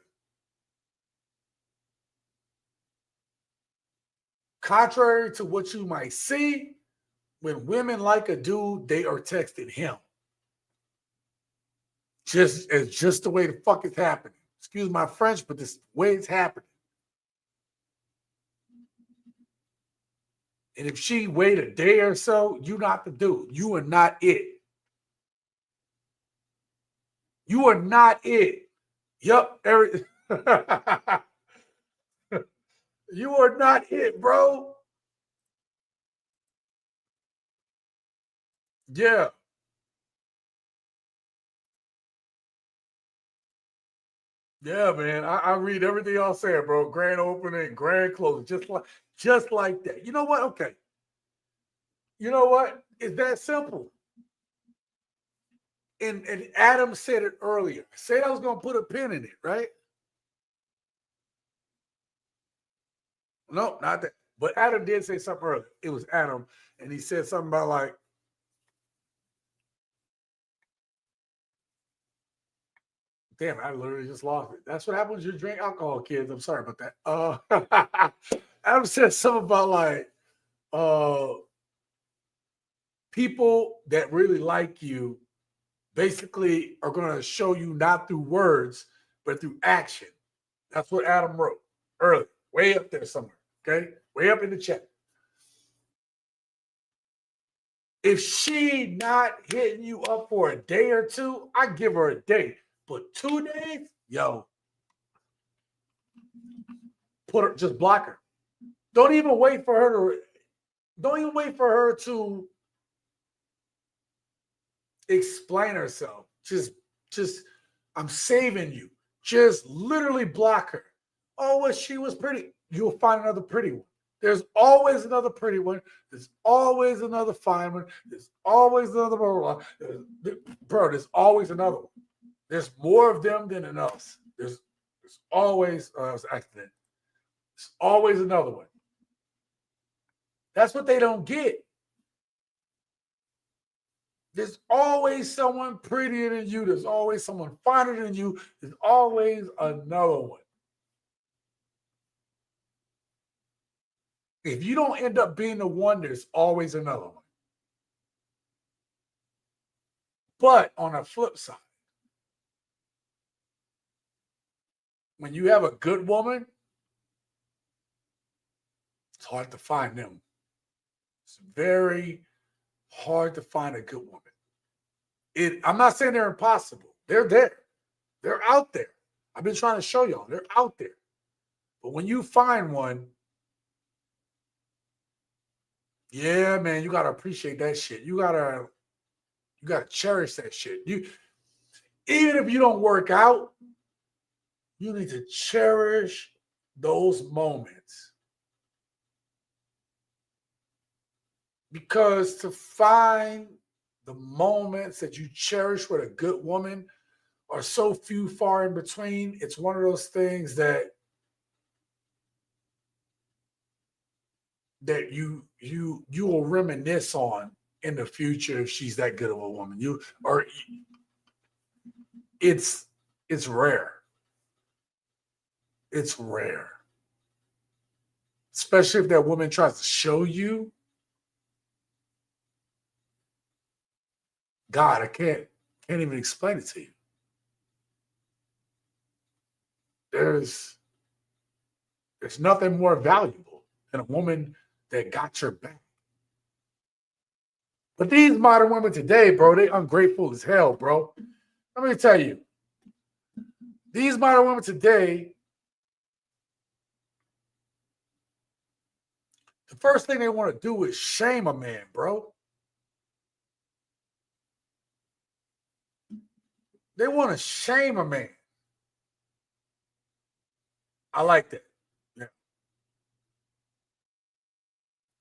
Contrary to what you might see, when women like a dude, they are texting him. It's just the way the fuck it's happening. Excuse my French, but this is the way it's happening. And if she wait a day or so, you not the dude. You are not it. You are not it. Yep. You are not it, bro. Yeah. Yeah, man. I read everything y'all saying, bro. Grand opening, grand closing, just like that. You know what? Okay. You know what? It's that simple. And Adam said it earlier. I said I was gonna put a pin in it, right? No, not that. But Adam did say something earlier. It was Adam, and he said something about like, damn, I literally just lost it. That's what happens when you drink alcohol, kids. I'm sorry about that. Adam said something about like people that really like you basically are going to show you not through words, but through action. That's what Adam wrote early, way up there somewhere. Okay, way up in the chat. If she not hitting you up for a day or two, I give her a day. But 2 days, yo, just block her. Don't even wait for her to explain herself. Just I'm saving you. Just literally block her. Oh, well, she was pretty. You'll find another pretty one. There's always another pretty one. There's always another fine one. There's always another blah, blah, blah. Bro, there's always another one. There's more of them than in us. There's always accident. There's always another one. That's what they don't get. There's always someone prettier than you. There's always someone finer than you. There's always another one. If you don't end up being the one, there's always another one. But on a flip side, when you have a good woman, it's hard to find them. It's very hard to find a good woman. I'm not saying they're impossible. They're there. They're out there. I've been trying to show y'all. They're out there. But when you find one, yeah, man, you gotta appreciate that shit. You gotta cherish that shit. Even if you don't work out, you need to cherish those moments. Because to find the moments that you cherish with a good woman are so few far in between. It's one of those things that you will reminisce on in the future if she's that good of a woman. It's rare. It's rare. Especially if that woman tries to show you. God, I can't even explain it to you. There's nothing more valuable than a woman that got your back. But these modern women today, bro, they ungrateful as hell, bro. Let me tell you. These modern women today, the first thing they want to do is shame a man, bro. They want to shame a man. I like that. Yeah.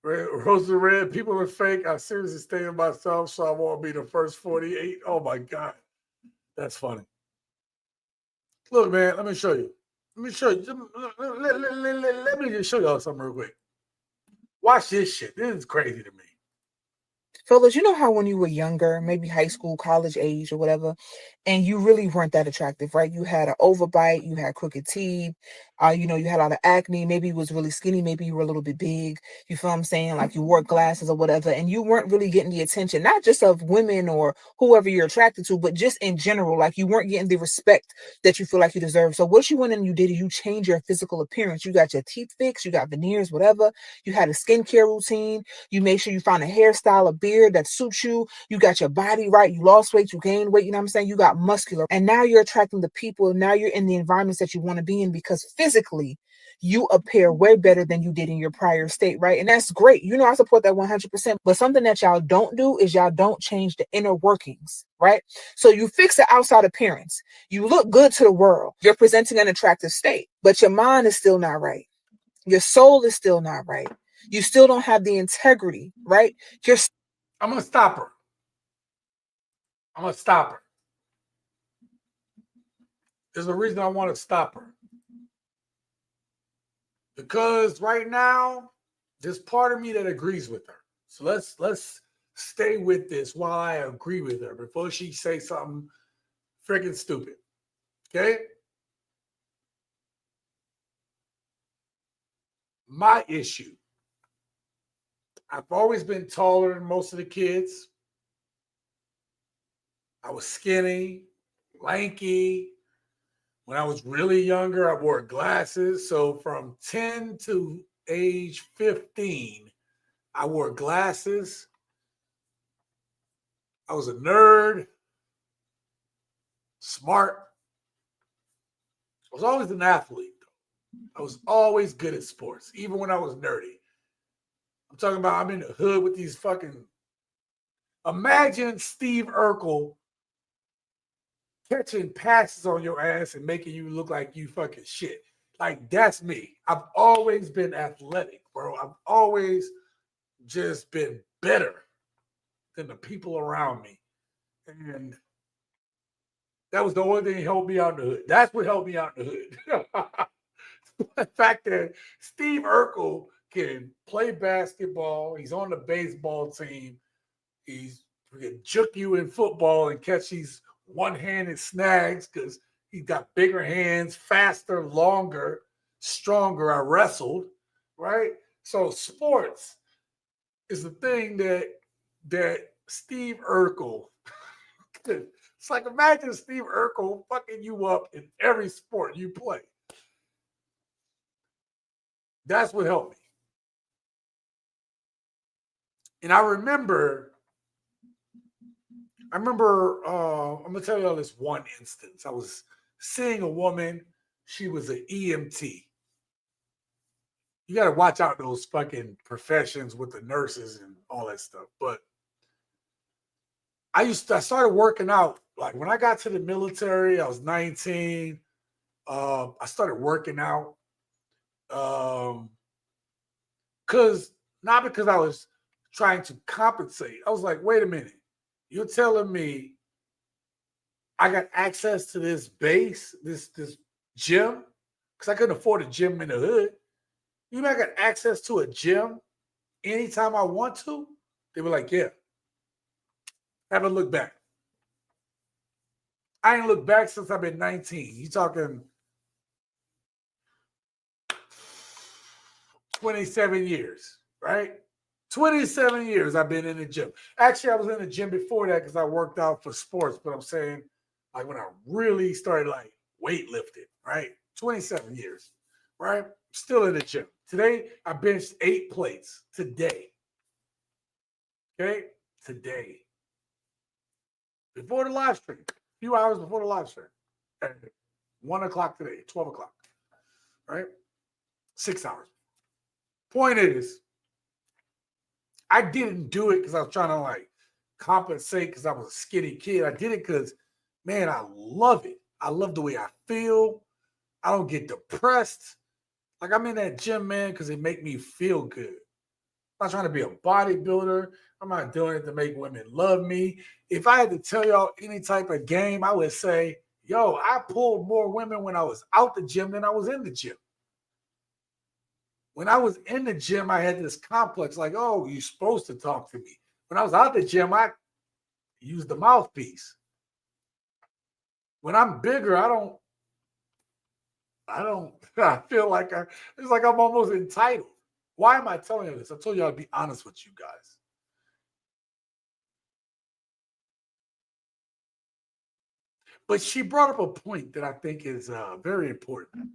Rosa Red, people are fake. I seriously stay in myself, so I won't be the first 48. Oh my God. That's funny. Look, man, let me show you. Let me show you. Let me just show y'all something real quick. Watch this shit. This is crazy to me. Fellas, you know how when you were younger, maybe high school, college age or whatever, and you really weren't that attractive, right? You had an overbite, you had crooked teeth, you had a lot of acne, maybe you was really skinny, maybe you were a little bit big, you feel what I'm saying? Like you wore glasses or whatever, and you weren't really getting the attention, not just of women or whoever you're attracted to, but just in general, like you weren't getting the respect that you feel like you deserve. So what you went and you did is you changed your physical appearance. You got your teeth fixed, you got veneers, whatever. You had a skincare routine. You made sure you found a hairstyle, a beard, gear that suits you. You got your body right. You lost weight, you gained weight, you know what I'm saying? You got muscular. And now you're attracting the people. Now you're in the environments that you want to be in because physically you appear way better than you did in your prior state, right? And that's great. You know, I support that 100%. But something that y'all don't do is y'all don't change the inner workings, right? So you fix the outside appearance. You look good to the world. You're presenting an attractive state, but your mind is still not right. Your soul is still not right. You still don't have the integrity, right? I'm going to stop her. I'm going to stop her. There's a reason I want to stop her. Because right now, there's part of me that agrees with her. So let's stay with this while I agree with her before she says something freaking stupid. Okay? My issue. I've always been taller than most of the kids. I was skinny, lanky. When I was really younger, I wore glasses. So from 10 to age 15, I wore glasses. I was a nerd, smart. I was always an athlete, though. I was always good at sports, even when I was nerdy. I'm talking about I'm in the hood with these fucking... Imagine Steve Urkel catching passes on your ass and making you look like you fucking shit. Like, that's me. I've always been athletic, bro. I've always just been better than the people around me. And that was the only thing that helped me out in the hood. That's what helped me out in the hood. The fact that Steve Urkel can play basketball, he's on the baseball team, he can juke you in football and catch these one-handed snags because he's got bigger hands, faster, longer, stronger. I wrestled, right? So sports is the thing that Steve Urkel... It's like, imagine Steve Urkel fucking you up in every sport you play. That's what helped me. And I remember, I'm going to tell you all this one instance. I was seeing a woman. She was an EMT. You got to watch out those fucking professions with the nurses and all that stuff. But I started working out. Like when I got to the military, I was 19. I started working out. Not because I was trying to compensate. I was like, wait a minute. You're telling me I got access to this base, this gym? Because I couldn't afford a gym in the hood. You know I got access to a gym anytime I want to? They were like, yeah. Have a look back. I ain't looked back since I've been 19. You talking 27 years, right? 27 years I've been in the gym. Actually, I was in the gym before that because I worked out for sports, but I'm saying like when I really started like weightlifting, right? 27 years, right? Still in the gym. Today, I benched 8 plates. Today. Okay? Today. Before the live stream. A few hours before the live stream. At 1 o'clock today, 12 o'clock. Right? 6 hours. Point is, I didn't do it because I was trying to like compensate because I was a skinny kid. I did it because, man, I love it. I love the way I feel. I don't get depressed. Like I'm in that gym, man, because it make me feel good. I'm not trying to be a bodybuilder. I'm not doing it to make women love me. If I had to tell y'all any type of game, I would say, yo, I pulled more women when I was out the gym than I was in the gym. When I was in the gym, I had this complex like, oh, you're supposed to talk to me. When I was out the gym, I used the mouthpiece. When I'm bigger, I feel like it's like I'm almost entitled. Why am I telling you this? I told you I'd be honest with you guys. But she brought up a point that I think is very important.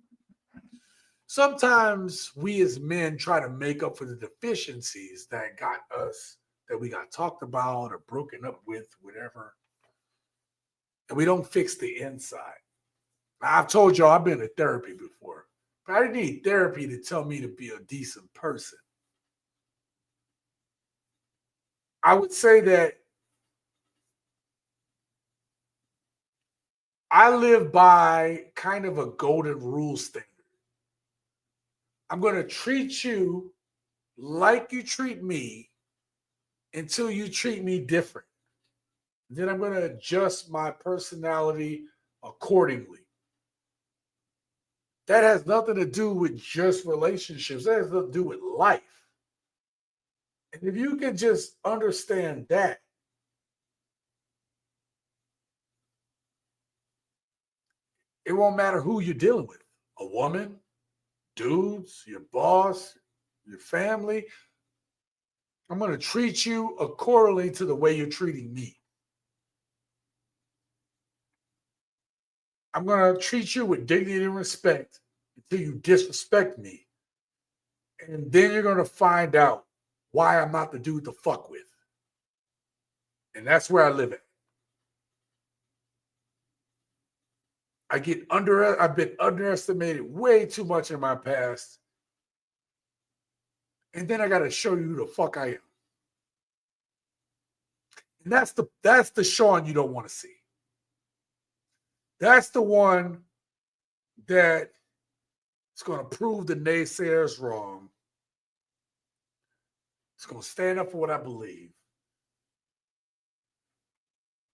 Sometimes we as men try to make up for the deficiencies that got us that we got talked about or broken up with, whatever. And we don't fix the inside. Now, I've told y'all I've been to therapy before, but I didn't need therapy to tell me to be a decent person. I would say that I live by kind of a golden rule standard. I'm going to treat you like you treat me until you treat me different. Then I'm going to adjust my personality accordingly. That has nothing to do with just relationships. That has nothing to do with life. And if you can just understand that, it won't matter who you're dealing with. A woman, dudes, your boss, your family. I'm going to treat you accordingly to the way you're treating me. I'm going to treat you with dignity and respect until you disrespect me. And then you're going to find out why I'm not the dude to fuck with. And that's where I live at. I've been underestimated way too much in my past. And then I got to show you who the fuck I am. And that's the Sean you don't want to see. That's the one that is going to prove the naysayers wrong. It's going to stand up for what I believe.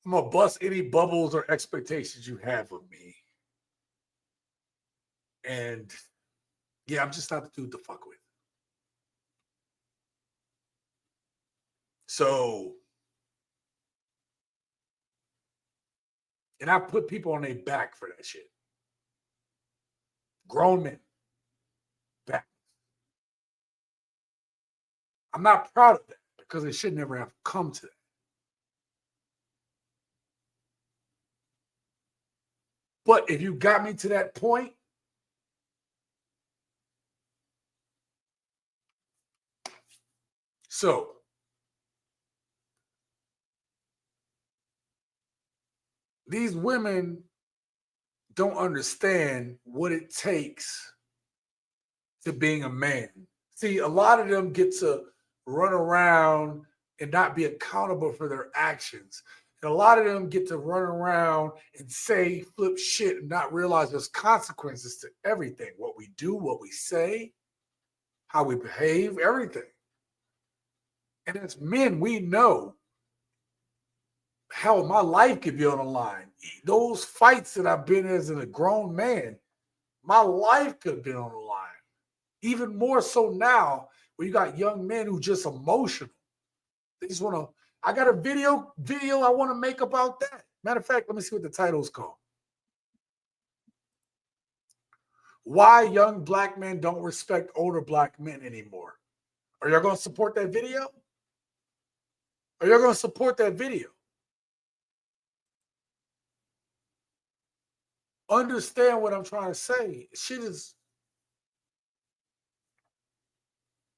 I'm going to bust any bubbles or expectations you have of me. And yeah, I'm just not the dude to fuck with. So, and I put people on their back for that shit. Grown men. Back. I'm not proud of that because it should never have come to that. But if you got me to that point, so these women don't understand what it takes to being a man. See, a lot of them get to run around and not be accountable for their actions. And a lot of them get to run around and say, flip shit, and not realize there's consequences to everything. What we do, what we say, how we behave, everything. And as men, we know, hell, my life could be on the line. Those fights that I've been in as a grown man, my life could have been on the line. Even more so now, when you got young men who just emotional. They just want to. I got a video I want to make about that. Matter of fact, let me see what the title's called. Why young black men don't respect older black men anymore. Are y'all going to support that video? Are y'all going to support that video? Understand what I'm trying to say. Shit is.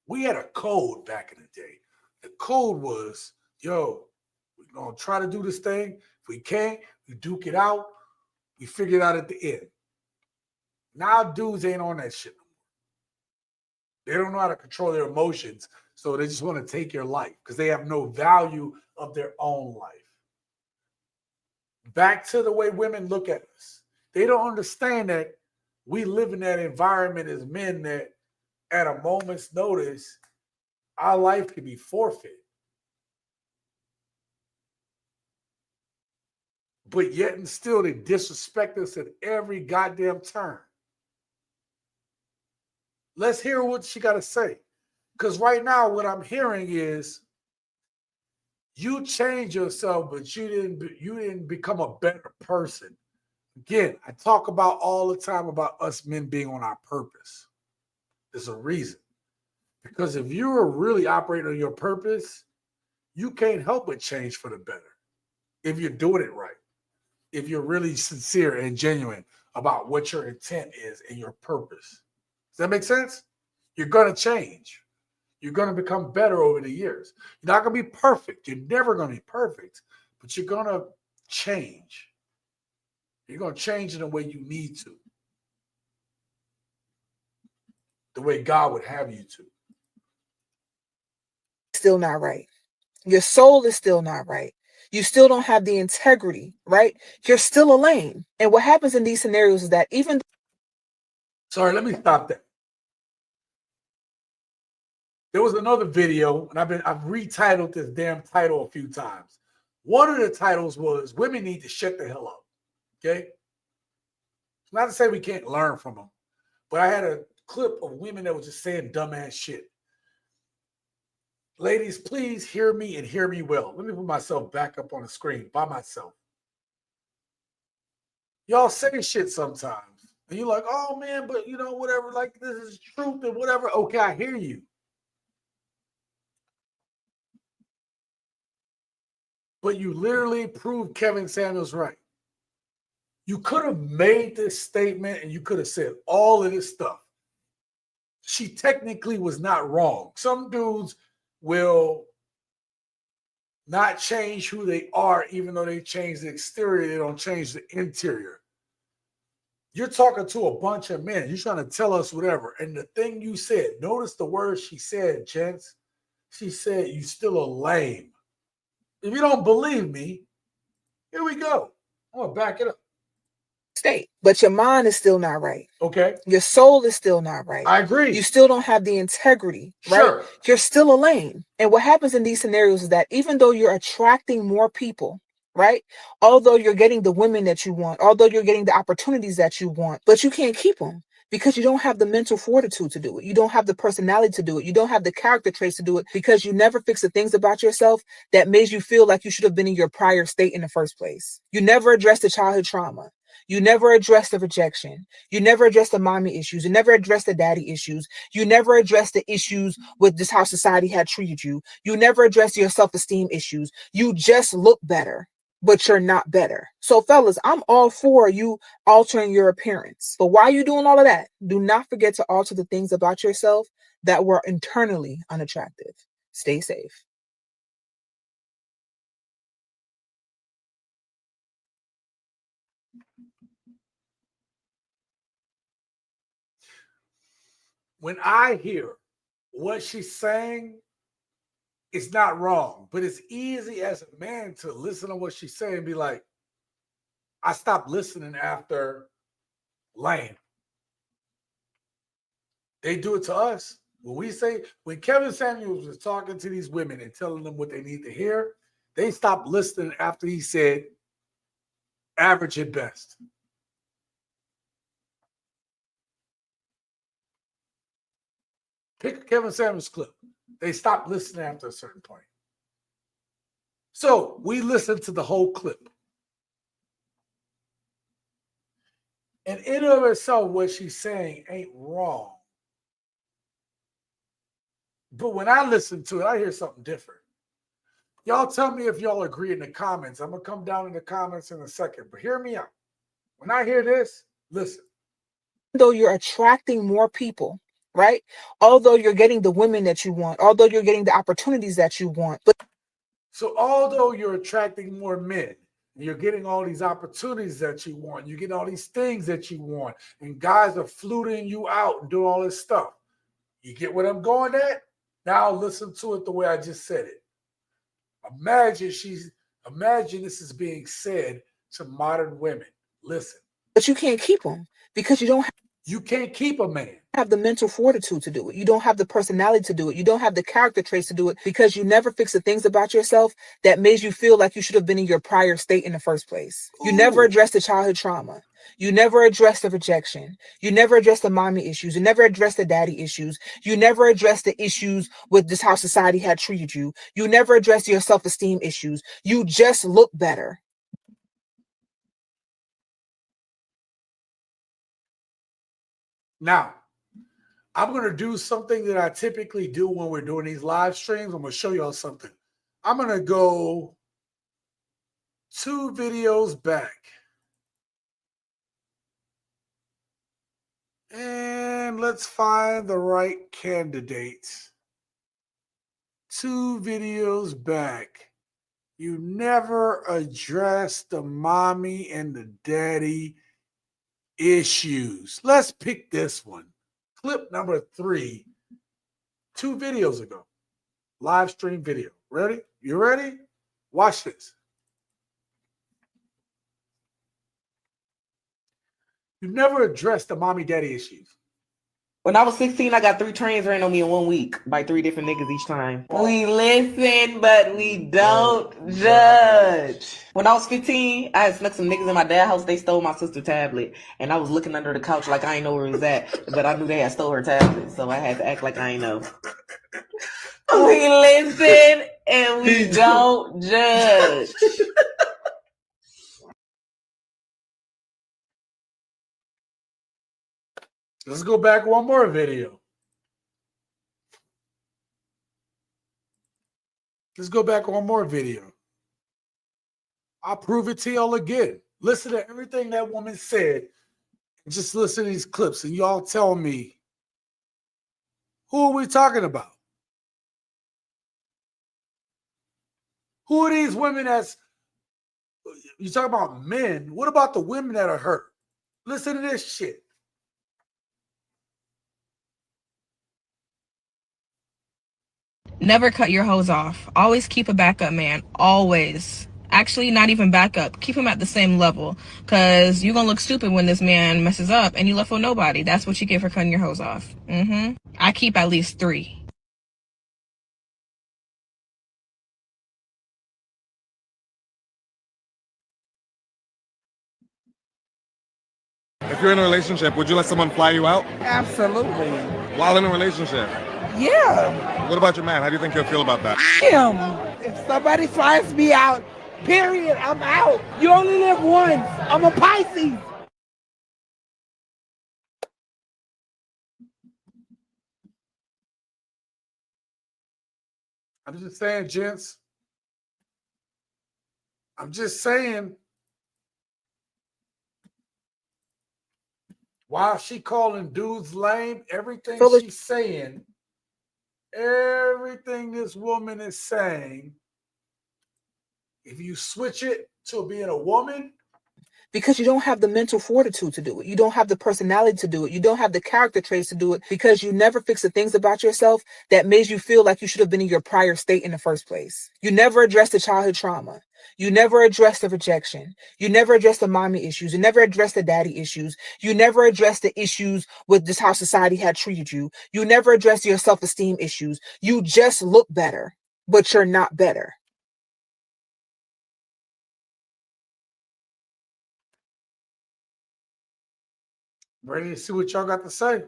We had a code back in the day. The code was, yo, we're going to try to do this thing. If we can't, we duke it out. We figure it out at the end. Now dudes ain't on that shit no more. They don't know how to control their emotions, so they just want to take your life because they have no value of their own life. Back to the way women look at us. They don't understand that we live in that environment as men that at a moment's notice, our life can be forfeit. But yet and still, they disrespect us at every goddamn turn. Let's hear what she got to say. Because right now, what I'm hearing is you change yourself, but you didn't become a better person. Again, I talk about all the time about us men being on our purpose. There's a reason. Because if you're really operating on your purpose, you can't help but change for the better. If you're doing it right. If you're really sincere and genuine about what your intent is and your purpose. Does that make sense? You're going to change. You're going to become better over the years. You're not going to be perfect. You're never going to be perfect, but you're going to change. You're going to change in the way you need to, the way God would have you to. Still not right. Your soul is still not right. You still don't have the integrity, right? You're still a lame. And what happens in these scenarios is that even... Sorry, let me stop that. There was another video, and I've retitled this damn title a few times. One of the titles was "Women Need to Shut the Hell Up." Okay, it's not to say we can't learn from them, but I had a clip of women that were just saying dumbass shit. Ladies, please hear me and hear me well. Let me put myself back up on the screen by myself. Y'all say shit sometimes, and you're like, "Oh man, but you know whatever, like this is truth and whatever." Okay, I hear you. But you literally proved Kevin Samuels right. You could have made this statement and you could have said all of this stuff. She technically was not wrong. Some dudes will not change who they are, even though they change the exterior, they don't change the interior. You're talking to a bunch of men. You're trying to tell us whatever. And the thing you said, notice the words she said, gents. She said, "You still a lame." If you don't believe me, here we go. I'm going to back it up. State, but your mind is still not right. Okay. Your soul is still not right. I agree. You still don't have the integrity, right? Sure. You're still a lame. And what happens in these scenarios is that even though you're attracting more people, right? Although you're getting the women that you want, although you're getting the opportunities that you want, but you can't keep them because you don't have the mental fortitude to do it. You don't have the personality to do it. You don't have the character traits to do it because you never fix the things about yourself that made you feel like you should have been in your prior state in the first place. You never addressed the childhood trauma. You never addressed the rejection. You never addressed the mommy issues. You never addressed the daddy issues. You never addressed the issues with just how society had treated you. You never addressed your self-esteem issues. You just look better, but you're not better. So fellas, I'm all for you altering your appearance. But while you're doing all of that, do not forget to alter the things about yourself that were internally unattractive. Stay safe. When I hear what she's saying, it's not wrong, but it's easy as a man to listen to what she's saying and be like, I stopped listening after lame. They do it to us. When Kevin Samuels was talking to these women and telling them what they need to hear, they stopped listening after he said average at best. Pick a Kevin Samuels clip. They stopped listening after a certain point. So we listened to the whole clip. And in and of itself, what she's saying ain't wrong. But when I listen to it, I hear something different. Y'all tell me if y'all agree in the comments. I'm going to come down in the comments in a second. But hear me out. When I hear this, listen. Though you're attracting more people, right? Although you're getting the women that you want, although you're getting the opportunities that you want. But so although you're attracting more men, you're getting all these opportunities that you want, you get all these things that you want, and guys are fluting you out and doing all this stuff. You get what I'm going at? Now listen to it the way I just said it. Imagine this is being said to modern women. Listen. But you can't keep them because you can't keep a man. Have the mental fortitude to do it. You don't have the personality to do it. You don't have the character traits to do it because you never fix the things about yourself that made you feel like you should have been in your prior state in the first place. You never addressed the childhood trauma. You never addressed the rejection. You never addressed the mommy issues. You never addressed the daddy issues. You never addressed the issues with just how society had treated you. You never addressed your self-esteem issues. You just look better. Now, I'm going to do something that I typically do when we're doing these live streams. I'm going to show y'all something. I'm going to go 2 videos back. And let's find the right candidate. 2 videos back, you never addressed the mommy and the daddy issues. Let's pick this one. Clip number 3, 2 videos ago. Live stream video. Ready? You ready? Watch this. You never addressed the mommy daddy issues. When I was 16, I got 3 trains ran on me in 1 week by 3 different niggas each time. We listen, but we don't judge. When I was 15, I had snuck some niggas in my dad's house. They stole my sister's tablet. And I was looking under the couch like I ain't know where it was at. But I knew they had stole her tablet. So I had to act like I ain't know. We listen and we don't judge. Let's go back one more video. Let's go back one more video. I'll prove it to y'all again. Listen to everything that woman said. Just listen to these clips and y'all tell me, who are we talking about? Who are these women that's, you talk about men, what about the women that are hurt? Listen to this shit. Never cut your hose off. Always keep a backup man. Always. Actually, not even backup. Keep him at the same level. Because you're going to look stupid when this man messes up and you left with nobody. That's what you get for cutting your hose off. I keep at least 3. If you're in a relationship, would you let someone fly you out? Absolutely. While in a relationship? Yeah. What about your man? How do you think he'll feel about that? Him. If somebody flies me out, period, I'm out. You only live once. I'm a Pisces. I'm just saying, gents. I'm just saying. While she calling dudes lame, everything she's saying, everything this woman is saying, if you switch it to being a woman, because you don't have the mental fortitude to do it. You don't have the personality to do it. You don't have the character traits to do it because you never fix the things about yourself that made you feel like you should have been in your prior state in the first place. You never addressed the childhood trauma. You never addressed the rejection. You never addressed the mommy issues. You never addressed the daddy issues. You never addressed the issues with just how society had treated you. You never addressed your self-esteem issues. You just look better, but you're not better. ready to see what y'all got to say.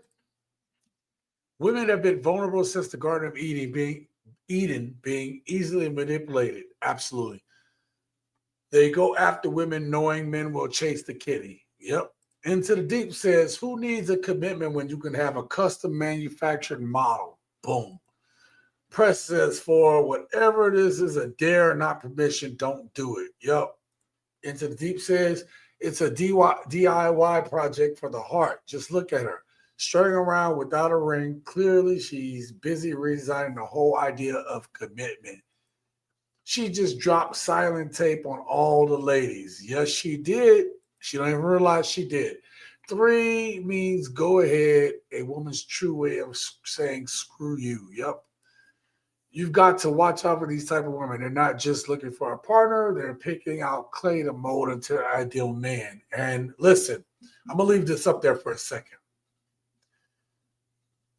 Women have been vulnerable since the Garden of Eden being easily manipulated. Absolutely. They go after women knowing men will chase the kitty. Yep. Into the Deep says, who needs a commitment when you can have a custom manufactured model? Boom. Press says, for whatever it is a dare, not permission, don't do it. Yep. Into the Deep says, it's a DIY project for the heart. Just look at her. Strutting around without a ring. Clearly, she's busy redesigning the whole idea of commitment. She just dropped silent tape on all the ladies. Yes, she did. She don't even realize she did. 3 means go ahead, a woman's true way of saying screw you. Yep. You've got to watch out for these type of women. They're not just looking for a partner. They're picking out clay to mold into their ideal man. And listen, I'm going to leave this up there for a second.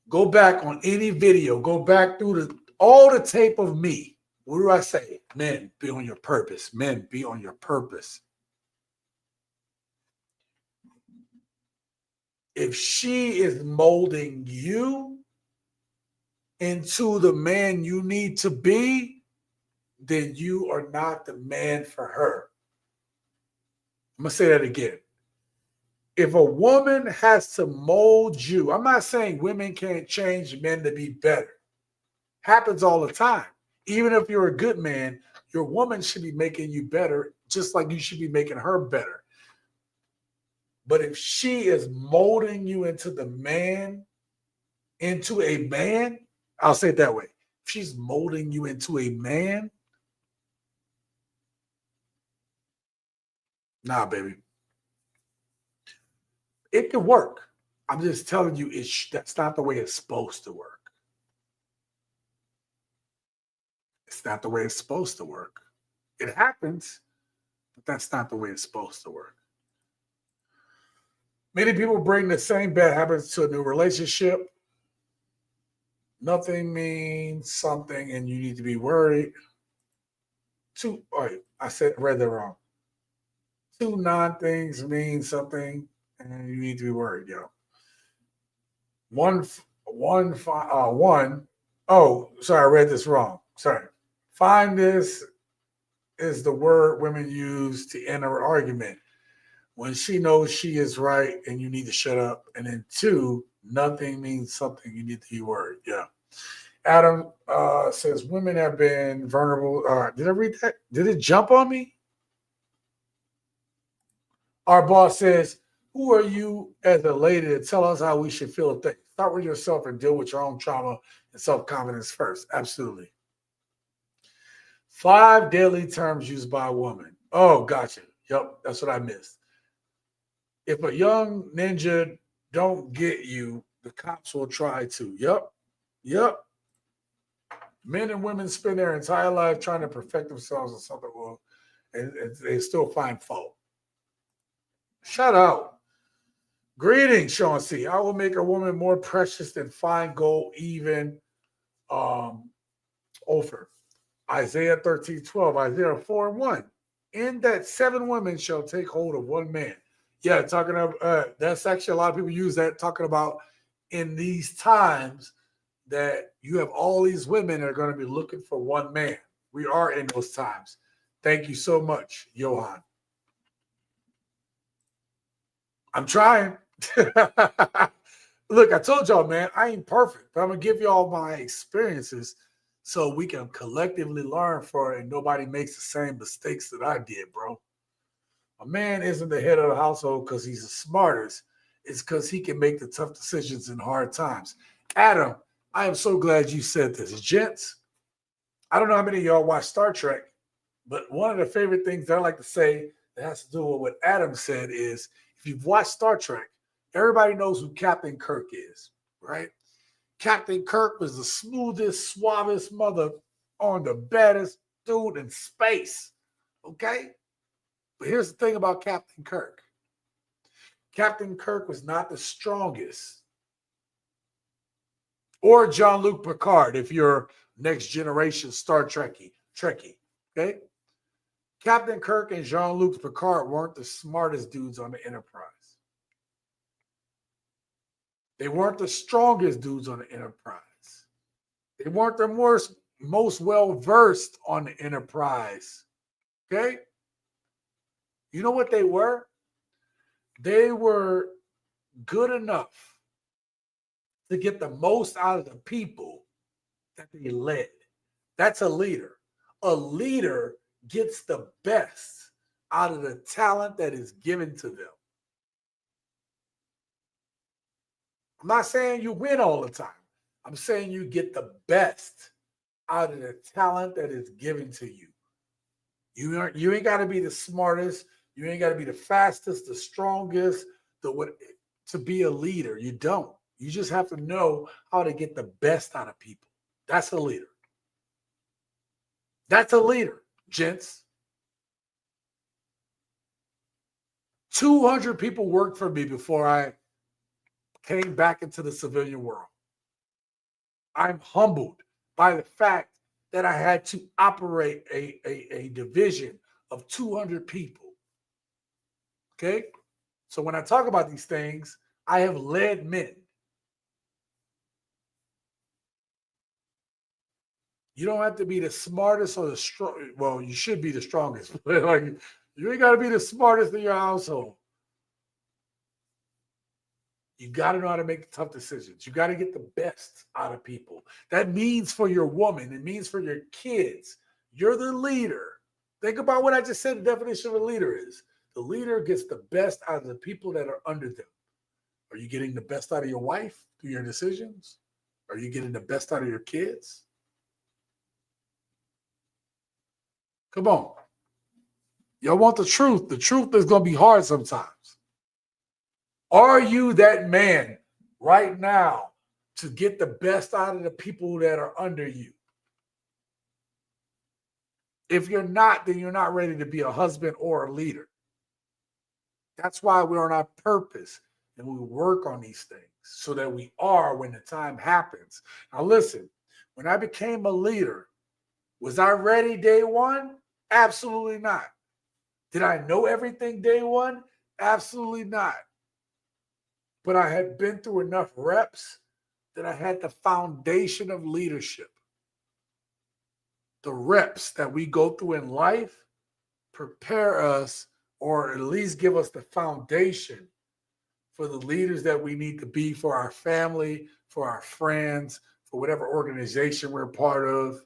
Go back on any video. Go back through all the tape of me. What do I say? Men, be on your purpose. Men, be on your purpose. If she is molding you into the man you need to be, then you are not the man for her. I'm going to say that again. If a woman has to mold you, I'm not saying women can't change men to be better. Happens all the time. Even if you're a good man, your woman should be making you better, just like you should be making her better. But if she is molding you into a man, I'll say it that way. If she's molding you into a man, nah, baby. It can work. I'm just telling you, that's not the way it's supposed to work. It's not the way it's supposed to work. It happens, but that's not the way it's supposed to work. Many people bring the same bad habits to a new relationship. Nothing means something, and you need to be worried. Read that wrong. Two non-things mean something, and you need to be worried, yo. One. Oh, sorry, I read this wrong. Sorry. Find this is the word women use to end an argument when she knows she is right and you need to shut up. And then two, nothing means something. You need to be worried. Yeah. Adam says women have been vulnerable. Did I read that? Did it jump on me? Our boss says, who are you as a lady to tell us how we should feel? Start with yourself and deal with your own trauma and self-confidence first. Absolutely. 5 daily terms used by a woman. Oh, gotcha. Yep, that's what I missed. If a young ninja don't get you, the cops will try to. Yep. Men and women spend their entire life trying to perfect themselves in something, and they still find fault. Shut out. Greetings, Sean C. I will make a woman more precious than fine gold, even Ophir. Isaiah 13:12, Isaiah 4:1. In that 7 women shall take hold of one man. Yeah, talking about that's actually a lot of people use that, talking about in these times that you have all these women that are going to be looking for one man. We are in those times. Thank you so much, Johan. I'm trying. Look, I told y'all, man, I ain't perfect, but I'm going to give y'all my experiences so we can collectively learn for it and nobody makes the same mistakes that I did, bro. A man isn't the head of the household because he's the smartest. It's because he can make the tough decisions in hard times. Adam, I am so glad you said this. Gents, I don't know how many of y'all watch Star Trek, but one of the favorite things that I like to say that has to do with what Adam said is if you've watched Star Trek, everybody knows who Captain Kirk is, right? Captain Kirk was the smoothest, suavest mother on the baddest dude in space, okay? But here's the thing about Captain Kirk. Captain Kirk was not the strongest. Or Jean-Luc Picard, if you're next generation Star Trekkie, okay? Captain Kirk and Jean-Luc Picard weren't the smartest dudes on the Enterprise. They weren't the strongest dudes on the Enterprise. They weren't the most well-versed on the Enterprise, okay? You know what they were? They were good enough to get the most out of the people that they led. That's a leader. A leader gets the best out of the talent that is given to them. I'm not saying you win all the time. I'm saying you get the best out of the talent that is given to you. You ain't got to be the smartest. You ain't got to be the fastest, the strongest, to be a leader. You don't. You just have to know how to get the best out of people. That's a leader. That's a leader, gents. 200 people worked for me before I came back into the civilian world. I'm humbled by the fact that I had to operate a division of 200 people. Okay? So when I talk about these things, I have led men. You don't have to be the smartest or the strong. Well, you should be the strongest. But like, you ain't got to be the smartest in your household. You got to know how to make tough decisions. You got to get the best out of people. That means for your woman. It means for your kids. You're the leader. Think about what I just said the definition of a leader is. The leader gets the best out of the people that are under them. Are you getting the best out of your wife through your decisions? Are you getting the best out of your kids? Come on. Y'all want the truth. The truth is going to be hard sometimes. Are you that man right now to get the best out of the people that are under you? If you're not, then you're not ready to be a husband or a leader. That's why we're on our purpose and we work on these things so that we are when the time happens. Now, listen, when I became a leader, was I ready day one? Absolutely not. Did I know everything day one? Absolutely not. But I had been through enough reps that I had the foundation of leadership. The reps that we go through in life prepare us, or at least give us the foundation for the leaders that we need to be for our family, for our friends, for whatever organization we're part of.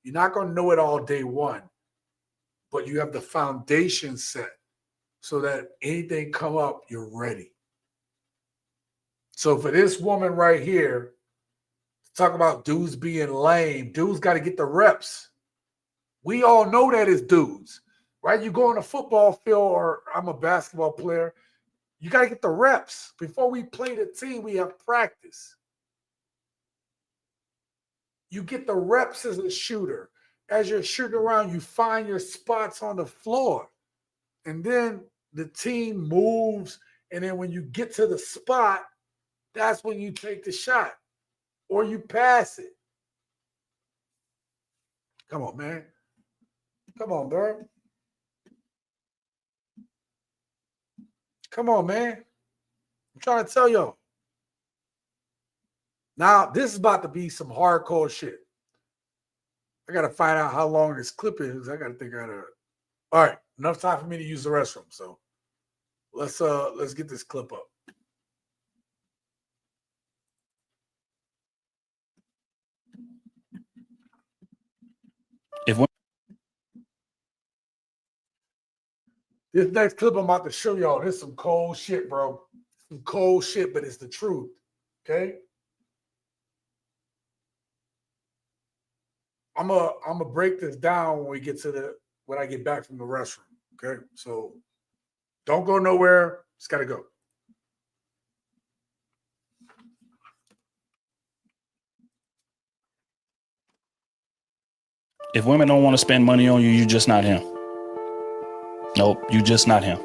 You're not going to know it all day one, but you have the foundation set so that anything come up, you're ready. So for this woman right here, talk about dudes being lame. Dudes got to get the reps. We all know that as dudes, right? You go on a football field, or I'm a basketball player, you got to get the reps. Before we play the team, we have practice. You get the reps as a shooter. As you're shooting around, you find your spots on the floor. And then the team moves. And then when you get to the spot, that's when you take the shot or you pass it. Come on, man. Come on, bro. Come on, man. I'm trying to tell y'all. Now, this is about to be some hardcore shit. I got to find out how long this clip is. I got to think out of it. All right, enough time for me to use the restroom. So let's get this clip up. This next clip I'm about to show y'all, this is some cold shit, bro. Some cold shit, but it's the truth. Okay? I'm gonna break this down when I get back from the restroom. Okay? So don't go nowhere. Just gotta go. If women don't want to spend money on you, you're just not him. Nope, you just not him.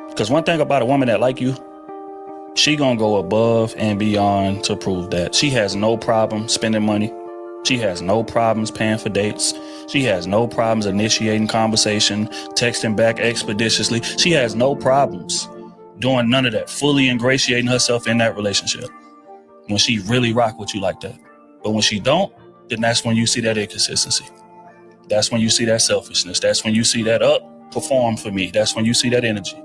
Because one thing about a woman that like you, she gonna go above and beyond to prove that. She has no problem spending money. She has no problems paying for dates. She has no problems initiating conversation, texting back expeditiously. She has no problems doing none of that, fully ingratiating herself in that relationship when she really rock with you like that. But when she don't, then that's when you see that inconsistency. That's when you see that selfishness. That's when you see that perform for me. That's when you see that energy.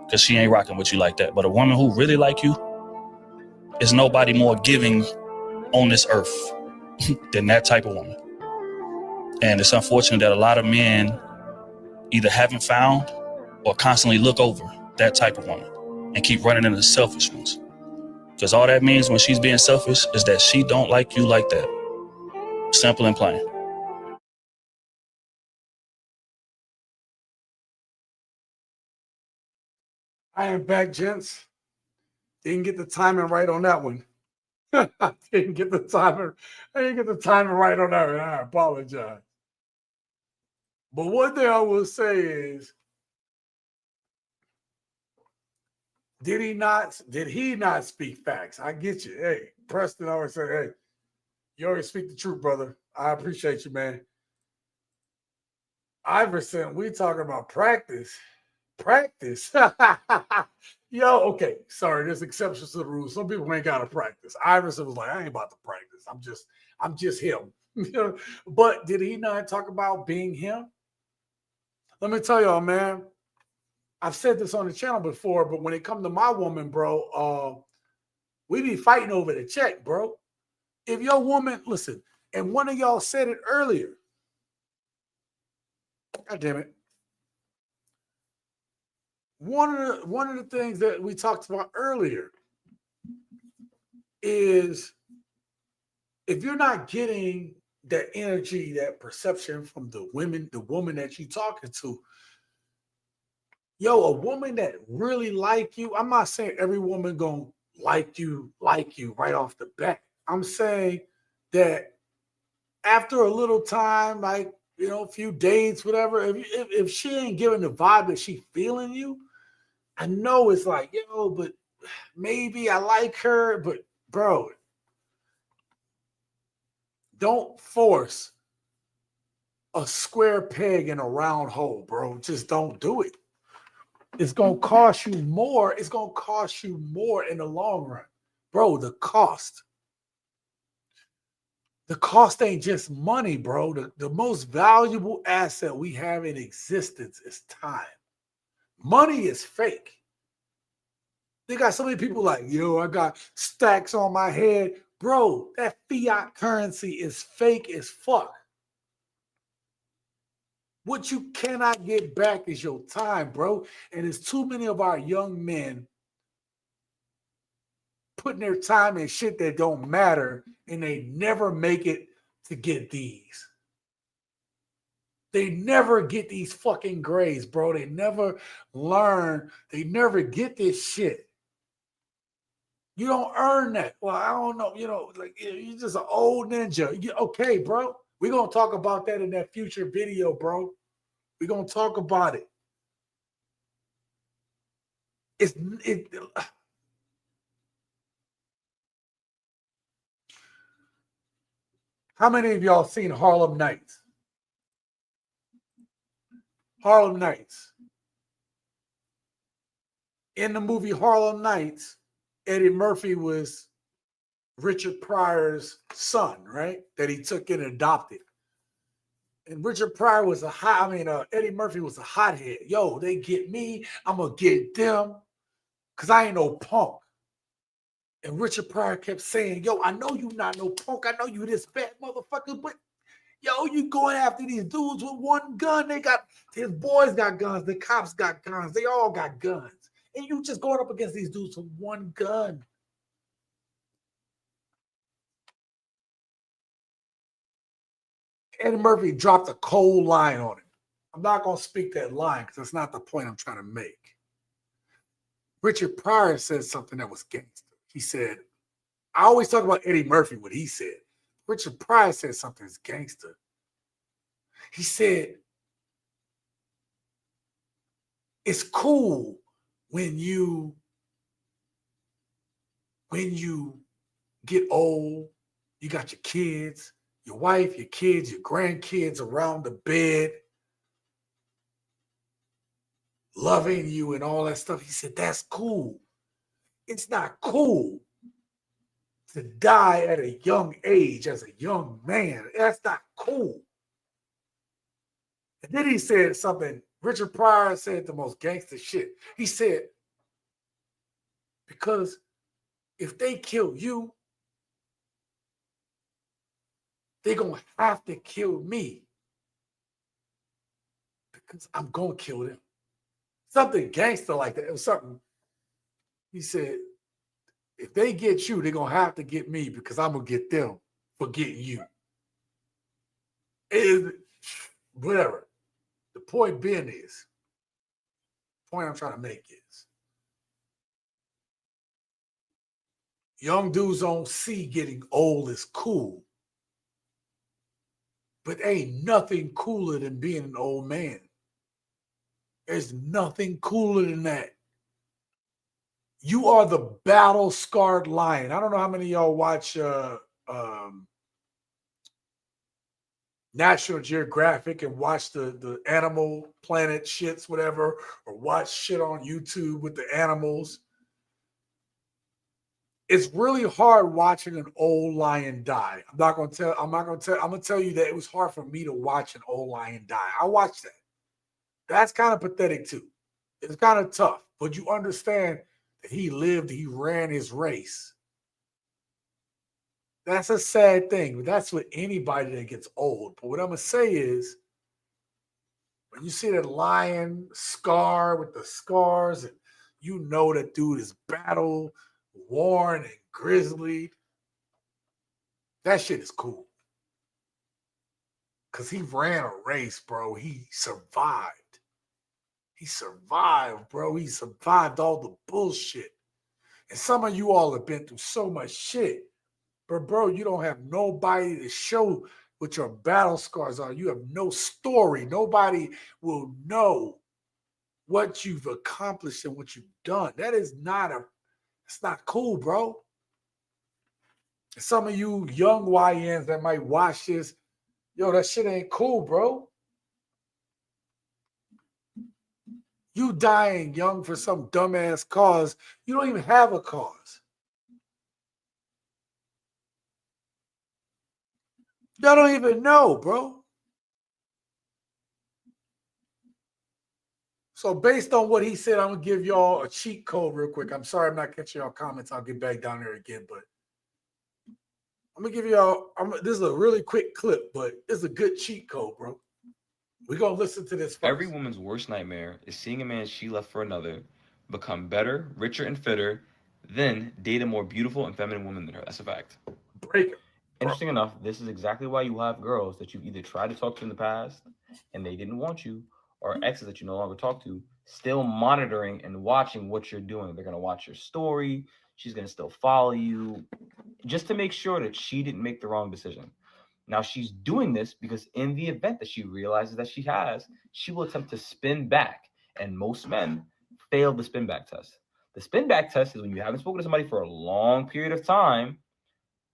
Because she ain't rocking with you like that. But a woman who really like you, is nobody more giving on this earth than that type of woman. And it's unfortunate that a lot of men either haven't found or constantly look over that type of woman and keep running into selfish ones. Because all that means when she's being selfish is that she don't like you like that. Simple and plain. I am back, gents. Didn't get the timing right on that one. I didn't get the timing right on that one. I apologize. But one thing I will say is, did he not speak facts? I get you. Hey, Preston always say, hey, you always speak the truth, brother. I appreciate you, man. Iverson, we talking about practice. Practice. Yo, okay. Sorry, there's exceptions to the rules. Some people ain't got to practice. Iverson was like, I ain't about to practice. I'm just him. But did he not talk about being him? Let me tell y'all, man. I've said this on the channel before, but when it comes to my woman, bro, we be fighting over the check, bro. If your woman, listen, and one of y'all said it earlier. God damn it. One of the things that we talked about earlier is if you're not getting that energy, that perception from the woman that you talking to. Yo, a woman that really like you, I'm not saying every woman gonna like you right off the bat. I'm saying that after a little time, like, a few dates, whatever, if she ain't giving the vibe that she feeling you, I know it's like, but maybe I like her, but bro, don't force a square peg in a round hole, bro. Just don't do it. It's going to cost you more. It's going to cost you more in the long run. Bro, the cost. The cost ain't just money, bro. The most valuable asset we have in existence is time. Money is fake. They got so many people like, I got stacks on my head. Bro, that fiat currency is fake as fuck. What you cannot get back is your time, bro. And there's too many of our young men putting their time in shit that don't matter, and they never make it to get these. They never get these fucking grades, bro. They never learn. They never get this shit. You don't earn that. Well, I don't know. You're just an old ninja. Okay, bro. We're going to talk about that in that future video, bro. We're going to talk about it. How many of y'all seen Harlem Nights? Harlem Nights. In the movie Harlem Nights, Eddie Murphy was Richard Pryor's son, right? That he took and adopted. And Richard Pryor was Eddie Murphy was a hothead. Yo, they get me, I'm going to get them, because I ain't no punk. And Richard Pryor kept saying, yo, I know you not no punk. I know you this bad motherfucker, but yo, you going after these dudes with one gun. His boys got guns. The cops got guns. They all got guns. And you just going up against these dudes with one gun. Eddie Murphy dropped a cold line on him. I'm not going to speak that line because that's not the point I'm trying to make. Richard Pryor said something that was gangster. He said, I always talk about Eddie Murphy, what he said. Richard Pryor said something that's gangster. He said, it's cool when you get old, you got your kids, your wife, your kids, your grandkids around the bed, loving you and all that stuff. He said, that's cool. It's not cool to die at a young age as a young man. That's not cool. And then he said something. Richard Pryor said the most gangster shit. He said, because if they kill you, they're going to have to kill me because I'm going to kill them. Something gangster like that. It was something. He said, if they get you, they're going to have to get me because I'm going to get them for getting you. Whatever. The point being is, the point I'm trying to make is, young dudes don't see getting old as cool. But ain't nothing cooler than being an old man. There's nothing cooler than that. You are the battle-scarred lion. I don't know how many of y'all watch National Geographic and watch the Animal Planet shits, whatever, or watch shit on YouTube with the animals. It's really hard watching an old lion die. I'm going to tell you that it was hard for me to watch an old lion die. I watched that. That's kind of pathetic too. It's kind of tough, but you understand that he lived, he ran his race. That's a sad thing, but that's with anybody that gets old. But what I'm going to say is, when you see that lion Scar with the scars, and you know that dude is battle worn and grizzly, that shit is cool. because he ran a race, bro. He survived. He survived, bro. He survived all the bullshit. And some of you all have been through so much shit. But, bro, you don't have nobody to show what your battle scars are. You have no story. Nobody will know what you've accomplished and what you've done. That is not it's not cool, bro. Some of you young YNs that might watch this, yo, that shit ain't cool, bro. You dying young for some dumbass cause. You don't even have a cause. Y'all don't even know, bro. So based on what he said, I'm going to give y'all a cheat code real quick. I'm sorry I'm not catching y'all comments. I'll get back down there again, but I'm going to give y'all, this is a really quick clip, but it's a good cheat code, bro. We're going to listen to this first. Every woman's worst nightmare is seeing a man she left for another become better, richer, and fitter, then date a more beautiful and feminine woman than her. That's a fact. Break it. Interesting enough, this is exactly why you have girls that you've either tried to talk to in the past and they didn't want you, or exes that you no longer talk to, still monitoring and watching what you're doing. They're going to watch your story. She's going to still follow you just to make sure that she didn't make the wrong decision. Now, she's doing this because in the event that she realizes that she has, she will attempt to spin back. And most men fail the spin back test. The spin back test is when you haven't spoken to somebody for a long period of time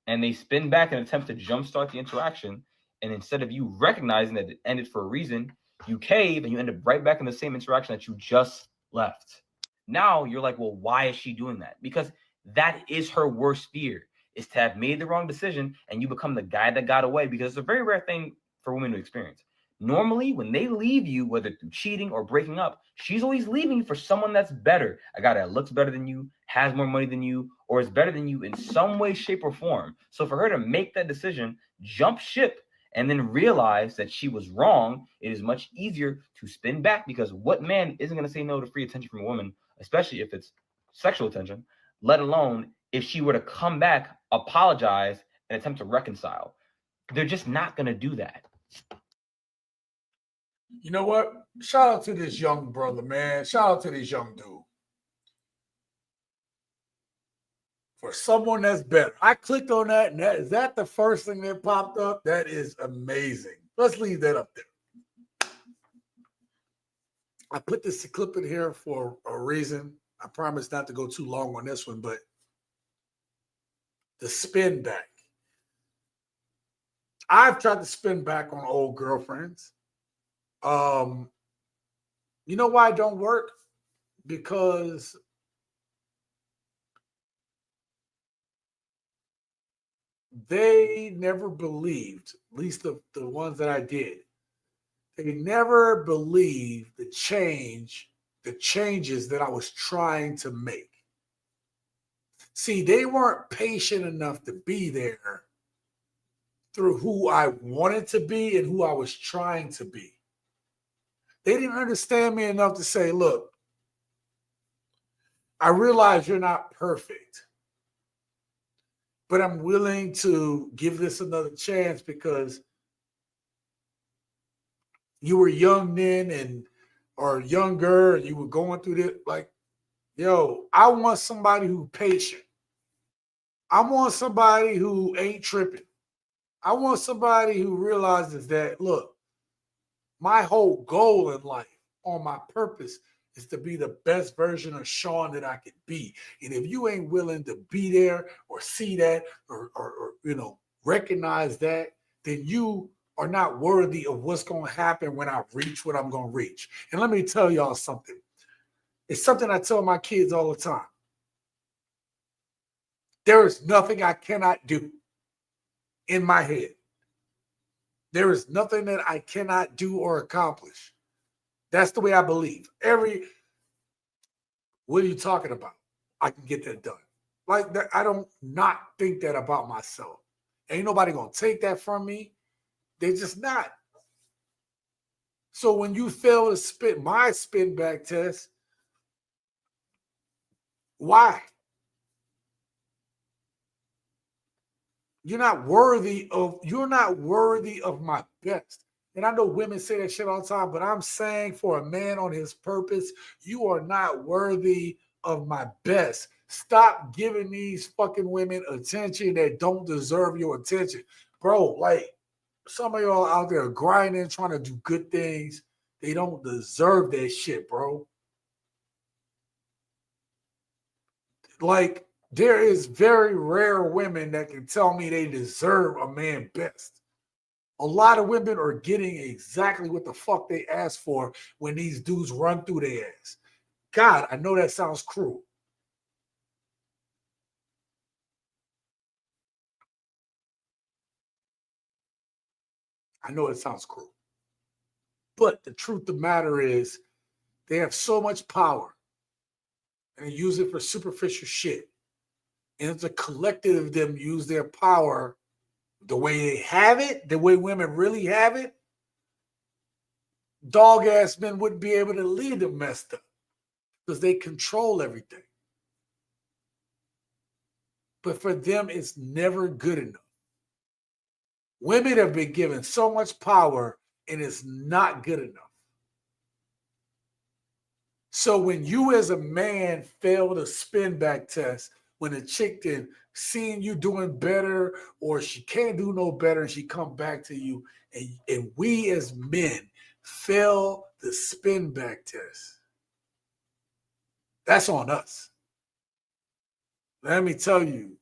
and they spin back and attempt to jumpstart the interaction. And instead of you recognizing that it ended for a reason, you cave and you end up right back in the same interaction that you just left. Now you're like, well, why is she doing that? Because that is her worst fear, is to have made the wrong decision and you become the guy that got away, because it's a very rare thing for women to experience. Normally, when they leave you, whether through cheating or breaking up, she's always leaving for someone that's better. A guy that looks better than you, has more money than you, or is better than you in some way, shape, or form. So for her to make that decision, jump ship, and then realize that she was wrong, it is much easier to spin back, because what man isn't going to say no to free attention from a woman, especially if it's sexual attention, let alone if she were to come back, apologize, and attempt to reconcile. They're just not going to do that. You know what? Shout out to this young brother, man. Shout out to this young dude. For someone that's better. I clicked on that, and is that the first thing that popped up? That is amazing. Let's leave that up there. I put this clip in here for a reason. I promise not to go too long on this one, but the spin back. I've tried to spin back on old girlfriends. You know why it don't work? Because they never believed, at least the ones that I did, they never believed the changes that I was trying to make. See, they weren't patient enough to be there through who I wanted to be and who I was trying to be. They didn't understand me enough to say, look, I realize you're not perfect, but I'm willing to give this another chance because you were young then or younger, and you were going through this. Like, yo, I want somebody who's patient. I want somebody who ain't tripping. I want somebody who realizes that, look, my whole goal in life, on my purpose, is to be the best version of Sean that I could be. And if you ain't willing to be there or see that or recognize that, then you are not worthy of what's going to happen when I reach what I'm going to reach. And let me tell y'all something. It's something I tell my kids all the time. There is nothing I cannot do in my head. There is nothing that I cannot do or accomplish. That's the way I believe. What are you talking about? I can get that done. Like that, I don't not think that about myself. Ain't nobody gonna take that from me. They're just not. So when you fail to spit my spin back test, why? You're not worthy of my best. And I know women say that shit all the time, but I'm saying for a man on his purpose, you are not worthy of my best. Stop giving these fucking women attention that don't deserve your attention. Bro, like some of y'all out there grinding, trying to do good things. They don't deserve that shit, bro. Like, there is very rare women that can tell me they deserve a man best. A lot of women are getting exactly what the fuck they asked for when these dudes run through their ass. God, I know that sounds cruel. I know it sounds cruel. But the truth of the matter is, they have so much power and they use it for superficial shit. And it's a collective of them use their power the way they have it, the way women really have it. Dog ass men wouldn't be able to lead them messed up because they control everything. But for them, it's never good enough. Women have been given so much power and it's not good enough. So when you as a man fail the spin back test, when a chick then seeing you doing better or she can't do no better and she come back to you, and we as men fail the spin back test, that's on us. Let me tell you,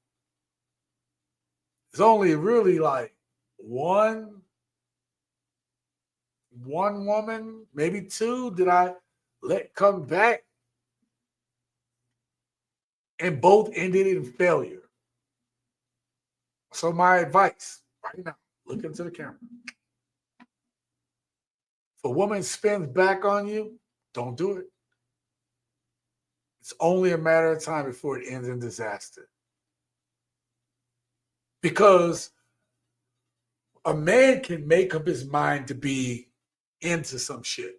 it's only really like one woman, maybe two, did I let come back, and both ended in failure. So my advice right now, look into the camera. If a woman spins back on you, don't do it. It's only a matter of time before it ends in disaster. Because a man can make up his mind to be into some shit.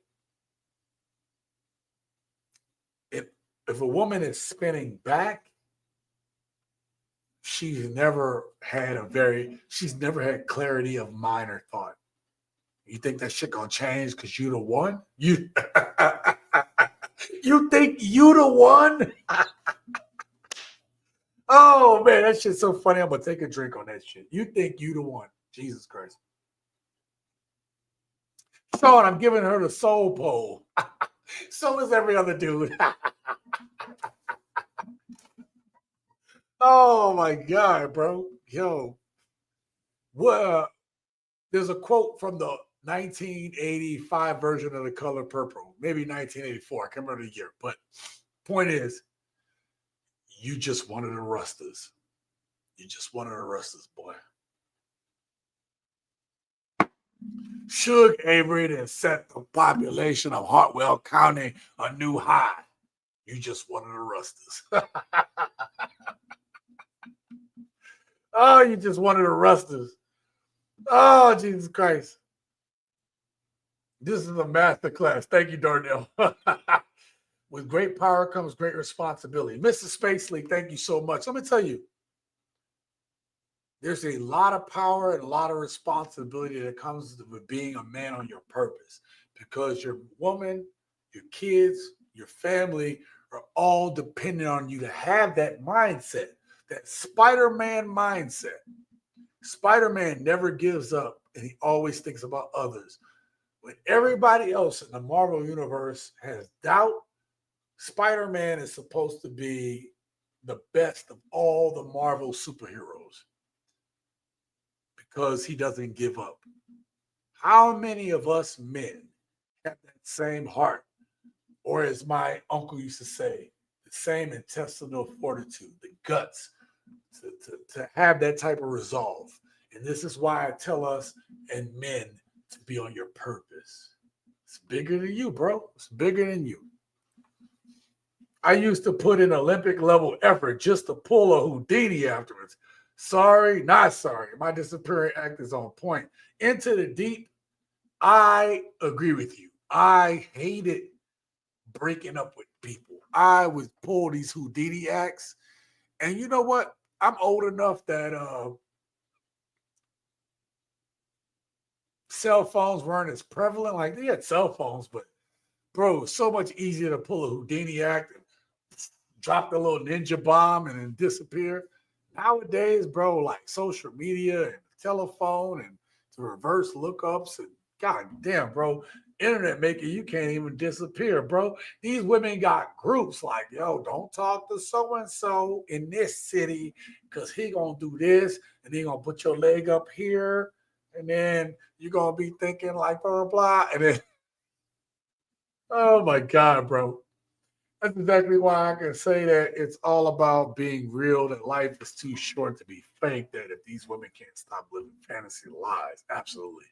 If a woman is spinning back, she's never had clarity of mind or thought. You think that shit gonna change because you the one? You think you the one? Oh man, that shit's so funny. I'm gonna take a drink on that shit. You think you the one? Jesus Christ. Sean, I'm giving her the soul pole. So is every other dude. Oh my God, bro. Yo. Well, there's a quote from the 1985 version of The Color Purple, maybe 1984. I can't remember the year, but point is, you just one of the rusters. You just one of the rusters, boy. Suge Avery then set the population of Hartwell County a new high. You just one of the rusters. Oh, you just one of the rusters. Oh, Jesus Christ. This is a masterclass. Thank you, Darnell. With great power comes great responsibility. Mr. Spacely, thank you so much. Let me tell you, there's a lot of power and a lot of responsibility that comes with being a man on your purpose, because your woman, your kids, your family are all dependent on you to have that mindset, that Spider-Man mindset. Spider-Man never gives up, and he always thinks about others. When everybody else in the Marvel universe has doubt, Spider-Man is supposed to be the best of all the Marvel superheroes because he doesn't give up. How many of us men have that same heart? Or as my uncle used to say, the same intestinal fortitude, the guts to have that type of resolve. And this is why I tell us and men to be on your purpose. It's bigger than you, bro. It's bigger than you. I used to put in Olympic level effort just to pull a Houdini afterwards. Sorry, not sorry. My disappearing act is on point. Into the deep, I agree with you. I hated breaking up with people. I would pull these Houdini acts. And you know what? I'm old enough that cell phones weren't as prevalent. Like, they had cell phones, but bro, it's so much easier to pull a Houdini act and drop the little ninja bomb and then disappear. Nowadays, bro, like social media and telephone and the reverse lookups and god damn, bro, internet making you can't even disappear, bro. These women got groups like, yo, don't talk to so-and-so in this city because he gonna do this and he gonna put your leg up here and then you're gonna be thinking like blah, blah, blah. And then, oh my God, bro. That's exactly why I can say that it's all about being real, that life is too short to be fake, that if these women can't stop living fantasy lives, absolutely.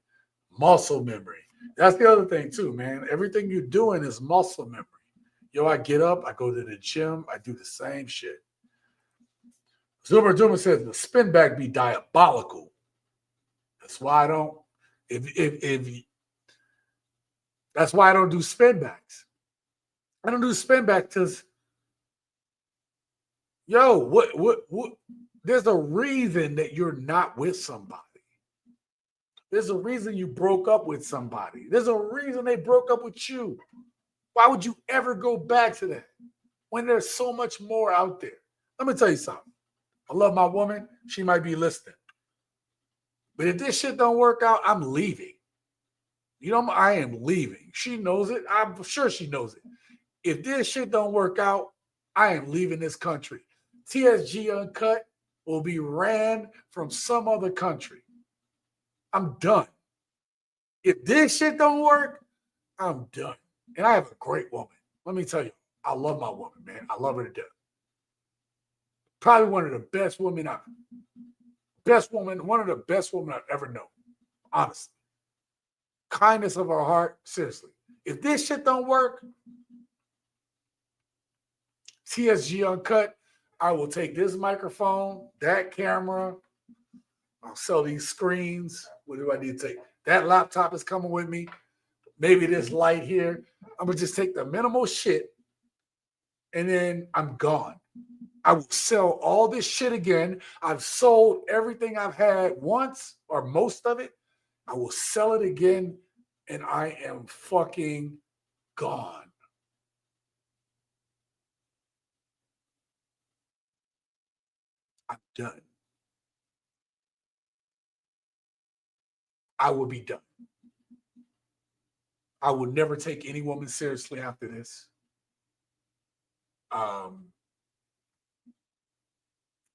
Muscle memory. That's the other thing too, man. Everything you're doing is muscle memory. Yo, I get up, I go to the gym, I do the same shit. Zoomer Doomer says the spin back be diabolical. That's why I don't, that's why I don't do spin backs. I don't do spin back because, yo, what? There's a reason that you're not with somebody. There's a reason you broke up with somebody. There's a reason they broke up with you. Why would you ever go back to that when there's so much more out there? Let me tell you something. I love my woman. She might be listening. But if this shit don't work out, I'm leaving. You know, I am leaving. She knows it. I'm sure she knows it. If this shit don't work out, I am leaving this country. TSG Uncut will be ran from some other country. I'm done. If this shit don't work, I'm done. And I have a great woman. Let me tell you, I love my woman, man. I love her to death. Probably one of the best women one of the best women I've ever known. Honestly. Kindness of her heart, seriously. If this shit don't work, TSG Uncut, I will take this microphone, that camera, I'll sell these screens. What do I need to take? That laptop is coming with me. Maybe this light here. I'm going to just take the minimal shit and then I'm gone. I will sell all this shit again. I've sold everything I've had once or most of it. I will sell it again and I am fucking gone. I'm done. I will be done. I will never take any woman seriously after this. I'm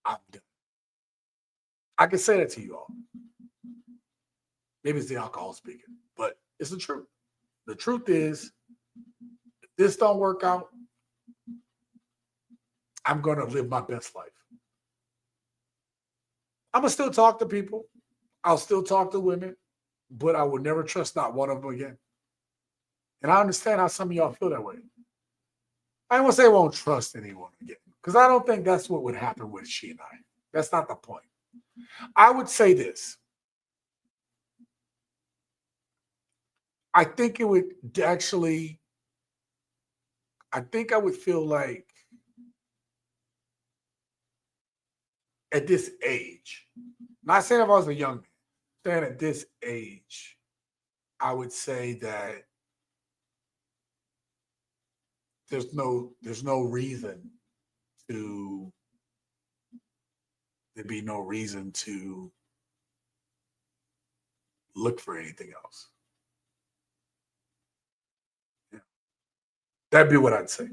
done. I can say that to you all. Maybe it's the alcohol speaking, but it's the truth. The truth is, if this don't work out, I'm going to live my best life. I'm going to still talk to people. I'll still talk to women, but I will never trust not one of them again. And I understand how some of y'all feel that way. I don't want to say I won't trust anyone again, because I don't think that's what would happen with she and I. That's not the point. I would say this. I think it would actually, I think I would feel like at this age, not saying if I was a young man, saying at this age, I would say that there's no reason to, there'd be no reason to look for anything else. Yeah. That'd be what I'd say.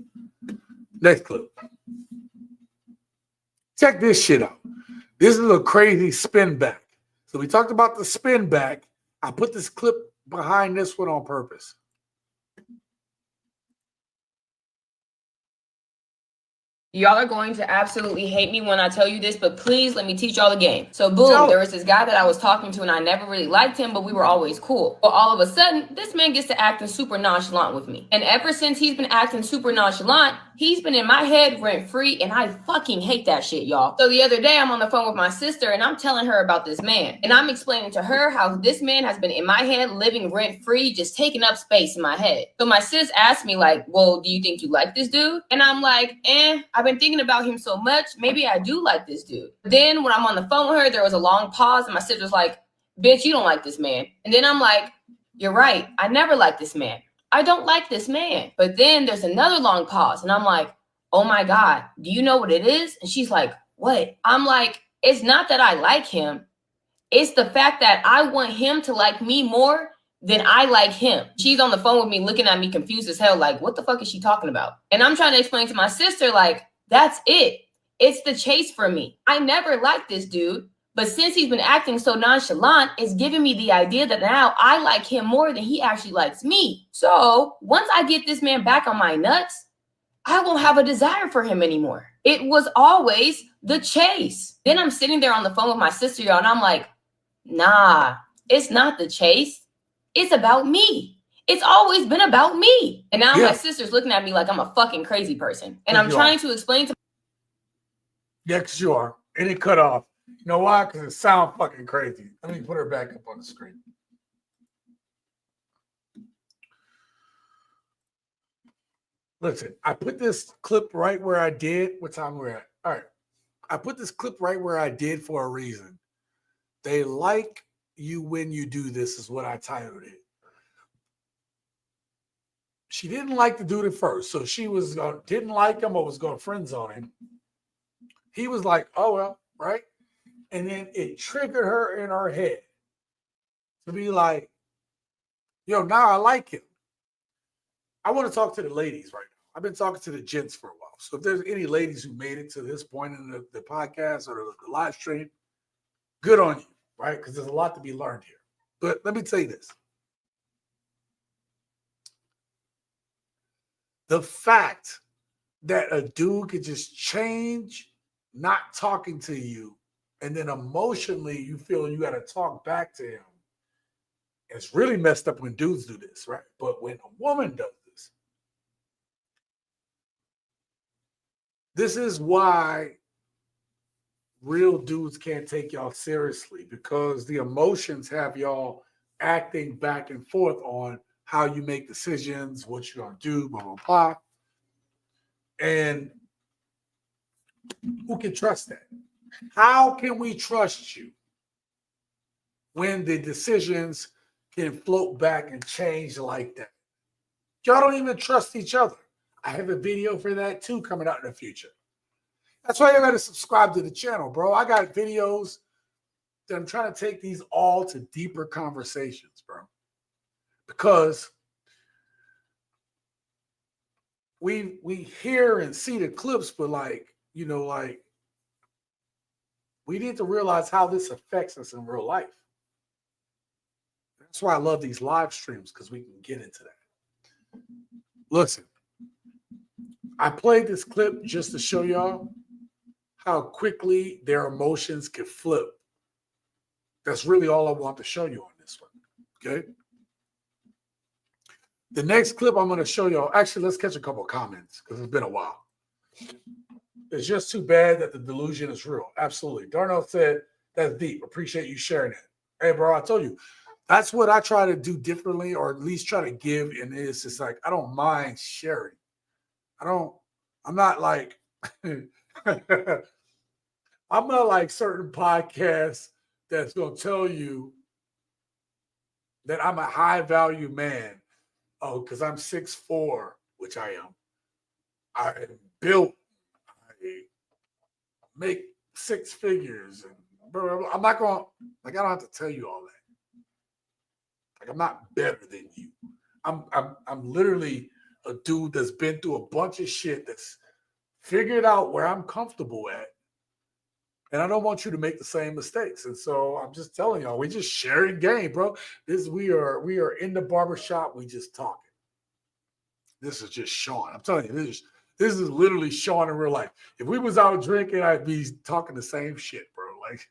Next clip. Check this shit out. This is a crazy spin back. So we talked about the spin back. I put this clip behind this one on purpose. Y'all are going to absolutely hate me when I tell you this, but please let me teach y'all the game. So boom, there was this guy that I was talking to and I never really liked him, but we were always cool. Well, all of a sudden, this man gets to acting super nonchalant with me. And ever since he's been acting super nonchalant, he's been in my head rent free and I fucking hate that shit, y'all. So the other day I'm on the phone with my sister and I'm telling her about this man. And I'm explaining to her how this man has been in my head living rent free, just taking up space in my head. So my sis asked me like, well, do you think you like this dude? And I'm like, I've been thinking about him so much, maybe I do like this dude. Then when I'm on the phone with her, there was a long pause and my sister's like, bitch, you don't like this man. And then I'm like, you're right. I never liked this man. I don't like this man. But then there's another long pause. And I'm like, oh my God, do you know what it is? And she's like, what? I'm like, it's not that I like him. It's the fact that I want him to like me more than I like him. She's on the phone with me looking at me confused as hell, like, what the fuck is she talking about? And I'm trying to explain to my sister, like, that's it. It's the chase for me. I never liked this dude, but since he's been acting so nonchalant, it's giving me the idea that now I like him more than he actually likes me. So once I get this man back on my nuts, I won't have a desire for him anymore. It was always the chase. Then I'm sitting there on the phone with my sister, y'all, and I'm like, nah, it's not the chase. It's about me. It's always been about me. And now my sister's looking at me like I'm a fucking crazy person. And I'm trying to explain to. Yeah, because you are. And it cut off. You know why? Because it sounds fucking crazy. Let me put her back up on the screen. Listen, I put this clip right where I did. What time we're at? All right. I put this clip right where I did for a reason. They like you when you do this is what I titled it. She didn't like the dude at first. So she was didn't like him or was going to friend zone him. He was like, oh, well, right? And then it triggered her in her head to be like, yo, now I like him. I want to talk to the ladies right now. I've been talking to the gents for a while. So if there's any ladies who made it to this point in the podcast or the live stream, good on you, right? Because there's a lot to be learned here. But let me tell you this. The fact that a dude could just change not talking to you and then emotionally you feel you got to talk back to him. It's really messed up when dudes do this, right? But when a woman does this is why real dudes can't take y'all seriously, because the emotions have y'all acting back and forth on how you make decisions, what you're going to do, blah, blah, blah. And who can trust that? How can we trust you when the decisions can float back and change like that? Y'all don't even trust each other. I have a video for that too coming out in the future. That's why you got to subscribe to the channel, bro. I got videos that I'm trying to take these all to deeper conversations, bro. Because we hear and see the clips, but like, you know, like we need to realize how this affects us in real life. That's why I love these live streams, because we can get into that. Listen, I played this clip just to show y'all how quickly their emotions can flip. That's really all I want to show you on this one, okay? The next clip I'm going to show y'all, actually, let's catch a couple of comments because it's been a while. It's just too bad that the delusion is real. Absolutely. Darnell said, that's deep. Appreciate you sharing it. Hey, bro, I told you, that's what I try to do differently, or at least try to give, and it's just like, I don't mind sharing. I'm not like, I'm not like certain podcasts that's going to tell you that I'm a high value man. Oh, because I'm 6'4", which I am. I am built. I make six figures. And blah, blah, blah. I'm not going to, like, I don't have to tell you all that. Like, I'm not better than you. I'm literally a dude that's been through a bunch of shit, that's figured out where I'm comfortable at. And I don't want you to make the same mistakes. And so I'm just telling y'all, we just sharing game, bro. We are in the barbershop. We just talking. This is just Sean. I'm telling you, this is literally Sean in real life. If we was out drinking, I'd be talking the same shit, bro. Like,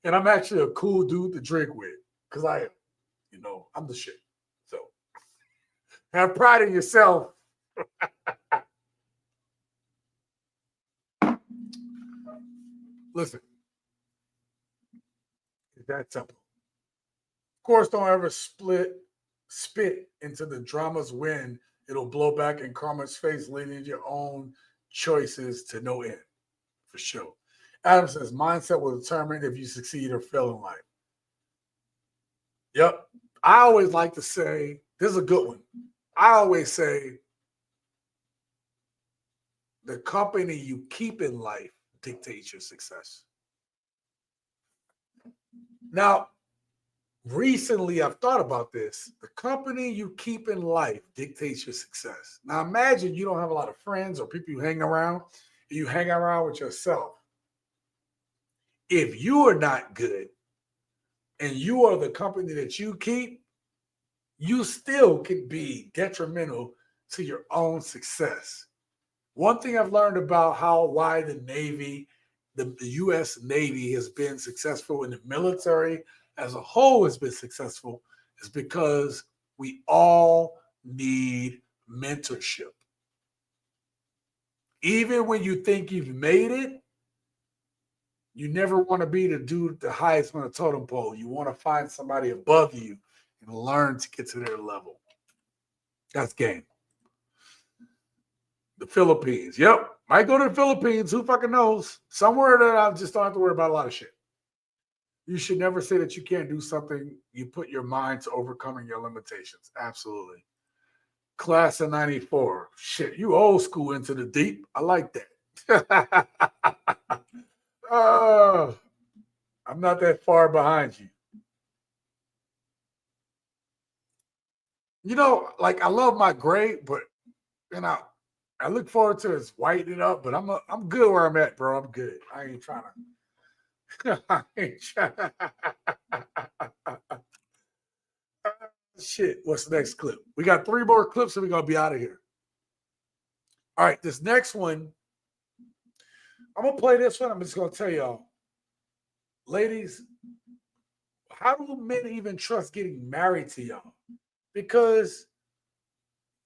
and I'm actually a cool dude to drink with, because I am, you know, I'm the shit. So have pride in yourself. Listen, it's that simple. Of course, don't ever spit into the drama's wind. It'll blow back in karma's face, leading to your own choices to no end, for sure. Adam says, mindset will determine if you succeed or fail in life. Yep. I always like to say, this is a good one. I always say, the company you keep in life dictates your success. Now, recently I've thought about this. The company you keep in life dictates your success. Now, imagine you don't have a lot of friends or people you hang around, and you hang around with yourself. If you are not good and you are the company that you keep, you still could be detrimental to your own success. One thing I've learned about why the Navy, the U.S. Navy has been successful in the military as a whole has been successful is because we all need mentorship. Even when you think you've made it, you never want to be the dude the highest on the totem pole. You want to find somebody above you and learn to get to their level. That's game. The Philippines. Yep. Might go to the Philippines. Who fucking knows? Somewhere that I just don't have to worry about a lot of shit. You should never say that you can't do something. You put your mind to overcoming your limitations. Absolutely. Class of 94. Shit, you old school into the deep. I like that. I'm not that far behind you. You know, like I love my grade, but you know, I look forward to it's whitening up, but I'm good where I'm at, bro. I'm good. I ain't trying to. I ain't trying. Shit. What's the next clip? We got 3 more clips and we're gonna be out of here. All right, this next one. I'm gonna play this one. I'm just gonna tell y'all, ladies, how do men even trust getting married to y'all? Because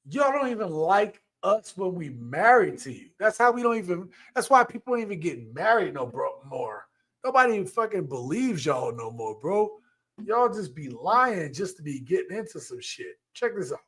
y'all don't even like us when we married to you. That's how we don't even, that's why people don't even get married more. Nobody even fucking believes y'all no more, bro. Y'all just be lying just to be getting into some shit. Check this out.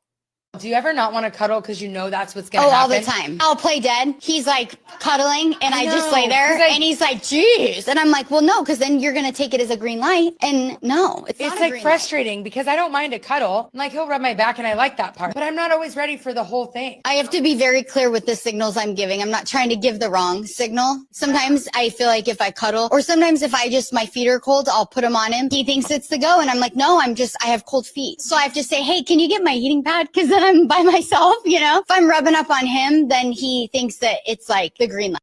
Do you ever not want to cuddle because you know that's what's gonna Oh, happen? all the time. I'll play dead. He's like cuddling, and I just lay there, and he's like, "Geez," and I'm like, "Well, no, because then you're gonna take it as a green light." And no, it's not a like green frustrating because I don't mind a cuddle. Like he'll rub my back, and I like that part, but I'm not always ready for the whole thing. I have to be very clear with the signals I'm giving. I'm not trying to give the wrong signal. Sometimes I feel like if I cuddle, or sometimes if I just, my feet are cold, I'll put them on him. He thinks it's the go, and I'm like, no, I have cold feet. So I have to say, hey, can you get my heating pad? Because then I'm by myself, you know? If I'm rubbing up on him, then he thinks that it's like the green light.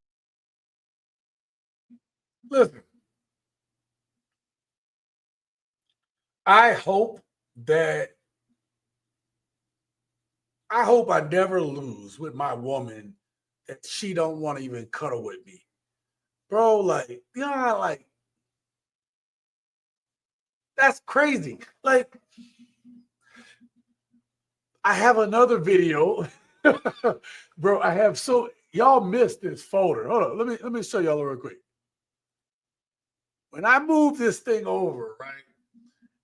Listen, I hope I never lose with my woman that she don't want to even cuddle with me. Bro, like, you know, like, that's crazy. Like, I have another video. Bro, y'all missed this folder. Hold on, let me show y'all real quick. When I moved this thing over, right,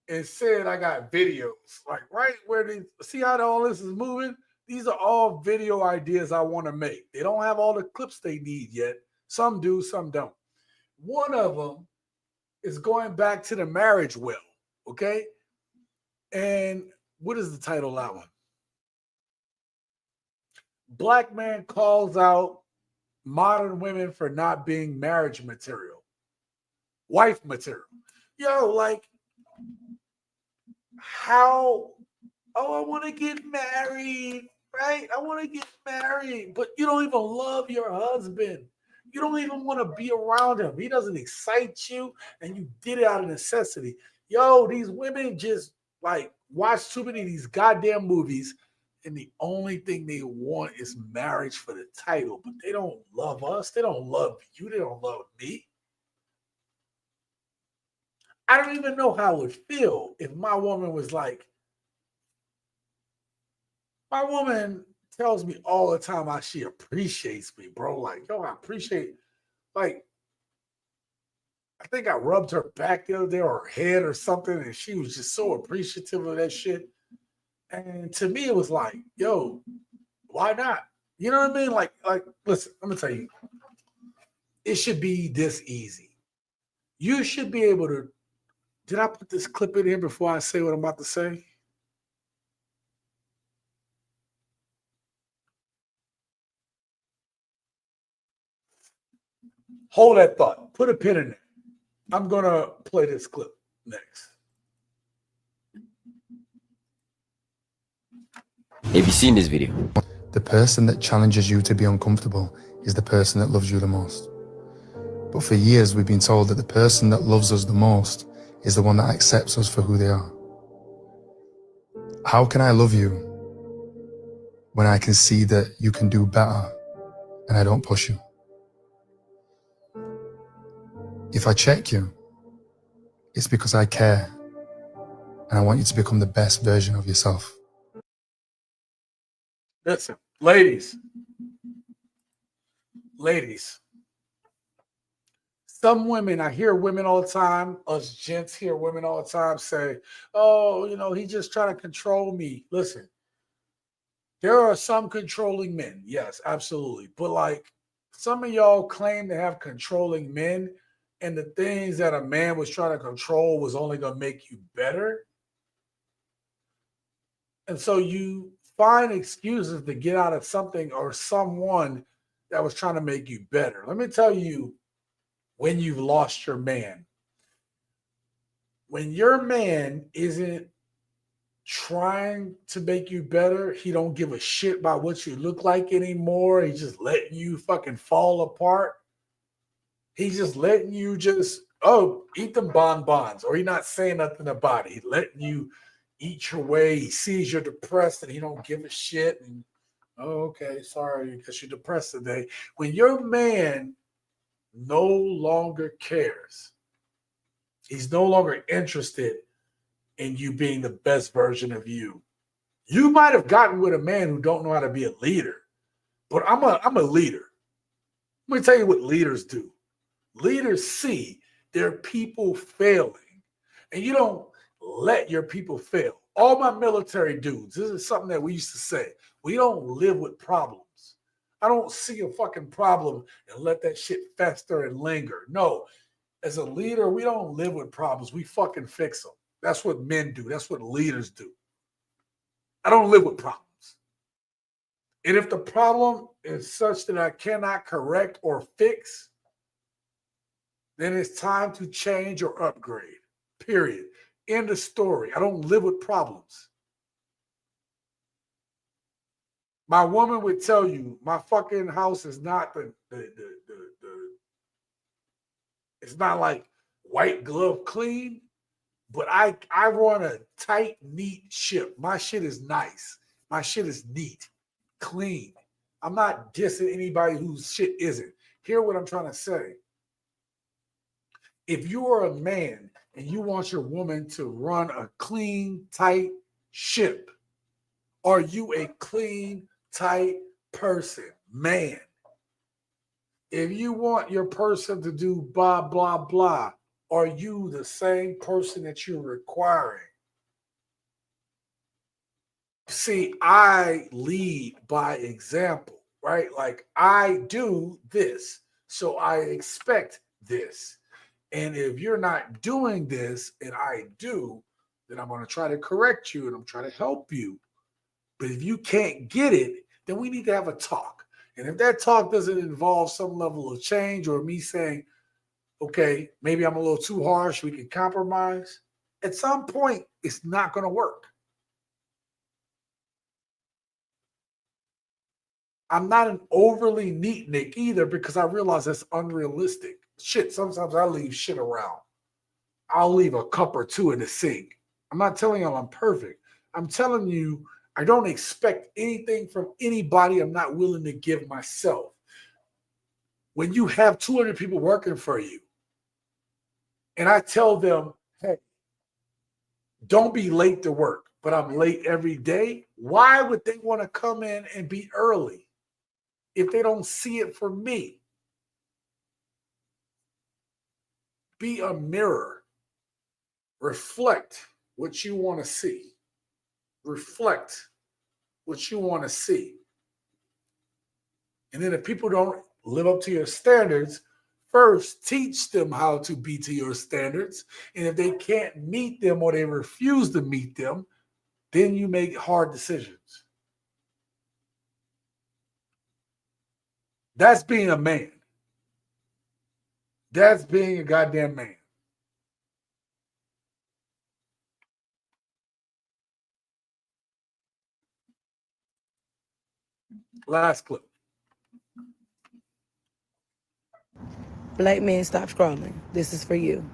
and said I got videos, like right where they see how all this is moving. These are all video ideas I want to make. They don't have all the clips they need yet. Some do, some don't. One of them is going back to the marriage well, okay? And what is the title of that one? Black man calls out modern women for not being marriage material, wife material. Yo, like, how, oh, I want to get married, right? I want to get married, but you don't even love your husband. You don't even want to be around him. He doesn't excite you, and you did it out of necessity. Yo, these women just like watch too many of these goddamn movies, and the only thing they want is marriage for the title, but they don't love us. They don't love you. They don't love me. I don't even know how it would feel if my woman was like, my woman tells me all the time how she appreciates me, bro. Like, yo, I appreciate, like, I think I rubbed her back the other day or her head or something, and she was just so appreciative of that shit. And to me, it was like, yo, why not? You know what I mean? Like, listen, let me tell you, it should be this easy. You should be able to Did I put this clip in here before I say what I'm about to say? Hold that thought. Put a pin in it. I'm going to play this clip next. Have you seen this video? The person that challenges you to be uncomfortable is the person that loves you the most. But for years, we've been told that the person that loves us the most is the one that accepts us for who they are. How can I love you when I can see that you can do better and I don't push you? If I check you, it's because I care and I want you to become the best version of yourself. Listen, ladies, some women, I hear women all the time, us gents hear women all the time say, oh, you know, he's just trying to control me. Listen, there are some controlling men. Yes, absolutely. But like some of y'all claim to have controlling men, and the things that a man was trying to control was only going to make you better. And so you find excuses to get out of something or someone that was trying to make you better. Let me tell you when you've lost your man. When your man isn't trying to make you better, he don't give a shit about what you look like anymore. He's just letting you fucking fall apart. He's just letting you just, eat them bonbons, or he not saying nothing about it. He's letting you eat your way. He sees you're depressed and he don't give a shit. And, okay, sorry, because you're depressed today. When your man no longer cares, he's no longer interested in you being the best version of you. You might have gotten with a man who don't know how to be a leader, but I'm a leader. Let me tell you what leaders do. Leaders see their people failing, and you don't let your people fail. All my military dudes, this is something that we used to say. We don't live with problems. I don't see a fucking problem and let that shit fester and linger. No, as a leader, we don't live with problems. We fucking fix them. That's what men do. That's what leaders do. I don't live with problems. And if the problem is such that I cannot correct or fix, then it's time to change or upgrade. Period. End of story. I don't live with problems. My woman would tell you my fucking house is not it's not like white glove clean, but I run a tight, neat ship. My shit is nice. My shit is neat, clean. I'm not dissing anybody whose shit isn't. Hear what I'm trying to say. If you are a man and you want your woman to run a clean, tight ship, are you a clean, tight person, man? If you want your person to do blah, blah, blah, are you the same person that you're requiring? See, I lead by example, right? Like I do this, so I expect this. And if you're not doing this and I do, then I'm going to try to correct you and I'm trying to help you. But if you can't get it, then we need to have a talk. And if that talk doesn't involve some level of change or me saying, okay, maybe I'm a little too harsh, we can compromise, at some point, it's not going to work. I'm not an overly neat Nick either because I realize that's unrealistic. Shit, sometimes I leave shit around. I'll leave a cup or two in the sink. I'm not telling you I'm perfect. I'm telling you I don't expect anything from anybody I'm not willing to give myself. When you have 200 people working for you and I tell them, hey, don't be late to work, but I'm late every day, why would they want to come in and be early if they don't see it for me? Be a mirror. Reflect what you want to see. Reflect what you want to see. And then if people don't live up to your standards, first teach them how to be to your standards. And if they can't meet them or they refuse to meet them, then you make hard decisions. That's being a man. That's being a goddamn man. Last clip. Black men, stop scrolling. This is for you.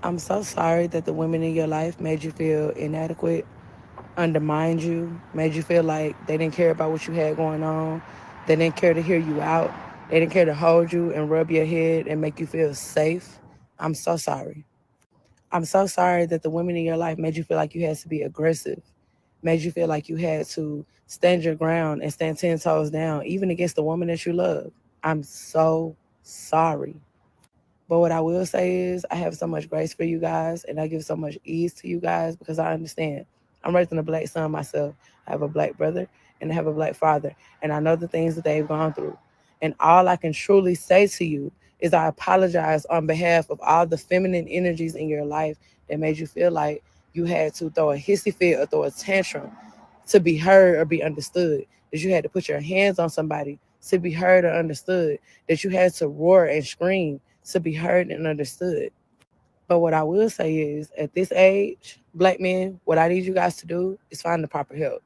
I'm so sorry that the women in your life made you feel inadequate, undermined you, made you feel like they didn't care about what you had going on. They didn't care to hear you out. They didn't care to hold you and rub your head and make you feel safe. I'm so sorry. I'm so sorry that the women in your life made you feel like you had to be aggressive, made you feel like you had to stand your ground and stand 10 toes down, even against the woman that you love. I'm so sorry. But what I will say is I have so much grace for you guys and I give so much ease to you guys because I understand. I'm raising a black son myself. I have a black brother and I have a black father. And I know the things that they've gone through. And all I can truly say to you is I apologize on behalf of all the feminine energies in your life that made you feel like you had to throw a hissy fit or throw a tantrum to be heard or be understood. That you had to put your hands on somebody to be heard or understood. That you had to roar and scream to be heard and understood. But what I will say is, at this age, black men, what I need you guys to do is find the proper help.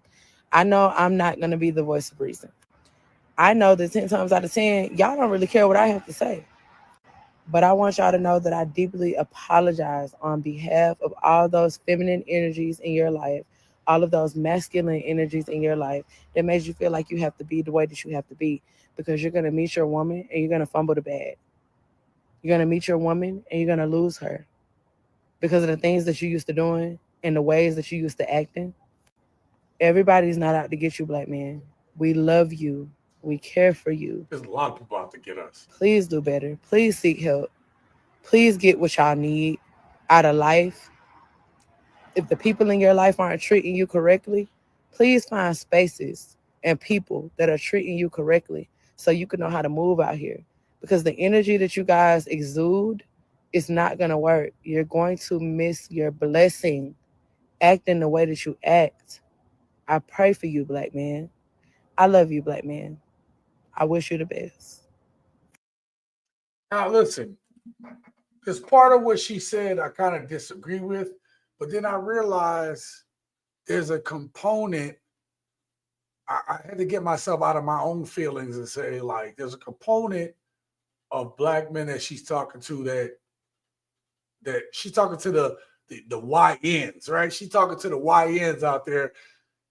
I know I'm not going to be the voice of reason. I know that 10 times out of 10, y'all don't really care what I have to say. But I want y'all to know that I deeply apologize on behalf of all those feminine energies in your life, all of those masculine energies in your life that made you feel like you have to be the way that you have to be because you're going to meet your woman and you're going to fumble the bag. You're going to meet your woman and you're going to lose her because of the things that you used to doing and the ways that you used to acting. Everybody's not out to get you, black men. We love you. We care for you. There's a lot of people out to get us. Please do better. Please seek help. Please get what y'all need out of life. If the people in your life aren't treating you correctly, please find spaces and people that are treating you correctly so you can know how to move out here. Because the energy that you guys exude is not going to work. You're going to miss your blessing acting the way that you act. I pray for you, black man. I love you, black man. I wish you the best. Now, listen, there's part of what she said I kind of disagree with, but then I realized there's a component. I had to get myself out of my own feelings and say, like, there's a component of black men that she's talking to that she's talking to the YNs, right? She's talking to the YNs out there,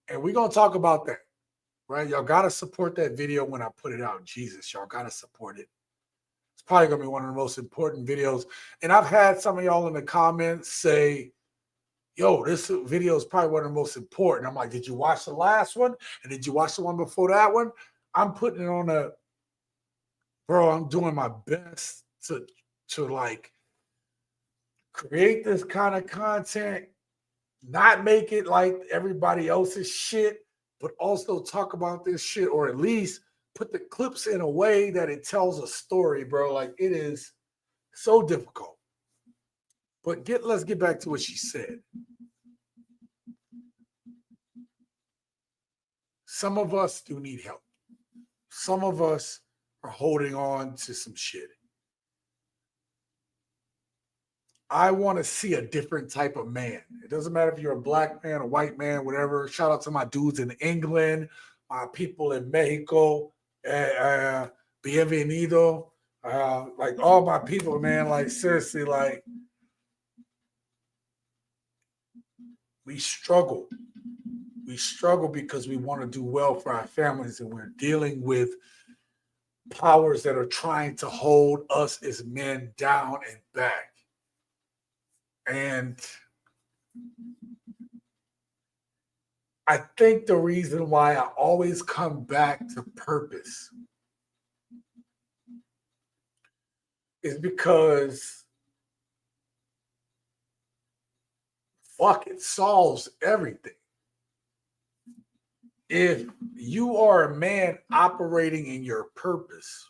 and we're gonna talk about that, right? Y'all gotta support that video when I put it out. Jesus, y'all gotta support it. It's probably gonna be one of the most important videos. And I've had some of y'all in the comments say, yo, this video is probably one of the most important. I'm like, did you watch the last one? And did you watch the one before that one? I'm putting it on I'm doing my best to like create this kind of content, not make it like everybody else's shit, but also talk about this shit, or at least put the clips in a way that it tells a story, bro. Like, it is so difficult. But let's get back to what she said. Some of us do need help. Some of us are holding on to some shit. I want to see a different type of man. It doesn't matter if you're a black man, a white man, whatever. Shout out to my dudes in England, my people in Mexico, bienvenido. Like all my people, man, like seriously, like we struggle. We struggle because we want to do well for our families, and we're dealing with powers that are trying to hold us as men down and back. And I think the reason why I always come back to purpose is because it solves everything. If you are a man operating in your purpose,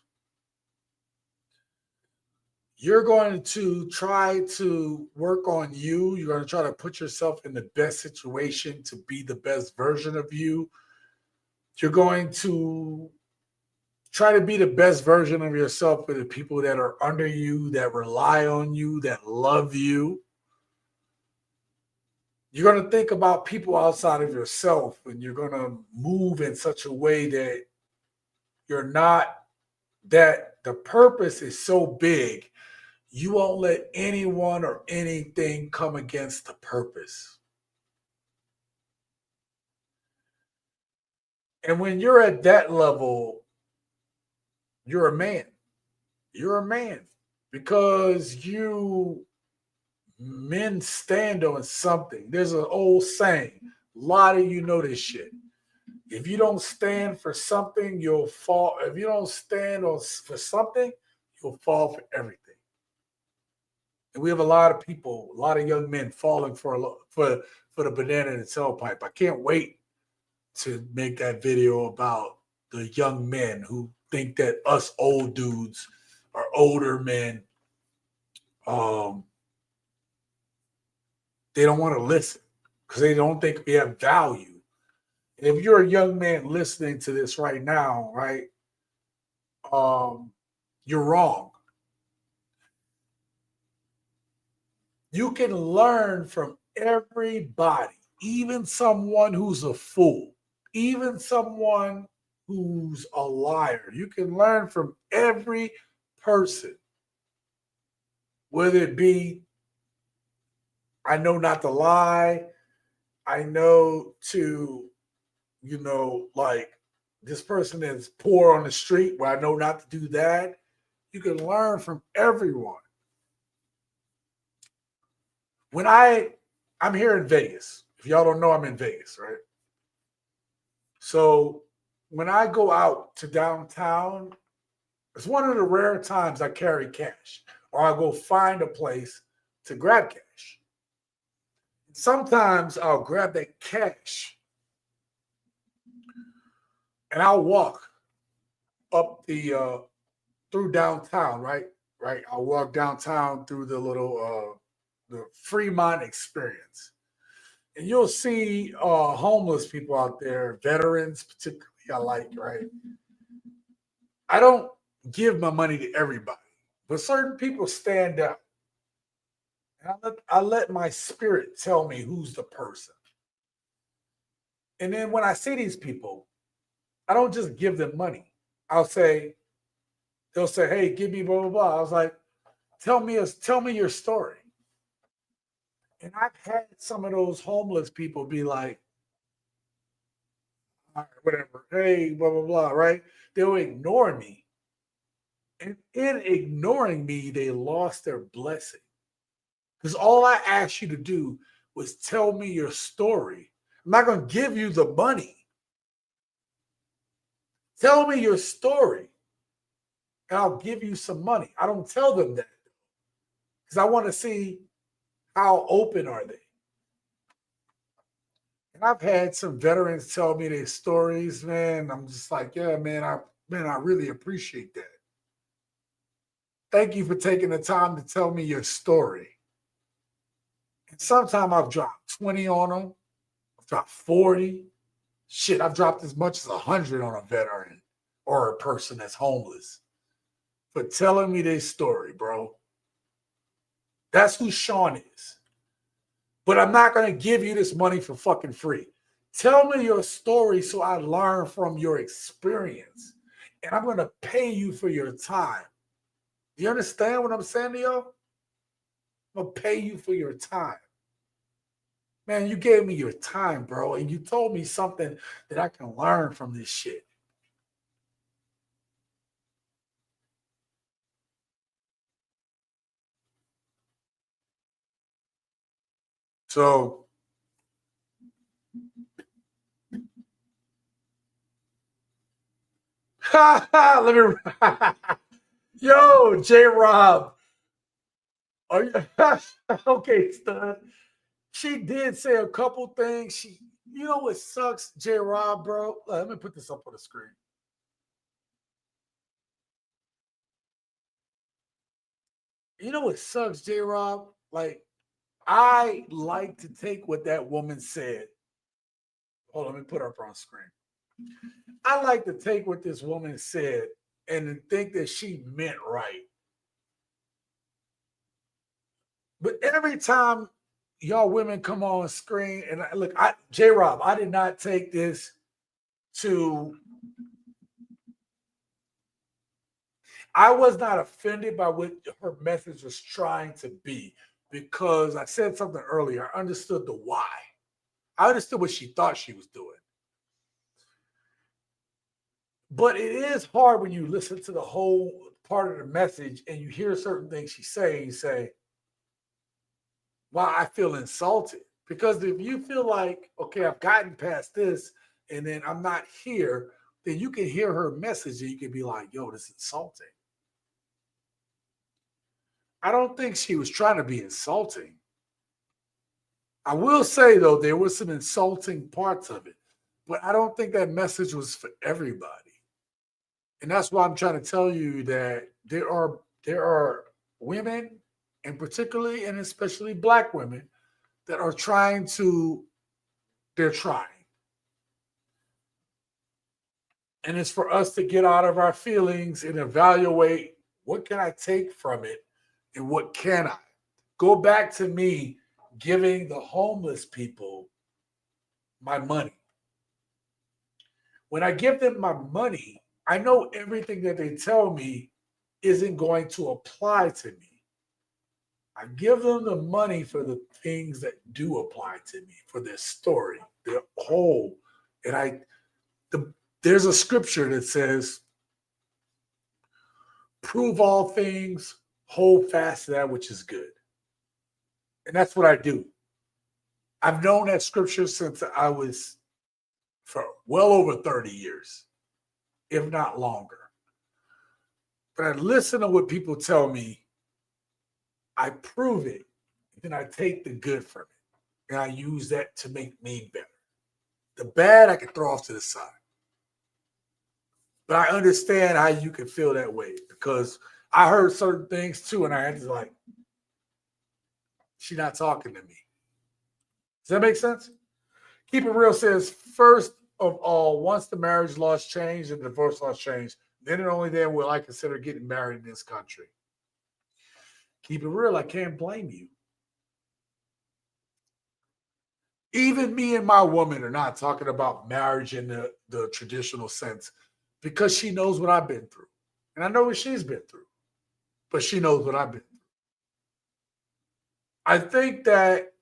You're going to try to work on you. You're going to try to put yourself in the best situation to be the best version of you. You're going to try to be the best version of yourself for the people that are under you, that rely on you, that love you. You're going to think about people outside of yourself, and you're going to move in such a way that you're not, that the purpose is so big, you won't let anyone or anything come against the purpose. And when you're at that level, you're a man. You're a man because men stand on something. There's an old saying, a lot of you know this shit. If you don't stand for something, you'll fall. If you don't stand for something, you'll fall for everything. And we have a lot of people, a lot of young men falling for the banana in the tailpipe. I can't wait to make that video about the young men who think that us old dudes are older men. They don't want to listen because they don't think we have value. And if you're a young man listening to this right now, right, you're wrong. You can learn from everybody, even someone who's a fool, even someone who's a liar. You can learn from every person, whether it be, I know not to lie, I know to, like this person is poor on the street where I know not to do that. You can learn from everyone. When I'm here in Vegas. If y'all don't know, I'm in Vegas, right? So when I go out to downtown, it's one of the rare times I carry cash or I go find a place to grab cash. Sometimes I'll grab that cash and I'll walk up through downtown, right? Right. I'll walk downtown through the little the Fremont experience. And you'll see homeless people out there, veterans particularly, I like, right? I don't give my money to everybody, but certain people stand out. And I let my spirit tell me who's the person. And then when I see these people, I don't just give them money. They'll say, hey, give me blah, blah, blah. I was like, tell me your story. And I've had some of those homeless people be like, all right, whatever, hey, blah, blah, blah, right? They'll ignore me. And in ignoring me, they lost their blessing. Because all I asked you to do was tell me your story. I'm not going to give you the money. Tell me your story, and I'll give you some money. I don't tell them that because I want to see how open are they. And I've had some veterans tell me their stories, man. I'm just like, yeah, man, I really appreciate that. Thank you for taking the time to tell me your story. And sometimes I've dropped 20 on them. I've dropped 40. Shit, I've dropped as much as 100 on a veteran or a person that's homeless for telling me their story, bro. That's who Sean is. But I'm not going to give you this money for fucking free. Tell me your story so I learn from your experience. And I'm going to pay you for your time. Do you understand what I'm saying to y'all? I'm going to pay you for your time. Man, you gave me your time, bro, and you told me something that I can learn from this shit. So, let me, yo, J Rob. Are you okay, stud? She did say a couple things. You know what sucks, J Rob, bro? Let me put this up on the screen. You know what sucks, J-Rob? Like, I like to take what that woman said. Hold on, let me put her up on screen. I like to take what this woman said and think that she meant right. But every time y'all women come on screen, and look, J-Rob, I did not take this to. I was not offended by what her message was trying to be because I said something earlier. I understood the why. I understood what she thought she was doing. But it is hard when you listen to the whole part of the message and you hear certain things she say, you say, well, I feel insulted. Because if you feel like, okay, I've gotten past this and then I'm not here, then you can hear her message and you can be like, yo, this is insulting. I don't think she was trying to be insulting. I will say, though, there were some insulting parts of it, but I don't think that message was for everybody. And that's why I'm trying to tell you that there are women, and particularly and especially Black women, that are they're trying. And it's for us to get out of our feelings and evaluate what can I take from it and what can I. Go back to me giving the homeless people my money. When I give them my money, I know everything that they tell me isn't going to apply to me. I give them the money for the things that do apply to me, for their story, their whole. And there's a scripture that says, prove all things, hold fast to that which is good. And that's what I do. I've known that scripture since I was for well over 30 years, if not longer. But I listen to what people tell me, I prove it, and then I take the good from it, and I use that to make me better. The bad I can throw off to the side. But I understand how you can feel that way because I heard certain things too, and I had to like, she's not talking to me. Does that make sense? Keep It Real says, first of all, once the marriage laws change and divorce laws change, then and only then will I consider getting married in this country. Keep it real, I can't blame you. Even me and my woman are not talking about marriage in the traditional sense because she knows what I've been through. And I know what she's been through, but she knows what I've been through. I think that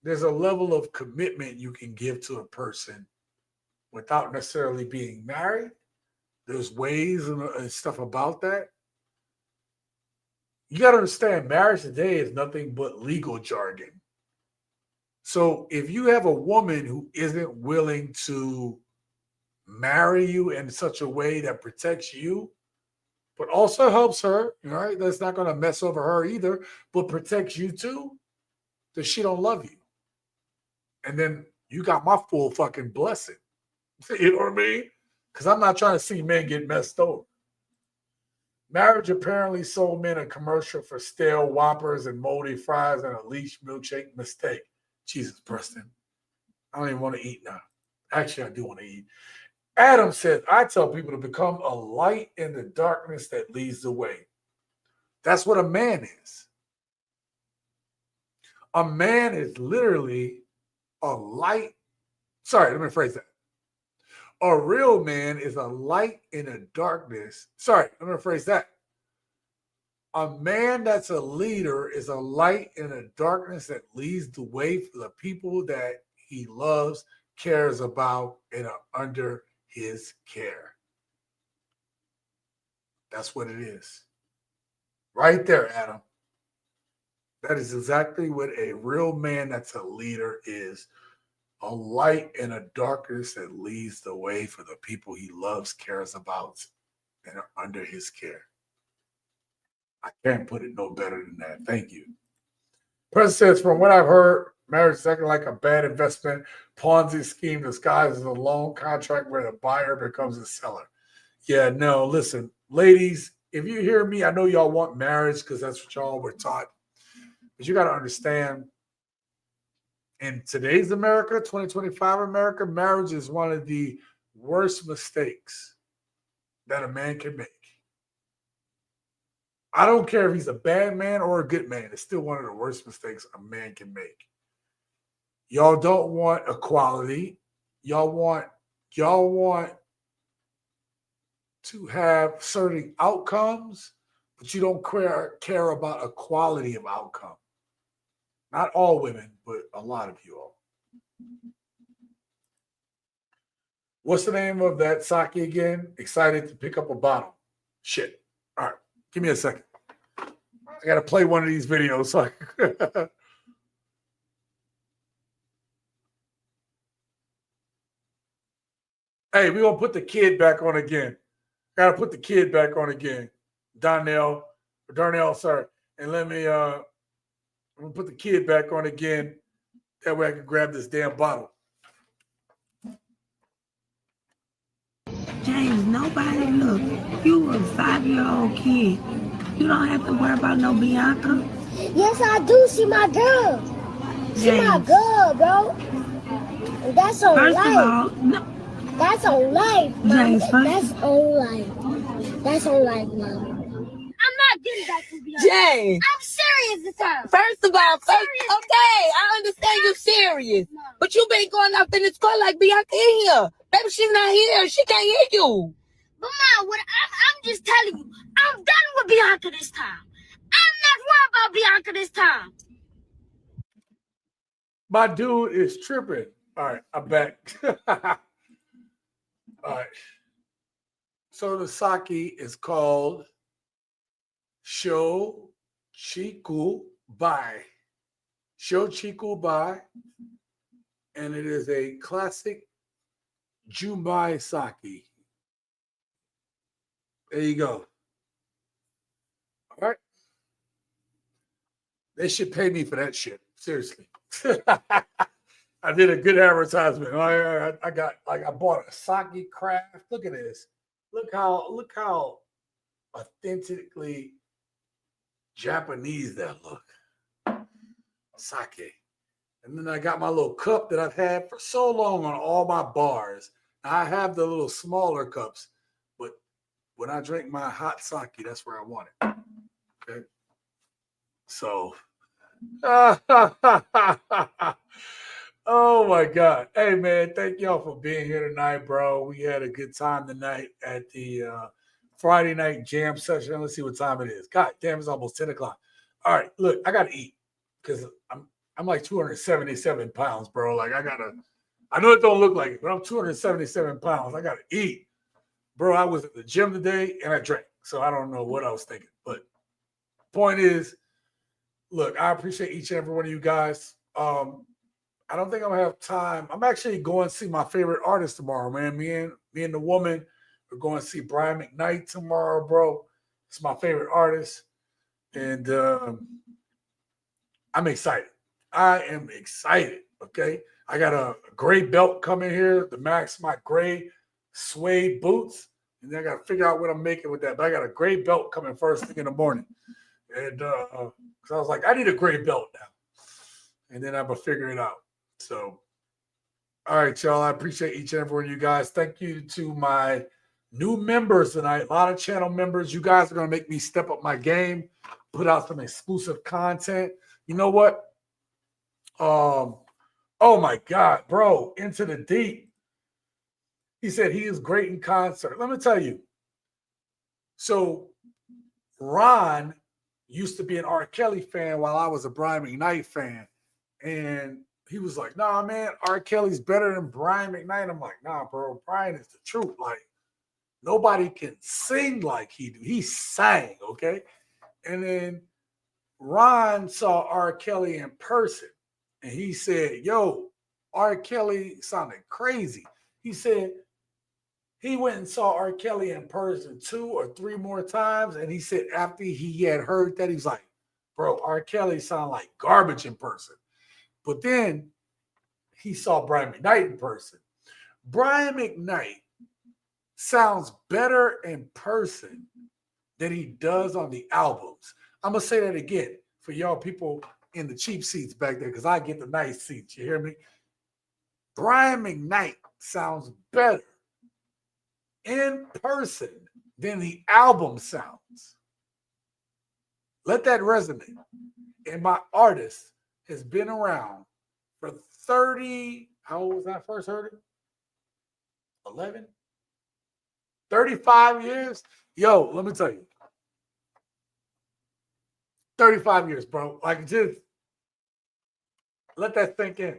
there's a level of commitment you can give to a person without necessarily being married. There's ways and stuff about that. You got to understand, marriage today is nothing but legal jargon. So if you have a woman who isn't willing to marry you in such a way that protects you, but also helps her, right? That's not going to mess over her either, but protects you too, then she don't love you. And then you got my full fucking blessing. You know what I mean? Because I'm not trying to see men get messed over. Marriage apparently sold men a commercial for stale Whoppers and moldy fries and a leash milkshake. Mistake. Jesus, Preston. I don't even want to eat now. Actually, I do want to eat. Adam said, I tell people to become a light in the darkness that leads the way. That's what a man is. A man is literally a light. Sorry, let me phrase that. A real man is a light in a darkness. Sorry, let me phrase that. A man that's a leader is a light in a darkness that leads the way for the people that he loves, cares about, and are under his care. That's what it is. Right there, Adam. That is exactly what a real man that's a leader is. A light in a darkness that leads the way for the people he loves, cares about, and are under his care. I can't put it no better than that. Thank you. President says, from what I've heard, marriage is acting like a bad investment, Ponzi scheme disguised as a loan contract where the buyer becomes a seller. Yeah, no, listen, ladies, if you hear me, I know y'all want marriage because that's what y'all were taught. But you got to understand, in today's America, 2025 America, marriage is one of the worst mistakes that a man can make. I don't care if he's a bad man or a good man. It's still one of the worst mistakes a man can make. Y'all don't want equality. Y'all want to have certain outcomes, but you don't care about equality of outcome. Not all women, but a lot of you all. What's the name of that sake again? Excited to pick up a bottle. Shit. All right. Give me a second. I got to play one of these videos. So hey, we're going to put the kid back on again. Got to put the kid back on again. Darnell, sorry. And let me I'm going to put the kid back on again. That way I can grab this damn bottle. James, nobody look. You a 5-year-old kid. You don't have to worry about no Bianca. Yes, I do. She my girl. She my girl, bro. And that's on First life. of all, no. That's on life, Mom. James, That's on life. That's on life, Mom. I'm not getting back to Bianca. James. I'm serious this time. First of all, okay, I understand you're serious. But you been going up in this car like Bianca in here. Baby, she's not here. She can't hear you. But Mom, I'm just telling you, I'm done with Bianca this time. I'm not worried about Bianca this time. My dude is tripping. All right, I'm back. All right. So the sake is called Shochiku Bai. Shochiku Bai. And it is a classic Jumbai sake. There you go. All right. They should pay me for that shit. Seriously. I did a good advertisement. I bought a sake craft. Look at this. Look how authentically Japanese that look. Sake. And then I got my little cup that I've had for so long on all my bars. Now I have the little smaller cups, but when I drink my hot sake, that's where I want it. Okay. So oh my God. Hey man, thank y'all for being here tonight, bro. We had a good time tonight at the Friday night jam session. Let's see what time it is. God damn, it's almost 10 o'clock. All right, look, I gotta eat because I'm like 277 pounds, bro. Like I know it don't look like it, but I'm 277 pounds. I gotta eat. Bro, I was at the gym today and I drank. So I don't know what I was thinking. But point is, look, I appreciate each and every one of you guys. I don't think I'm gonna have time. I'm actually going to see my favorite artist tomorrow, man. Me and the woman are going to see Brian McKnight tomorrow, bro. It's my favorite artist. And I'm excited. I am excited. Okay. I got a gray belt coming here, the Max, my gray suede boots. And then I got to figure out what I'm making with that. But I got a gray belt coming first thing in the morning. And because I was like, I need a gray belt now. And then I'm going to figure it out. So, all right, y'all. I appreciate each and every one of you guys. Thank you to my new members tonight. A lot of channel members. You guys are going to make me step up my game, put out some exclusive content. You know what? Oh my God, bro. Into the Deep. He said he is great in concert. Let me tell you. So, Ron used to be an R. Kelly fan while I was a Brian McKnight fan. And he was like, nah, man, R. Kelly's better than Brian McKnight. I'm like, nah, bro, Brian is the truth. Like, nobody can sing like he do. He sang, okay? And then Ron saw R. Kelly in person. And he said, yo, R. Kelly sounded crazy. He said he went and saw R. Kelly in person 2 or 3 more times. And he said after he had heard that, he was like, bro, R. Kelly sounded like garbage in person. But then he saw Brian McKnight in person. Brian McKnight sounds better in person than he does on the albums. I'm going to say that again for y'all people in the cheap seats back there because I get the nice seats. You hear me? Brian McKnight sounds better in person than the album sounds. Let that resonate. And my artist has been around for 30, how old was I first heard it? 11? 35 years? Yo, let me tell you. 35 years, bro. Like, just let that sink in.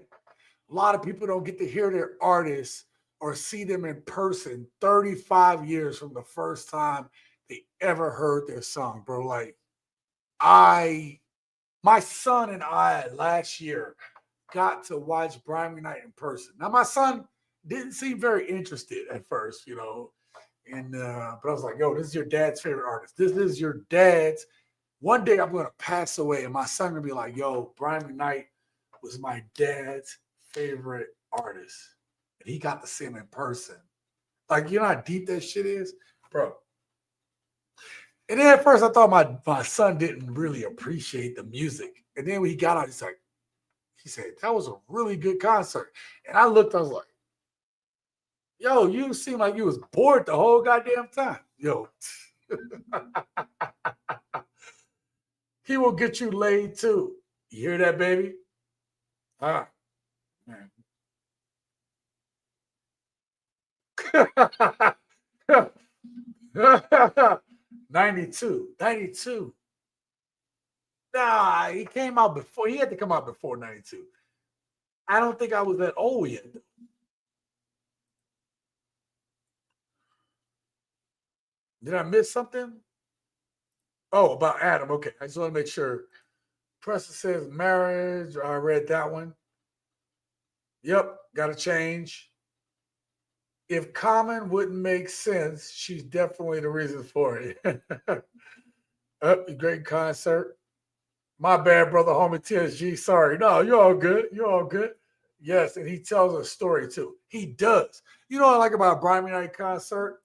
A lot of people don't get to hear their artists or see them in person 35 years from the first time they ever heard their song, bro. Like, my son and I last year got to watch Brian McKnight in person. Now, my son didn't seem very interested at first, you know, and but I was like, yo, this is your dad's favorite artist. This is your dad's. One day I'm going to pass away and my son going to be like, yo, Brian McKnight was my dad's favorite artist. And he got to see him in person. Like, you know how deep that shit is? Bro. And then at first I thought my son didn't really appreciate the music. And then when he got out, he said, that was a really good concert. And I looked, I was like, yo, you seem like you was bored the whole goddamn time. Yo. He will get you laid too. You hear that, baby? Ah, man. 92. Nah, he came out before. He had to come out before 92. I don't think I was that old yet. Did I miss something? Oh, about Adam. Okay. I just want to make sure. Preston says marriage. I read that one. Yep. Got to change. If Common wouldn't make sense, she's definitely the reason for it. Great concert. My bad, brother, homie TSG. Sorry. No, you're all good. You're all good. Yes, and he tells a story too. He does. You know what I like about a Brian McKnight concert?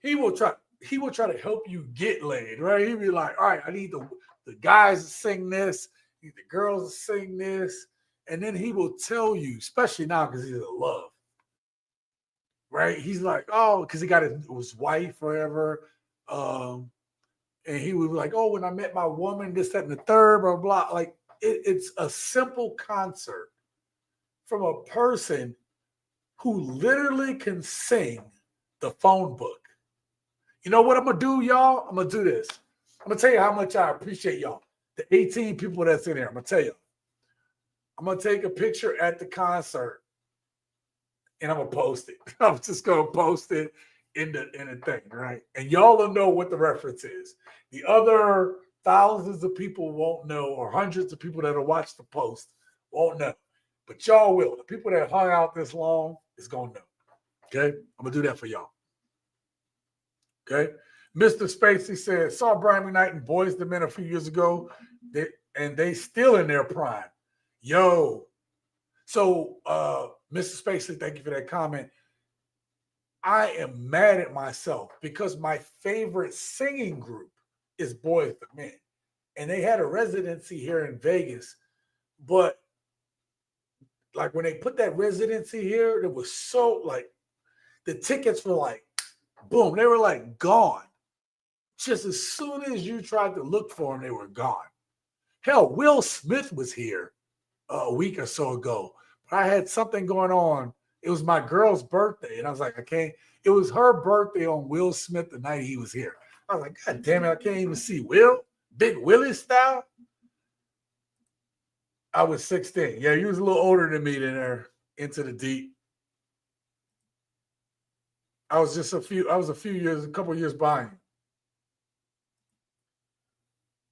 He will try to help you get laid, right? He'll be like, all right, I need the guys to sing this, I need the girls to sing this. And then he will tell you, especially now because he's in love. Right? He's like, oh, because he got his wife forever. And he would be like, oh, when I met my woman, this, that, and the third, blah, blah. Like, it's a simple concert from a person who literally can sing the phone book. You know what I'm going to do, y'all? I'm going to do this. I'm going to tell you how much I appreciate y'all. The 18 people that's in here, I'm going to tell you. I'm going to take a picture at the concert and I'm going to post it. I'm just going to post it in the thing, right? And y'all will know what the reference is. The other thousands of people won't know, or hundreds of people that'll watch the post won't know. But y'all will. The people that hung out this long is going to know. Okay? I'm going to do that for y'all. Okay? Mr. Spacey said, saw Brian McKnight and Boys the Men a few years ago, and they still in their prime. Yo. So, Mr. Spacey, thank you for that comment. I am mad at myself because my favorite singing group is Boys the Men. And they had a residency here in Vegas. But like when they put that residency here, it was so like the tickets were like, boom, they were like gone. Just as soon as you tried to look for them, they were gone. Hell, Will Smith was here a week or so ago. But I had something going on. It was my girl's birthday. And I was like, I can't. It was her birthday on Will Smith the night he was here. I was like, God damn it, I can't even see Will. Big Willie style. I was 16. Yeah, he was a little older than me than there, Into the Deep. I was a couple years behind.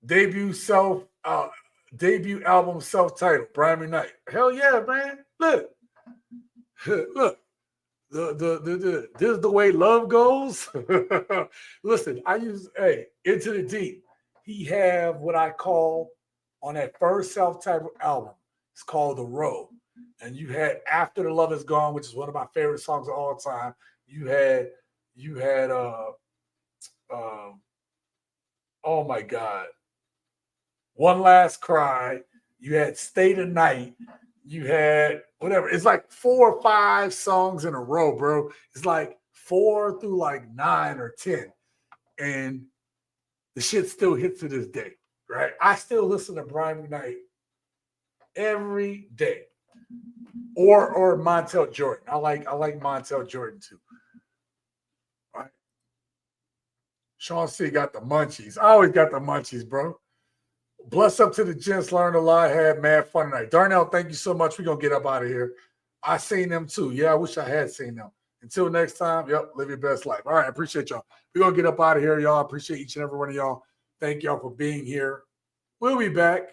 Debut album self-titled, Brian McKnight. Hell yeah, man. Look. Look. This is the way love goes. Listen, Into the Deep. He have what I call on that first self-titled album. It's called The Row. And you had After the Love Is Gone, which is one of my favorite songs of all time. You had Oh my God. One Last Cry. You had Stay the Night. You had whatever. It's like 4 or 5 songs in a row, bro. It's like 4 through like 9 or 10. And the shit still hits to this day, right? I still listen to Brian McKnight every day. Or Montel Jordan. I like Montel Jordan too. All right. Sean C got the munchies. I always got the munchies, bro. Bless up to the gents. Learned a lot. Had mad fun tonight. Darnell, thank you so much. We're going to get up out of here. I seen them too. Yeah, I wish I had seen them. Until next time, yep, live your best life. All right, I appreciate y'all. We're going to get up out of here, y'all. I appreciate each and every one of y'all. Thank y'all for being here. We'll be back.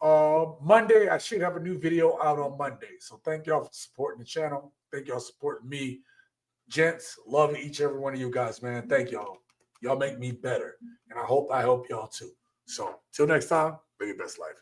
Monday, I should have a new video out on Monday. So thank y'all for supporting the channel. Thank y'all for supporting me. Gents, love each and every one of you guys, man. Thank y'all. Y'all make me better. And I hope y'all too. So till next time, live your best life.